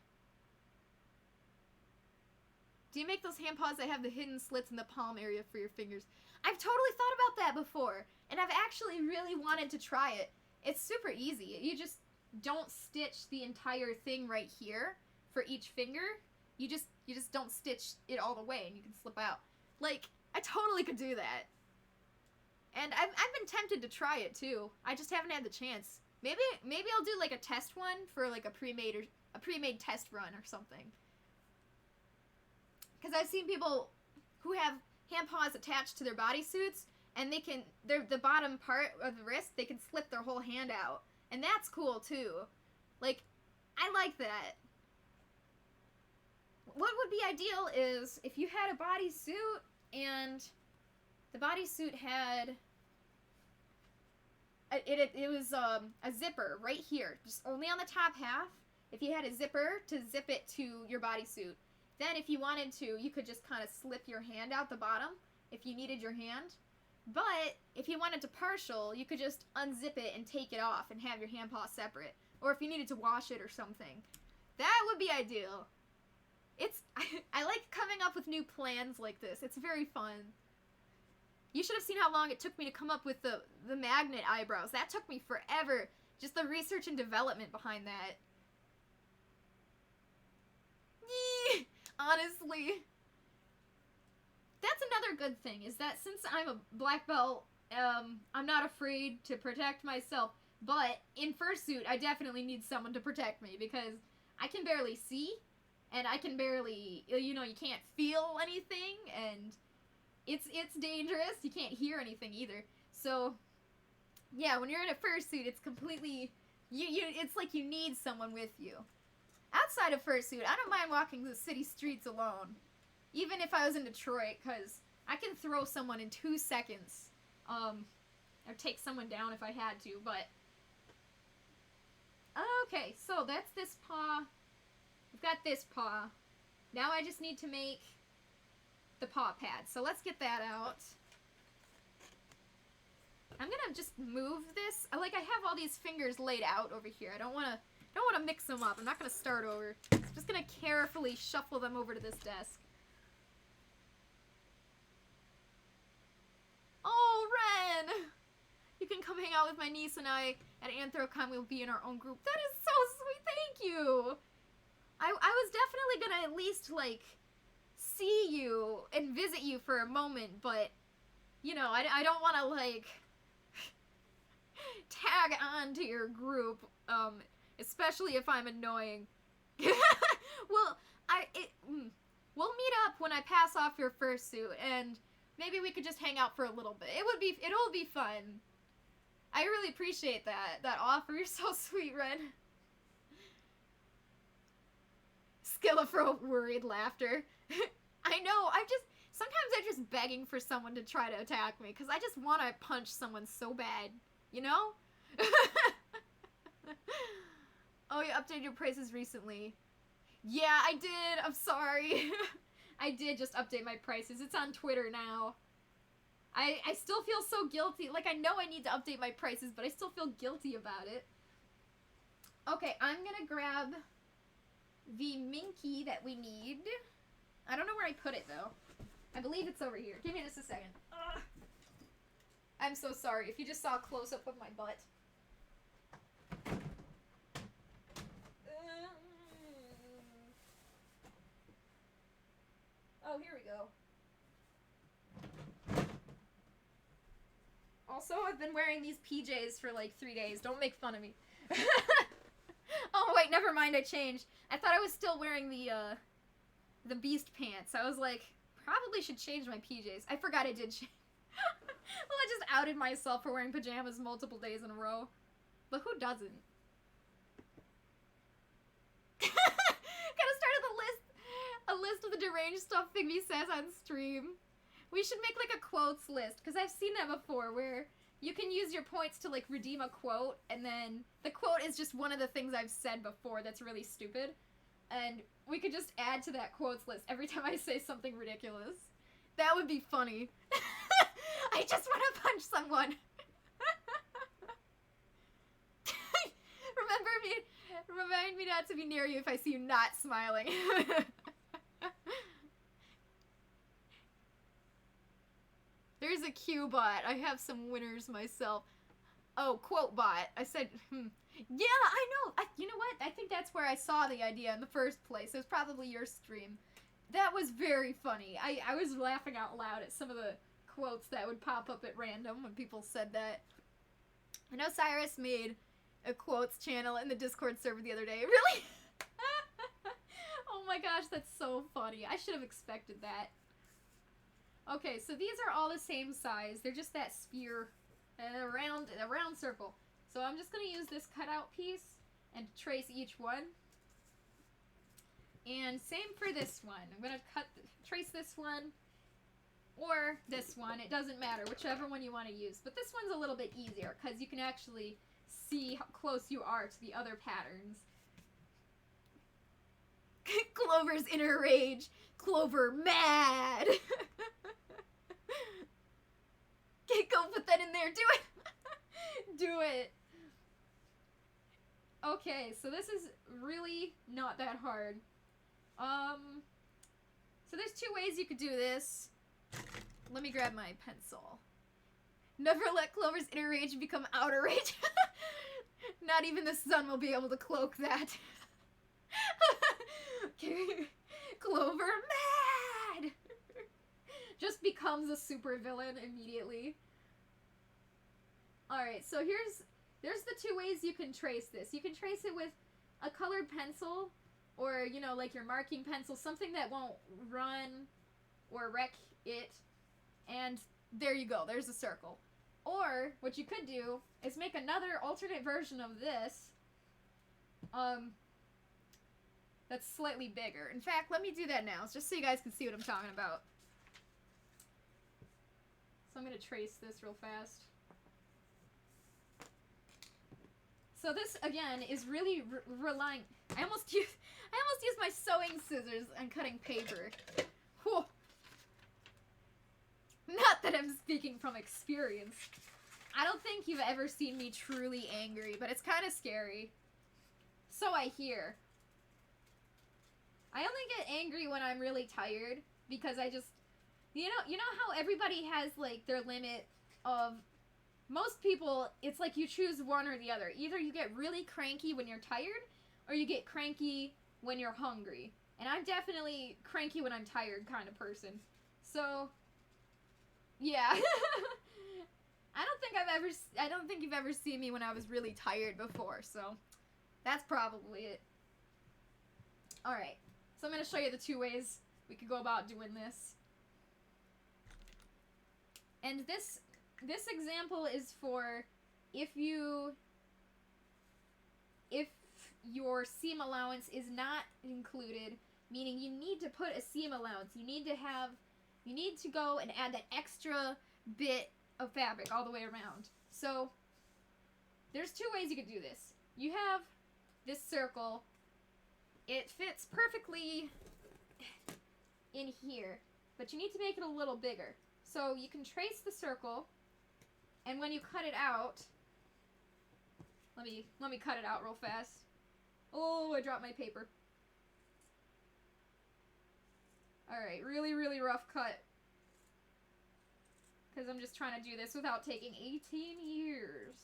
Do you make those handpaws that have the hidden slits in the palm area for your fingers? I've totally thought about that before, and I've actually really wanted to try it. It's super easy. You just don't stitch the entire thing right here for each finger. You just don't stitch it all the way, and you can slip out. Like, I totally could do that. And I've been tempted to try it too. I just haven't had the chance. Maybe I'll do like a test one for like a pre-made test run or something. Because I've seen people who have handpaws attached to their bodysuits, and the bottom part of the wrist, they can slip their whole hand out. And that's cool too. Like, I like that. What would be ideal is if you had a bodysuit and the bodysuit had it was a zipper right here, just only on the top half. If you had a zipper to zip it to your bodysuit, then if you wanted to, you could just kind of slip your hand out the bottom if you needed your hand. But if you wanted to partial, you could just unzip it and take it off and have your handpaw separate. Or if you needed to wash it or something. That would be ideal. I like coming up with new plans like this. It's very fun. You should have seen how long it took me to come up with the magnet eyebrows. That took me forever. Just the research and development behind that. Yee, honestly. That's another good thing, is that since I'm a black belt, I'm not afraid to protect myself. But in fursuit, I definitely need someone to protect me, because I can barely see, and I can barely, you can't feel anything, and it's dangerous. You can't hear anything either. So, yeah, when you're in a fursuit, it's completely, it's like you need someone with you. Outside of fursuit, I don't mind walking the city streets alone. Even if I was in Detroit, because I can throw someone in 2 seconds. Or take someone down if I had to, but... Okay, so that's this paw. We've got this paw. Now I just need to make the paw pad. So let's get that out. I'm gonna just move this. I have all these fingers laid out over here. I don't wanna mix them up. I'm not gonna start over. I'm just gonna carefully shuffle them over to this desk. Oh, Renn! You can come hang out with my niece and I at Anthrocon. We'll be in our own group. That is so sweet. Thank you. I was definitely gonna at least, see you and visit you for a moment, but, I don't want to, tag on to your group, especially if I'm annoying. Well, we'll meet up when I pass off your fursuit, and maybe we could just hang out for a little bit. It'll be fun. I really appreciate that offer. You're so sweet, Renn. Skillafro worried laughter. I know, sometimes I'm just begging for someone to try to attack me, because I just want to punch someone so bad, you know? Oh, you updated your prices recently. Yeah, I did. I'm sorry. I did just update my prices. It's on Twitter now. I still feel so guilty. Like, I know I need to update my prices, but I still feel guilty about it. Okay, I'm gonna grab the Minky that we need. I don't know where I put it, though. I believe it's over here. Give me just a second. Ugh. I'm so sorry if you just saw a close-up of my butt. Oh, here we go. Also, I've been wearing these PJs for like 3 days. Don't make fun of me. Oh, wait, never mind. I changed. I thought I was still wearing the Beast pants. I was like, probably should change my PJs. I forgot I did change. Well, I just outed myself for wearing pajamas multiple days in a row. But who doesn't? Gotta start a list of the deranged stuff Figby says on stream. We should make like a quotes list, because I've seen that before, where you can use your points to like redeem a quote, and then the quote is just one of the things I've said before that's really stupid. And we could just add to that quotes list every time I say something ridiculous. That would be funny. I just want to punch someone. Remind me not to be near you if I see you not smiling. There's a Q bot. I have some winners myself. Oh, quote bot. I said, Yeah, I know. You know what? I think that's where I saw the idea in the first place. It was probably your stream. That was very funny. I was laughing out loud at some of the quotes that would pop up at random when people said that. I know Cyrus made a quotes channel in the Discord server the other day. Really? Oh my gosh, that's so funny. I should have expected that. Okay, so these are all the same size. They're just that sphere, a round circle. So I'm just going to use this cutout piece and trace each one. And same for this one. I'm going to trace this one or this one. It doesn't matter, whichever one you want to use. But this one's a little bit easier because you can actually see how close you are to the other patterns. Clover's inner rage. Clover mad. Okay, go put that in there. Do it. Do it. Okay, so this is really not that hard. So there's two ways you could do this. Let me grab my pencil. Never let Clover's inner rage become outer rage. Not even the sun will be able to cloak that. Okay. Clover mad! Just becomes a supervillain immediately. Alright, so there's the two ways you can trace this. You can trace it with a colored pencil, or, you know, like your marking pencil, something that won't run or wreck it. And there you go, there's a circle. Or, what you could do is make another alternate version of this, that's slightly bigger. In fact, let me do that now, just so you guys can see what I'm talking about. So I'm going to trace this real fast. So this, again, is really relying... I almost used my sewing scissors and cutting paper. Whew. Not that I'm speaking from experience. I don't think you've ever seen me truly angry, but it's kind of scary. So I hear. I only get angry when I'm really tired, because I just... You know how everybody has, like, their limit of... Most people, it's like you choose one or the other. Either you get really cranky when you're tired, or you get cranky when you're hungry. And I'm definitely cranky when I'm tired kind of person. So, yeah. I don't think you've ever seen me when I was really tired before, so that's probably it. Alright, so I'm going to show you the two ways we could go about doing this. And this example is for if your seam allowance is not included, meaning you need to put a seam allowance. You need to go and add that extra bit of fabric all the way around. So there's two ways you could do this. You have this circle. It fits perfectly. in here, but you need to make it a little bigger. So you can trace the circle, and when you cut it out, let me cut it out real fast. Oh, I dropped my paper. Alright, really, really rough cut. Because I'm just trying to do this without taking 18 years.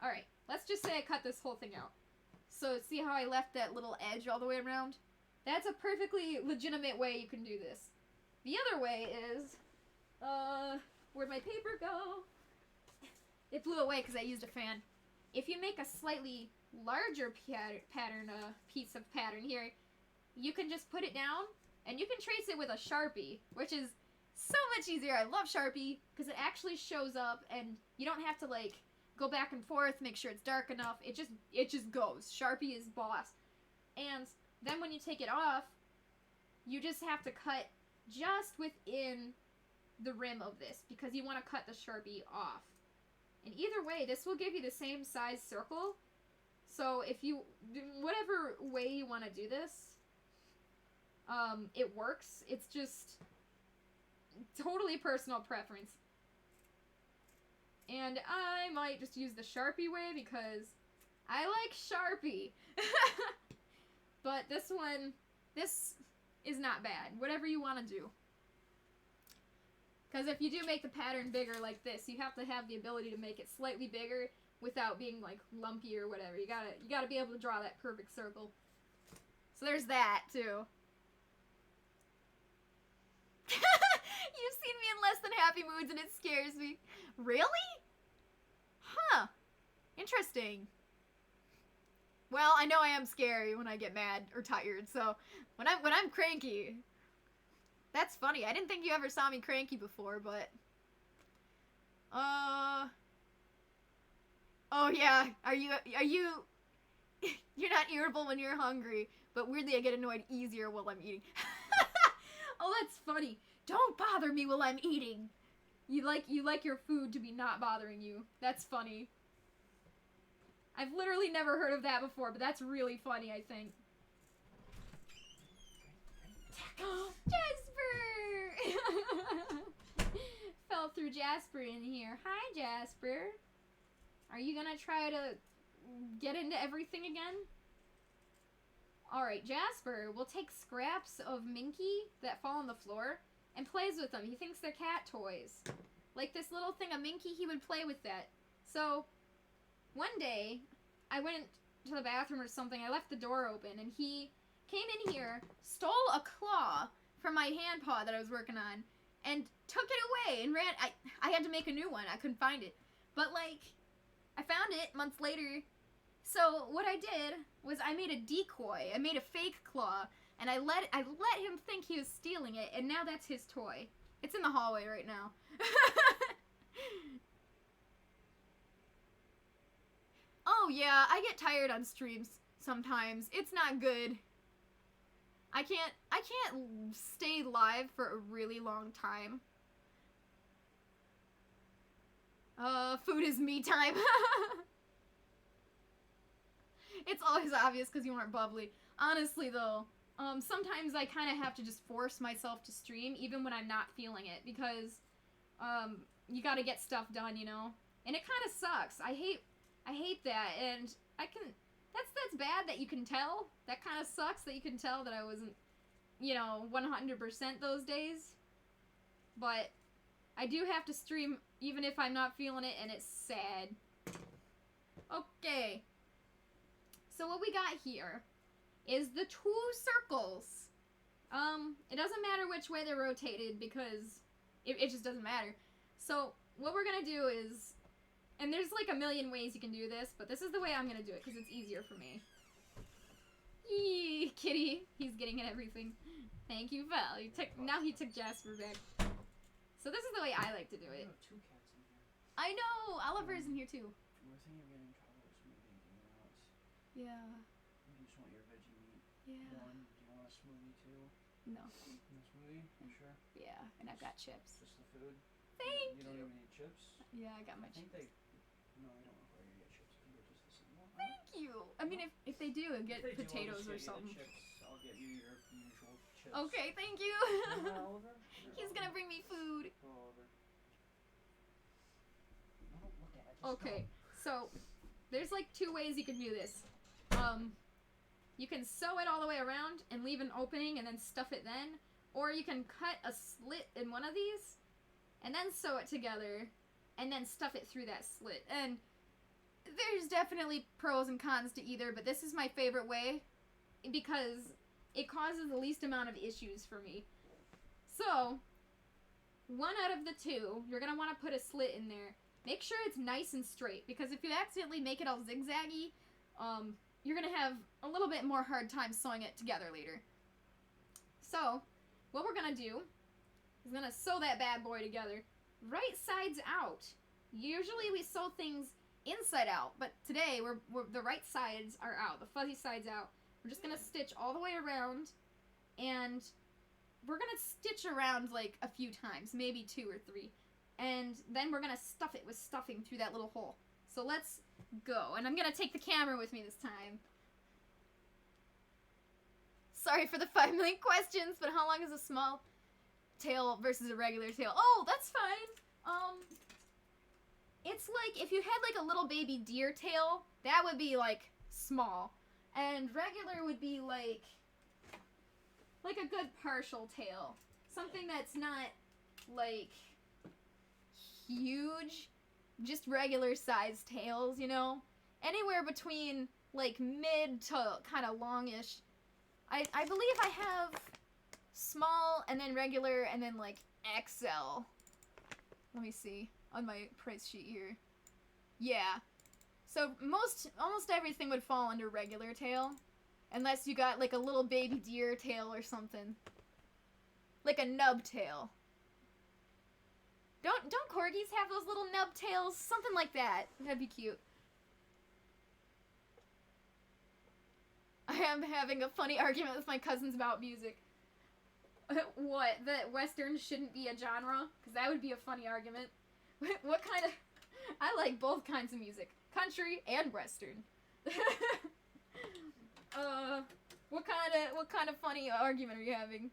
Alright, let's just say I cut this whole thing out. So see how I left that little edge all the way around? That's a perfectly legitimate way you can do this. The other way is, where'd my paper go? It blew away because I used a fan. If you make a slightly larger piece of pattern here, you can just put it down, and you can trace it with a Sharpie, which is so much easier. I love Sharpie, because it actually shows up, and you don't have to, like, go back and forth, make sure it's dark enough. It just goes. Sharpie is boss. And then when you take it off, you just have to cut just within the rim of this, because you want to cut the Sharpie off. And either way, this will give you the same size circle. So if you, whatever way you want to do this, it works. It's just totally personal preference. And I might just use the Sharpie way because I like Sharpie. But this is not bad. Whatever you want to do. Because if you do make the pattern bigger like this, you have to have the ability to make it slightly bigger without being like lumpy or whatever. You gotta be able to draw that perfect circle. So there's that too. You've seen me in less than happy moods and it scares me. Really? Huh. Interesting. Well, I know I am scary when I get mad or tired, so when I'm cranky. That's funny. I didn't think you ever saw me cranky before, but oh yeah. Are you you're not irritable when you're hungry, but weirdly I get annoyed easier while I'm eating. Oh, that's funny. Don't bother me while I'm eating. You like your food to be not bothering you. That's funny. I've literally never heard of that before, but that's really funny, I think. Jasper! Fell through Jasper in here. Hi, Jasper. Are you gonna try to get into everything again? Alright, Jasper will take scraps of Minky that fall on the floor and plays with them. He thinks they're cat toys. Like this little thing of Minky, he would play with that. So, one day, I went to the bathroom or something. I left the door open, and he came in here, stole a claw from my hand paw that I was working on, and took it away and ran. I had to make a new one. I couldn't find it. But, like, I found it months later. So what I did was I made a decoy. I made a fake claw, and I let him think he was stealing it, and now that's his toy. It's in the hallway right now. Oh yeah, I get tired on streams sometimes. It's not good. I can't stay live for a really long time. Food is me time. It's always obvious because you aren't bubbly. Honestly though, sometimes I kind of have to just force myself to stream even when I'm not feeling it because, you gotta get stuff done, you know? And it kind of sucks. I hate that, and that's bad that you can tell. That kind of sucks that you can tell that I wasn't, 100% those days. But I do have to stream even if I'm not feeling it, and it's sad. Okay. So what we got here is the 2 circles. It doesn't matter which way they're rotated because it just doesn't matter. So what we're gonna do is, and there's like a million ways you can do this, but this is the way I'm gonna do it because it's easier for me. Yee, kitty. He's getting at everything. Thank you, Val. Now he took Jasper back. So this is the way I like to do it. You have 2 cats in here. I know! Oliver's in here too. We're thinking of getting Traveler smoothie. Do you want? Yeah. You just want your veggie meat. Yeah. One. Do you want a smoothie too? No. No smoothie? You sure? Yeah, and I've got chips. Just the food? Thank you. don't even need chips? Yeah, I got my I think chips. No, I don't require you to get chips. You can get just the same one. Thank you! I mean, if they do, get If they do, I'll potatoes just or get you the something. chips. I'll get you your usual chips. Okay, thank you. Remember Oliver? He's gonna bring me food. Go, Oliver. No, don't look at it. Just Okay, go. so there's like two ways you can do this. You can sew it all the way around and leave an opening and then stuff it then, or you can cut a slit in one of these and then sew it together and then stuff it through that slit. And there's definitely pros and cons to either, but this is my favorite way because it causes the least amount of issues for me. So, one out of the two, you're going to want to put a slit in there. Make sure it's nice and straight, because if you accidentally make it all zigzaggy, you're going to have a little bit more hard time sewing it together later. So, what we're going to do is going to sew that bad boy together right sides out. Usually we sew things inside out, but today the right sides are out, the fuzzy sides out. We're just going to stitch all the way around, and we're going to stitch around like a few times, maybe 2 or 3. And then we're going to stuff it with stuffing through that little hole. So let's go. And I'm going to take the camera with me this time. Sorry for the 5 million questions, but how long is a small tail versus a regular tail? Oh, that's fine. It's like if you had like a little baby deer tail, that would be like small. And regular would be like a good partial tail. Something that's not like huge, just regular sized tails, you know? Anywhere between like mid to kind of longish. I believe I have small and then regular and then like XL. Let me see on my price sheet here. Yeah. So almost everything would fall under regular tail, unless you got like a little baby deer tail or something. Like a nub tail. Don't corgis have those little nub tails? Something like that. That'd be cute. I am having a funny argument with my cousins about music. What? That Western shouldn't be a genre? Because that would be a funny argument. What kind of... I like both kinds of music. Country and Western. What kind of funny argument are you having?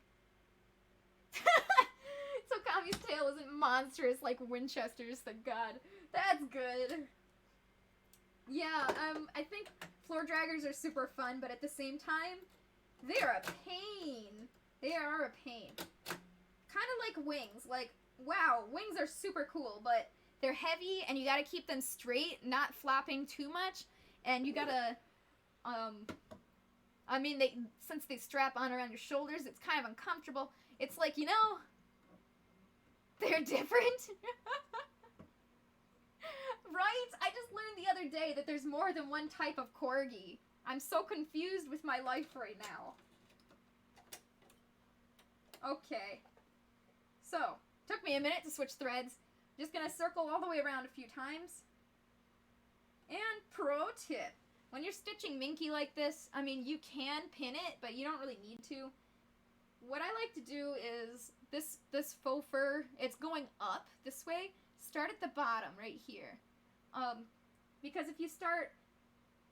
So Kami's tail isn't monstrous like Winchester's, thank God. That's good. Yeah, I think floor draggers are super fun, but at the same time, they're a pain. They are a pain. Kind of like wings. Like, wow, wings are super cool, but they're heavy, and you gotta keep them straight, not flopping too much, and you gotta, I mean, since they strap on around your shoulders, it's kind of uncomfortable. It's like, you know, they're different. Right? I just learned the other day that there's more than one type of corgi. I'm so confused with my life right now. Okay. So, took me a minute to switch threads. Just gonna circle all the way around a few times. And pro tip. When you're stitching minky like this, I mean, you can pin it, but you don't really need to. What I like to do is, this faux fur, it's going up this way. Start at the bottom, right here. Because if you start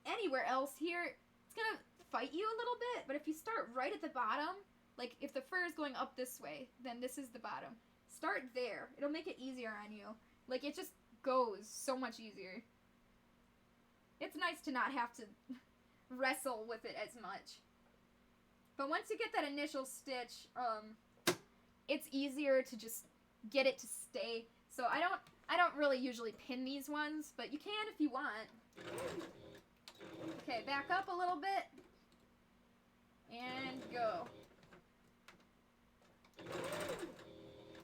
anywhere else here, it's gonna fight you a little bit, but if you start right at the bottom, like if the fur is going up this way, then this is the bottom. Start there. It'll make it easier on you. Like, it just goes so much easier. It's nice to not have to wrestle with it as much. But once you get that initial stitch, it's easier to just get it to stay. So I don't really usually pin these ones, but you can if you want. Okay, back up a little bit. And go.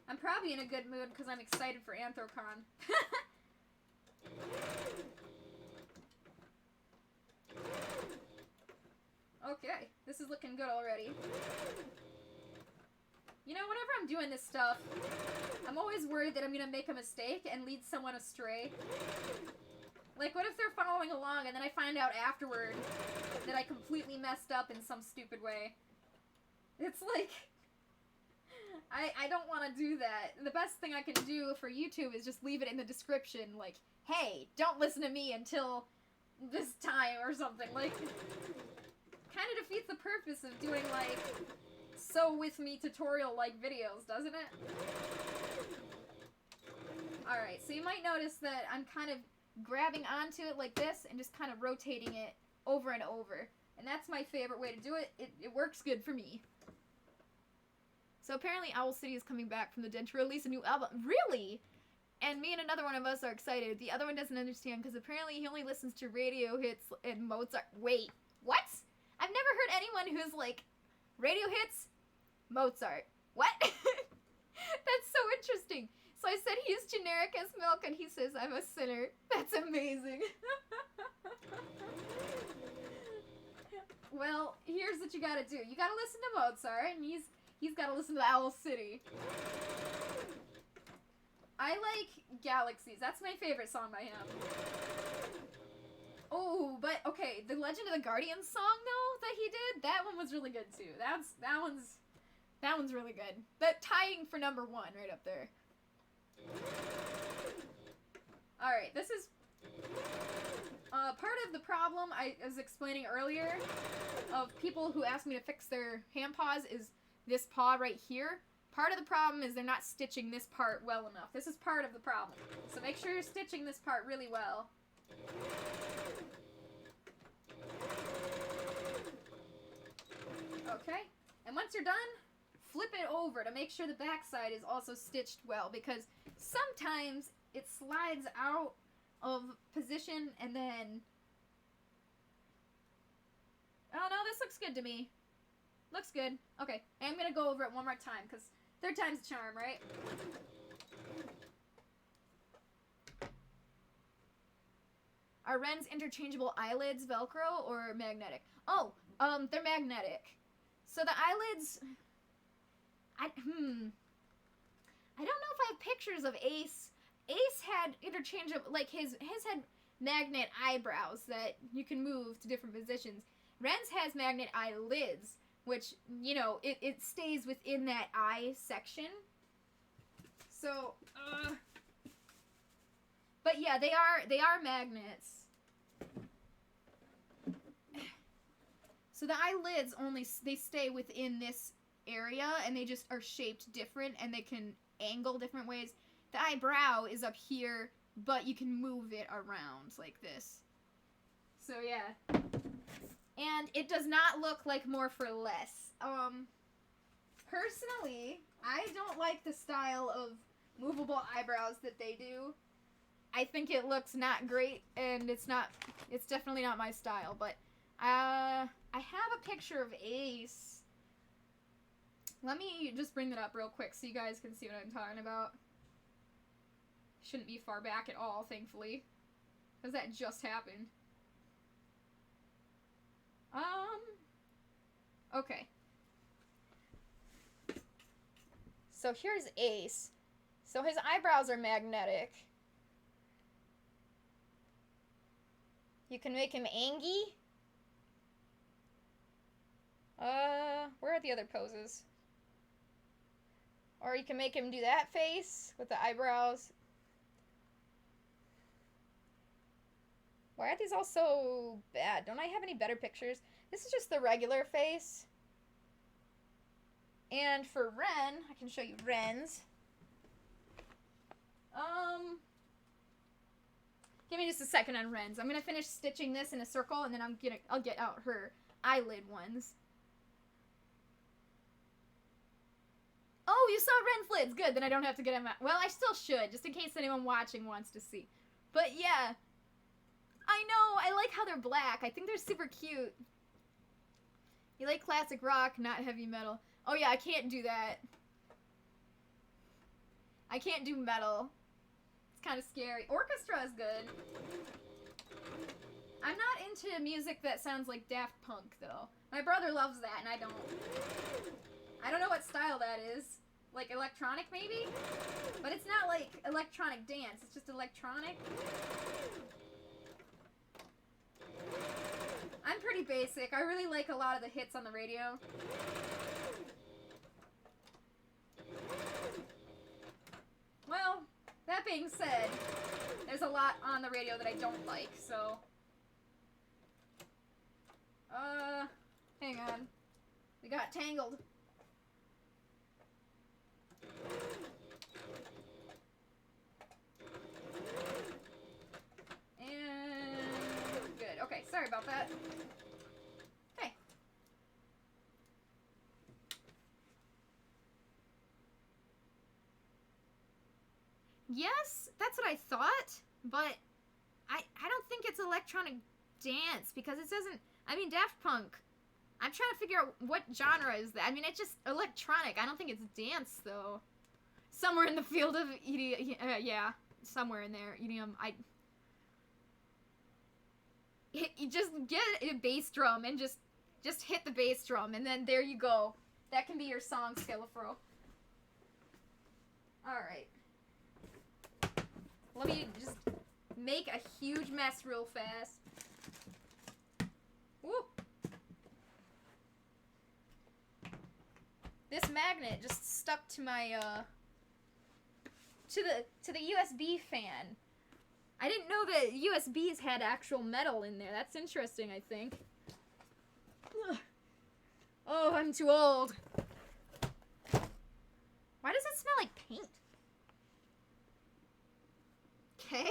I'm probably in a good mood because I'm excited for Anthrocon. Okay, this is looking good already. You know, whenever I'm doing this stuff, I'm always worried that I'm gonna make a mistake and lead someone astray. Like, what if they're following along and then I find out afterward that I completely messed up in some stupid way? It's like, I don't want to do that. The best thing I can do for YouTube is just leave it in the description, like, hey, don't listen to me until this time or something. Like, kind of defeats the purpose of doing, like, so with me tutorial-like videos, doesn't it? Alright, so you might notice that I'm kind of grabbing onto it like this and just kind of rotating it over and over. And that's my favorite way to do it. It works good for me. So apparently Owl City is coming back from the dead to release a new album. Really? And me and another one of us are excited. The other one doesn't understand because apparently he only listens to radio hits and Mozart. Wait, what? I've never heard anyone who's like, radio hits, Mozart. What? That's so interesting. So I said he's generic as milk and he says I'm a sinner. That's amazing. Well, here's what you gotta do. You gotta listen to Mozart and he's gotta listen to Owl City. I like Galaxies. That's my favorite song by him. Oh, but okay, the Legend of the Guardians song though that he did, that one was really good too. That one's really good. That tying for #1 right up there. All right, this is part of the problem I was explaining earlier of people who ask me to fix their hand paws is this paw right here. Part of the problem is they're not stitching this part well enough. This is part of the problem. So make sure you're stitching this part really well. Okay, and once you're done, flip it over to make sure the back side is also stitched well, because sometimes it slides out of position and then... Oh no, this looks good to me. Looks good. Okay, and I'm gonna go over it one more time, because third time's a charm, right? Are Renn's interchangeable eyelids Velcro or magnetic? Oh, they're magnetic. So the eyelids... I don't know if I have pictures of Ace. Ace had interchangeable, like his had magnet eyebrows that you can move to different positions. Renn's has magnet eyelids, which, you know, it stays within that eye section. So, but yeah, they are magnets. So the eyelids they stay within this area, and they just are shaped different, and they can angle different ways. The eyebrow is up here, but you can move it around like this. So yeah. And it does not look like More for Less. Personally, I don't like the style of movable eyebrows that they do. I think it looks not great, and it's definitely not my style, but I have a picture of Ace. Let me just bring that up real quick so you guys can see what I'm talking about. Shouldn't be far back at all, thankfully, because that just happened. Okay. So here's Ace. So his eyebrows are magnetic. You can make him angry. Where are the other poses? Or you can make him do that face with the eyebrows. Why are these all so bad? Don't I have any better pictures? This is just the regular face. And for Renn, I can show you Renn's. Give me just a second on Renn's. I'm gonna finish stitching this in a circle, and then I'll get out her eyelid ones. Oh, you saw Renn's lids. Good, then I don't have to get them out. Well, I still should, just in case anyone watching wants to see. But yeah. I know, I like how they're black. I think they're super cute. You like classic rock, not heavy metal. Oh yeah, I can't do that. I can't do metal. It's kind of scary. Orchestra is good. I'm not into music that sounds like Daft Punk, though. My brother loves that, and I don't. I don't know what style that is. Like electronic, maybe? But it's not like electronic dance. It's just electronic. I'm pretty basic. I really like a lot of the hits on the radio. Well, that being said, there's a lot on the radio that I don't like, so... hang on. We got tangled. And good. Okay, sorry about that. Okay. Yes, that's what I thought, but I don't think it's electronic dance because it doesn't. I mean, Daft Punk. I'm trying to figure out what genre is that. I mean, it's just electronic. I don't think it's dance though. Somewhere in the field of EDM, yeah, somewhere in there. EDM. You just get a bass drum and just hit the bass drum, and then there you go. That can be your song, Skillafro. All right. Let me just make a huge mess real fast. Woo! This magnet just stuck to my to the USB fan. I didn't know that USBs had actual metal in there. That's interesting, I think. Ugh. Oh, I'm too old. Why does it smell like paint? Okay.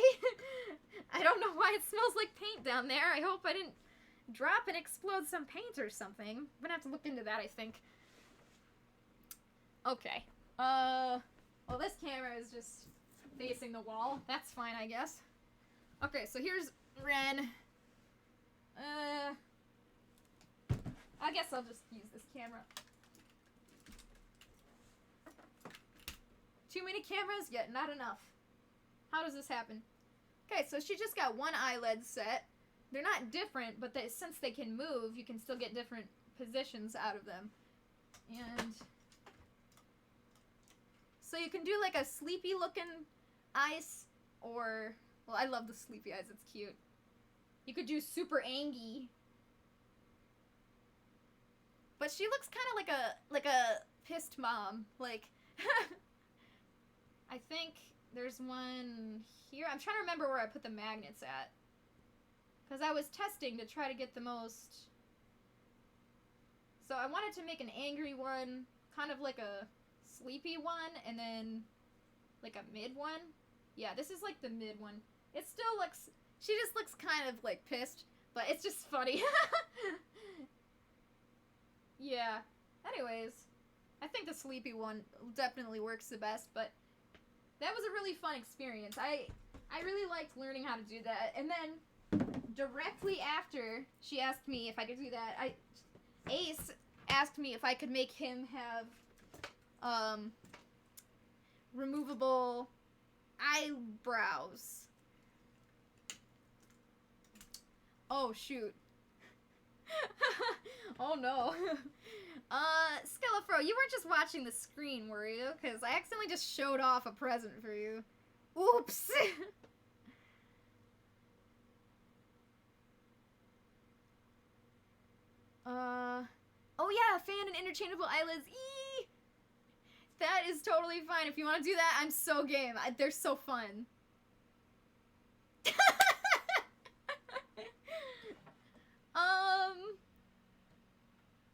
I don't know why it smells like paint down there. I hope I didn't drop and explode some paint or something. I'm gonna have to look into that, I think. Okay. Well, this camera is just facing the wall. That's fine, I guess. Okay, so here's Renn. I guess I'll just use this camera. Too many cameras? Yet not enough. How does this happen? Okay, so she just got one eyelid set. They're not different, but since they can move, you can still get different positions out of them. And so you can do like a sleepy looking eyes, or, well, I love the sleepy eyes, it's cute. You could do super angry. But she looks kind of like a pissed mom. Like, I think there's one here. I'm trying to remember where I put the magnets at. Because I was testing to try to get the most. So I wanted to make an angry one, kind of like a sleepy one, and then like a mid one. Yeah, this is like the mid one. It still looks, she just looks kind of like pissed, but it's just funny. Yeah. Anyways, I think the sleepy one definitely works the best, but that was a really fun experience. I really liked learning how to do that. And then directly after she asked me if I could do that, Ace asked me if I could make him have removable eyebrows. Oh shoot. Oh no. Skillafro, you weren't just watching the screen, were you? Because I accidentally just showed off a present for you. Oops! Oh yeah, fan and interchangeable eyelids. Eee! That is totally fine. If you want to do that, I'm so game. They're so fun.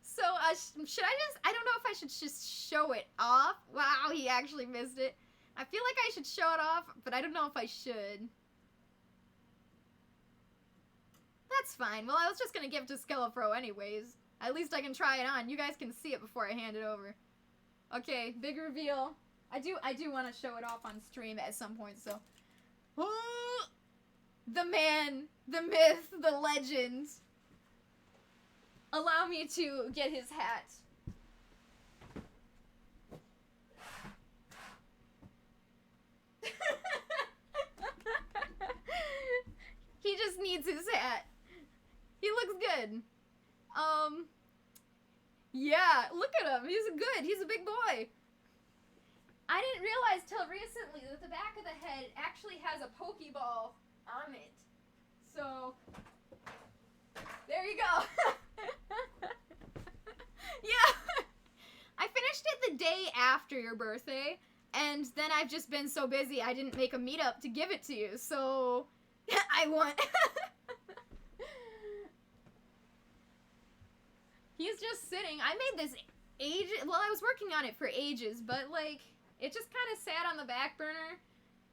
So, should I just, I don't know if I should just show it off. Wow, he actually missed it. I feel like I should show it off, but I don't know if I should. That's fine. Well, I was just gonna give it to Skillafro anyways. At least I can try it on. You guys can see it before I hand it over. Okay, big reveal. I do want to show it off on stream at some point, so. The man, the myth, the legend. Allow me to get his hat. He just needs his hat. He looks good. Yeah, look at him. He's good. He's a big boy. I didn't realize till recently that the back of the head actually has a Pokeball on it. So, there you go. Yeah. I finished it the day after your birthday, and then I've just been so busy I didn't make a meetup to give it to you, so I won. He's just sitting. I made this well, I was working on it for ages, but like, it just kind of sat on the back burner.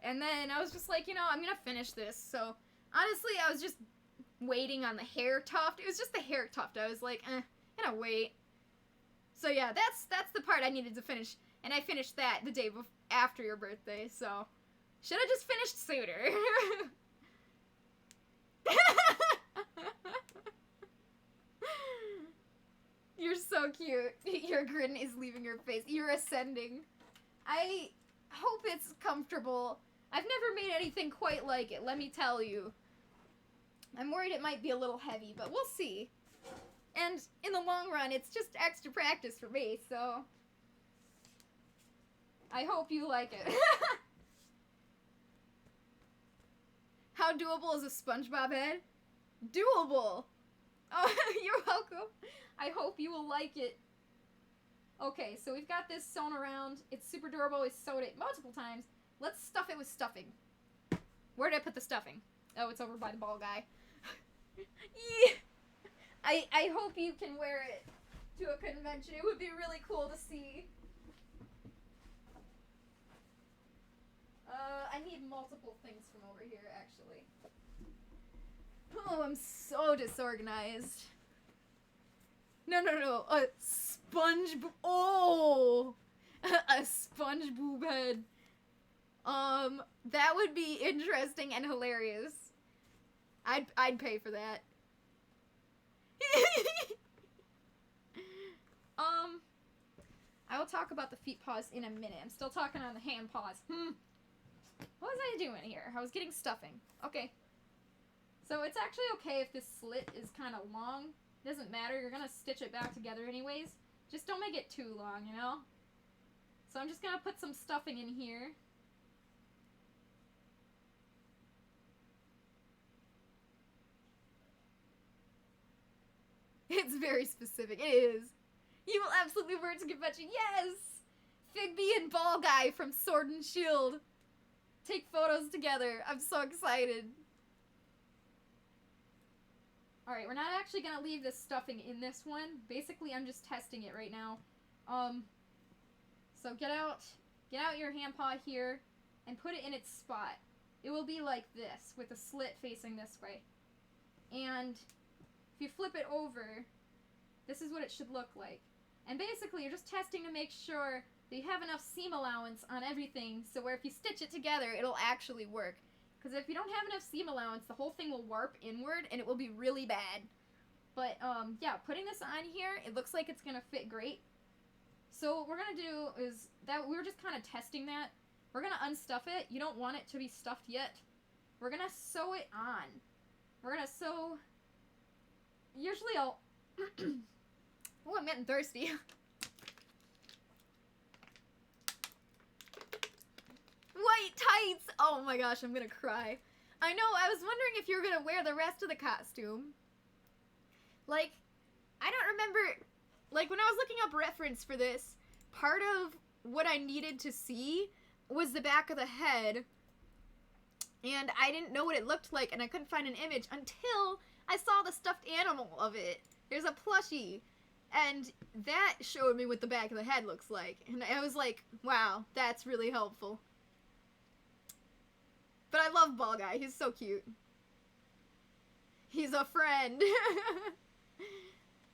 And then I was just like, you know, I'm gonna finish this. So, honestly, I was just waiting on the hair tuft. It was just the hair tuft. I was like, I'm gonna wait. So yeah, that's the part I needed to finish. And I finished that the day after your birthday, so should have just finished sooner. You're so cute. Your grin is leaving your face. You're ascending. I hope it's comfortable. I've never made anything quite like it, let me tell you. I'm worried it might be a little heavy, but we'll see. And in the long run, it's just extra practice for me, so I hope you like it. How doable is a SpongeBob head? Doable! Oh, you're welcome. I hope you will like it. Okay, so we've got this sewn around. It's super durable. We've sewed it multiple times. Let's stuff it with stuffing. Where did I put the stuffing? Oh, it's over by the ball guy. Yeah. I hope you can wear it to a convention. It would be really cool to see. I need multiple things from over here, actually. Oh, I'm so disorganized. No. A sponge oh! A sponge boob head. That would be interesting and hilarious. I'd pay for that. I will talk about the feet paws in a minute. I'm still talking on the hand paws. What was I doing here? I was getting stuffing. Okay. So it's actually okay if this slit is kind of long. It doesn't matter. You're going to stitch it back together anyways. Just don't make it too long, you know? So I'm just going to put some stuffing in here. It's very specific. It is. You will absolutely wear it to convention. Yes! Figby and Ball Guy from Sword and Shield. Take photos together. I'm so excited. Alright, we're not actually going to leave this stuffing in this one. Basically, I'm just testing it right now. So get out your hand paw here and put it in its spot. It will be like this, with a slit facing this way. And if you flip it over, this is what it should look like. And basically, you're just testing to make sure that you have enough seam allowance on everything, so where if you stitch it together, it'll actually work. Because if you don't have enough seam allowance, the whole thing will warp inward, and it will be really bad. But, yeah, putting this on here, it looks like it's going to fit great. So what we're going to do is, that we were just kind of testing that. We're going to unstuff it. You don't want it to be stuffed yet. We're going to sew it on. We're going to sew... Usually I'll... Oh, I'm getting thirsty. White tights! Oh my gosh, I'm gonna cry. I know, I was wondering if you were gonna wear the rest of the costume. Like, I don't remember... Like, when I was looking up reference for this, part of what I needed to see was the back of the head. And I didn't know what it looked like, and I couldn't find an image until I saw the stuffed animal of it. There's a plushie. And that showed me what the back of the head looks like. And I was like, wow, that's really helpful. But I love Ball Guy. He's so cute. He's a friend.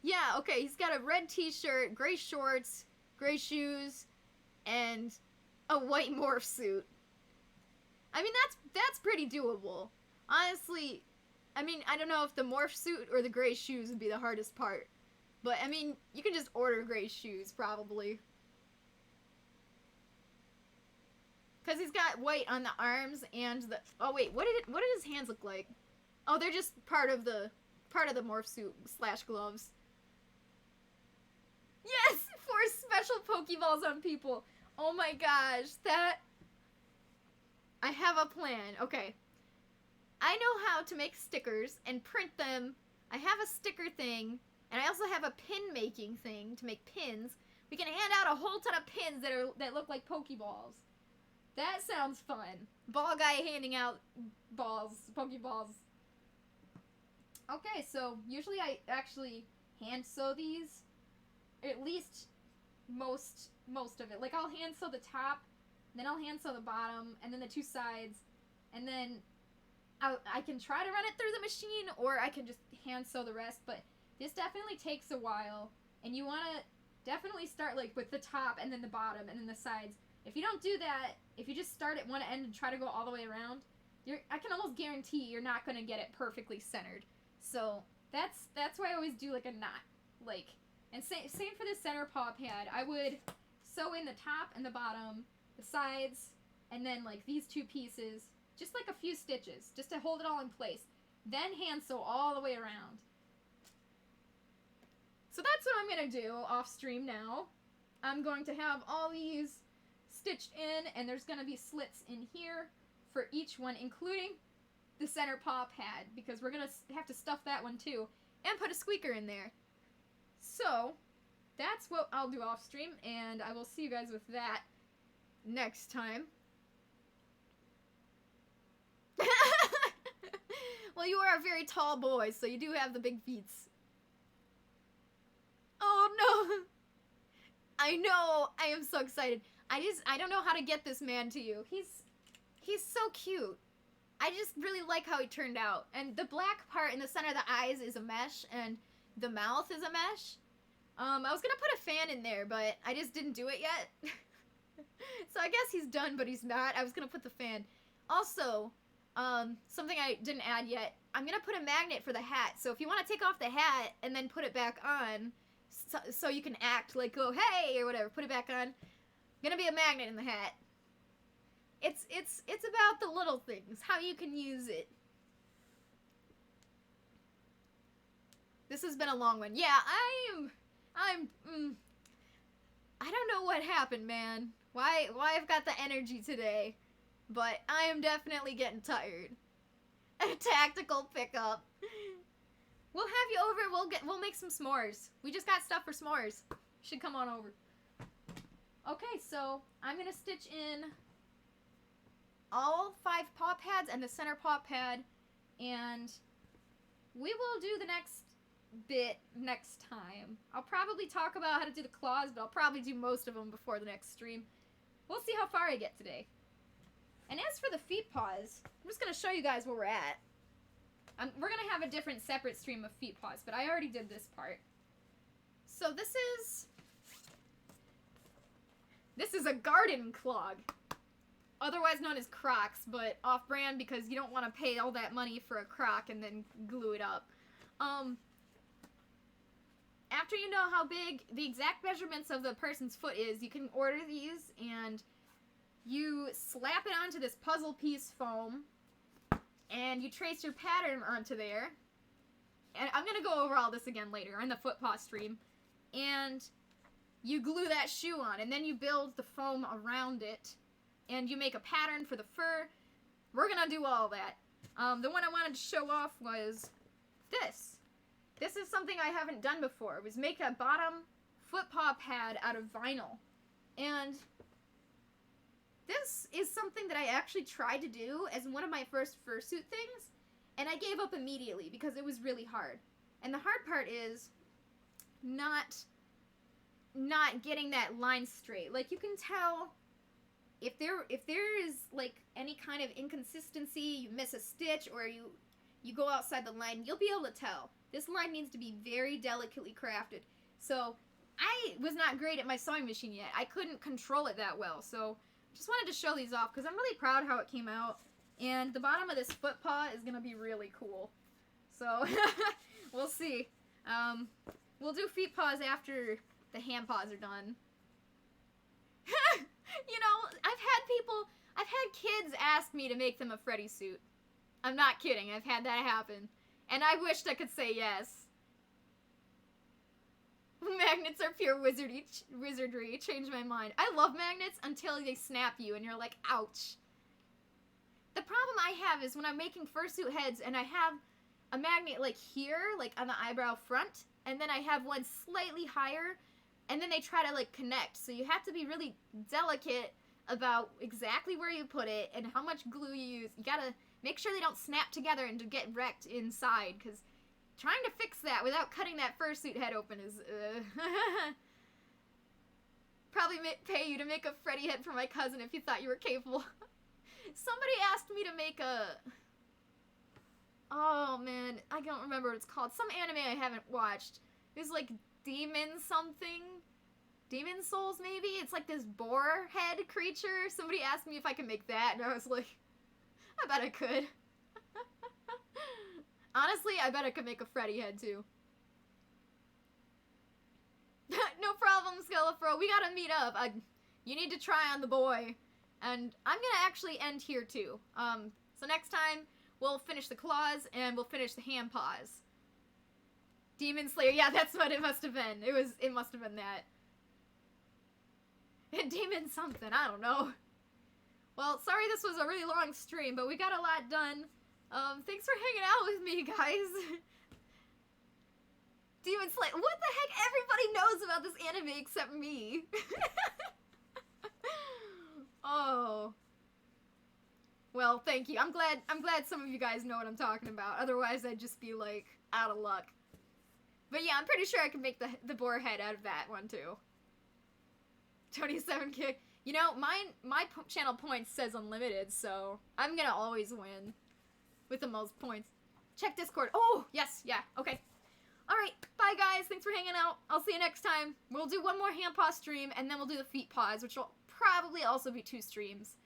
Yeah, okay, he's got a red t-shirt, gray shorts, gray shoes, and a white morph suit. I mean, that's pretty doable. Honestly, I mean, I don't know if the morph suit or the gray shoes would be the hardest part. But, I mean, you can just order gray shoes, probably. Because he's got white on the arms and the... Oh, wait, what did his hands look like? Oh, they're just part of the morph suit / gloves. Yes! 4 special Pokeballs on people! Oh my gosh, that... I have a plan. Okay. I know how to make stickers and print them. I have a sticker thing. And I also have a pin-making thing to make pins. We can hand out a whole ton of pins that look like Pokeballs. That sounds fun. Ball Guy handing out balls, Pokeballs. Okay, so usually I actually hand sew these. At least most of it. Like, I'll hand sew the top then I'll hand sew the bottom, and then the 2 sides, and then I can try to run it through the machine, or I can just hand sew the rest, but this definitely takes a while, and you want to definitely start like with the top and then the bottom and then the sides. If you don't do that, if you just start at one end and try to go all the way around, I can almost guarantee you're not going to get it perfectly centered. So that's why I always do like a knot, like, and same for the center paw pad. I would sew in the top and the bottom, the sides, and then like these 2 pieces, just like a few stitches, just to hold it all in place. Then hand sew all the way around. So that's what I'm going to do off stream now. I'm going to have all these stitched in, and there's going to be slits in here for each one, including the center paw pad, because we're going to have to stuff that one too, and put a squeaker in there. So that's what I'll do off stream, and I will see you guys with that next time. Well, you are a very tall boy, so you do have the big feet. Oh no! I know! I am so excited. I don't know how to get this man to you. He's so cute. I just really like how he turned out. And the black part in the center of the eyes is a mesh, and the mouth is a mesh. I was gonna put a fan in there, but I just didn't do it yet. So I guess he's done, but he's not. I was gonna put the fan. Also, something I didn't add yet, I'm gonna put a magnet for the hat. So if you want to take off the hat and then put it back on, so you can act like, oh hey, or whatever, put it back on, gonna be a magnet in the hat. It's about the little things, how you can use it. This has been a long one. Yeah, I don't know what happened, man. Why I've got the energy today, but I am definitely getting tired. A tactical pickup. We'll have you over. We'll make some s'mores. We just got stuff for s'mores. Should come on over. Okay, so I'm gonna stitch in all 5 paw pads and the center paw pad, and we will do the next bit next time. I'll probably talk about how to do the claws, but I'll probably do most of them before the next stream. We'll see how far I get today. And as for the feet paws, I'm just gonna show you guys where we're at. We're gonna have a different separate stream of feet paws, but I already did this part. So this is a garden clog, otherwise known as Crocs, but off-brand because you don't want to pay all that money for a Croc and then glue it up. After you know how big the exact measurements of the person's foot is, you can order these, and you slap it onto this puzzle piece foam, and you trace your pattern onto there. And I'm going to go over all this again later in the foot paw stream. And you glue that shoe on, and then you build the foam around it, and you make a pattern for the fur. We're going to do all that. The one I wanted to show off was this. This is something I haven't done before. It was make a bottom foot paw pad out of vinyl. And this is something that I actually tried to do as one of my first fursuit things, and I gave up immediately because it was really hard. And the hard part is not getting that line straight. Like, you can tell if there is like any kind of inconsistency, you miss a stitch, or you go outside the line, you'll be able to tell. This line needs to be very delicately crafted. So I was not great at my sewing machine yet. I couldn't control it that well. So just wanted to show these off because I'm really proud how it came out. And the bottom of this foot paw is going to be really cool. So we'll see. We'll do feet paws after the hand paws are done. You know, I've had kids ask me to make them a Freddy suit. I'm not kidding. I've had that happen. And I wished I could say yes. Magnets are pure wizardry. Changed my mind. I love magnets until they snap you and you're like, ouch. The problem I have is when I'm making fursuit heads and I have a magnet like here, like on the eyebrow front, and then I have one slightly higher, and then they try to like connect. So you have to be really delicate about exactly where you put it and how much glue you use. You gotta make sure they don't snap together and to get wrecked inside, because trying to fix that without cutting that fursuit head open is, probably pay you to make a Freddy head for my cousin if you thought you were capable. Somebody asked me to make a... Oh, man. I don't remember what it's called. Some anime I haven't watched. It was like Demon something. Demon Souls, maybe? It's like this boar head creature. Somebody asked me if I could make that, and I was like, I bet I could. Honestly, I bet I could make a Freddy head, too. No problem, Skelefro. We gotta meet up. You need to try on the boy. And I'm gonna actually end here, too. So next time, we'll finish the claws, and we'll finish the Handpaws. Demon Slayer. Yeah, that's what it must have been. It must have been that. Demon something. I don't know. Well, sorry this was a really long stream, but we got a lot done. Thanks for hanging out with me, guys. Demon Slayer. What the heck? Everybody knows about this anime except me. Oh. Well, thank you. I'm glad some of you guys know what I'm talking about. Otherwise, I'd just be, like, out of luck. But yeah, I'm pretty sure I can make the boar head out of that one, too. 27 kick. You know, my channel points says unlimited, so I'm gonna always win with the most points. Check Discord. Oh, yes, yeah, okay. Alright, bye guys. Thanks for hanging out. I'll see you next time. We'll do one more hand paw stream, and then we'll do the feet paws, which will probably also be 2 streams.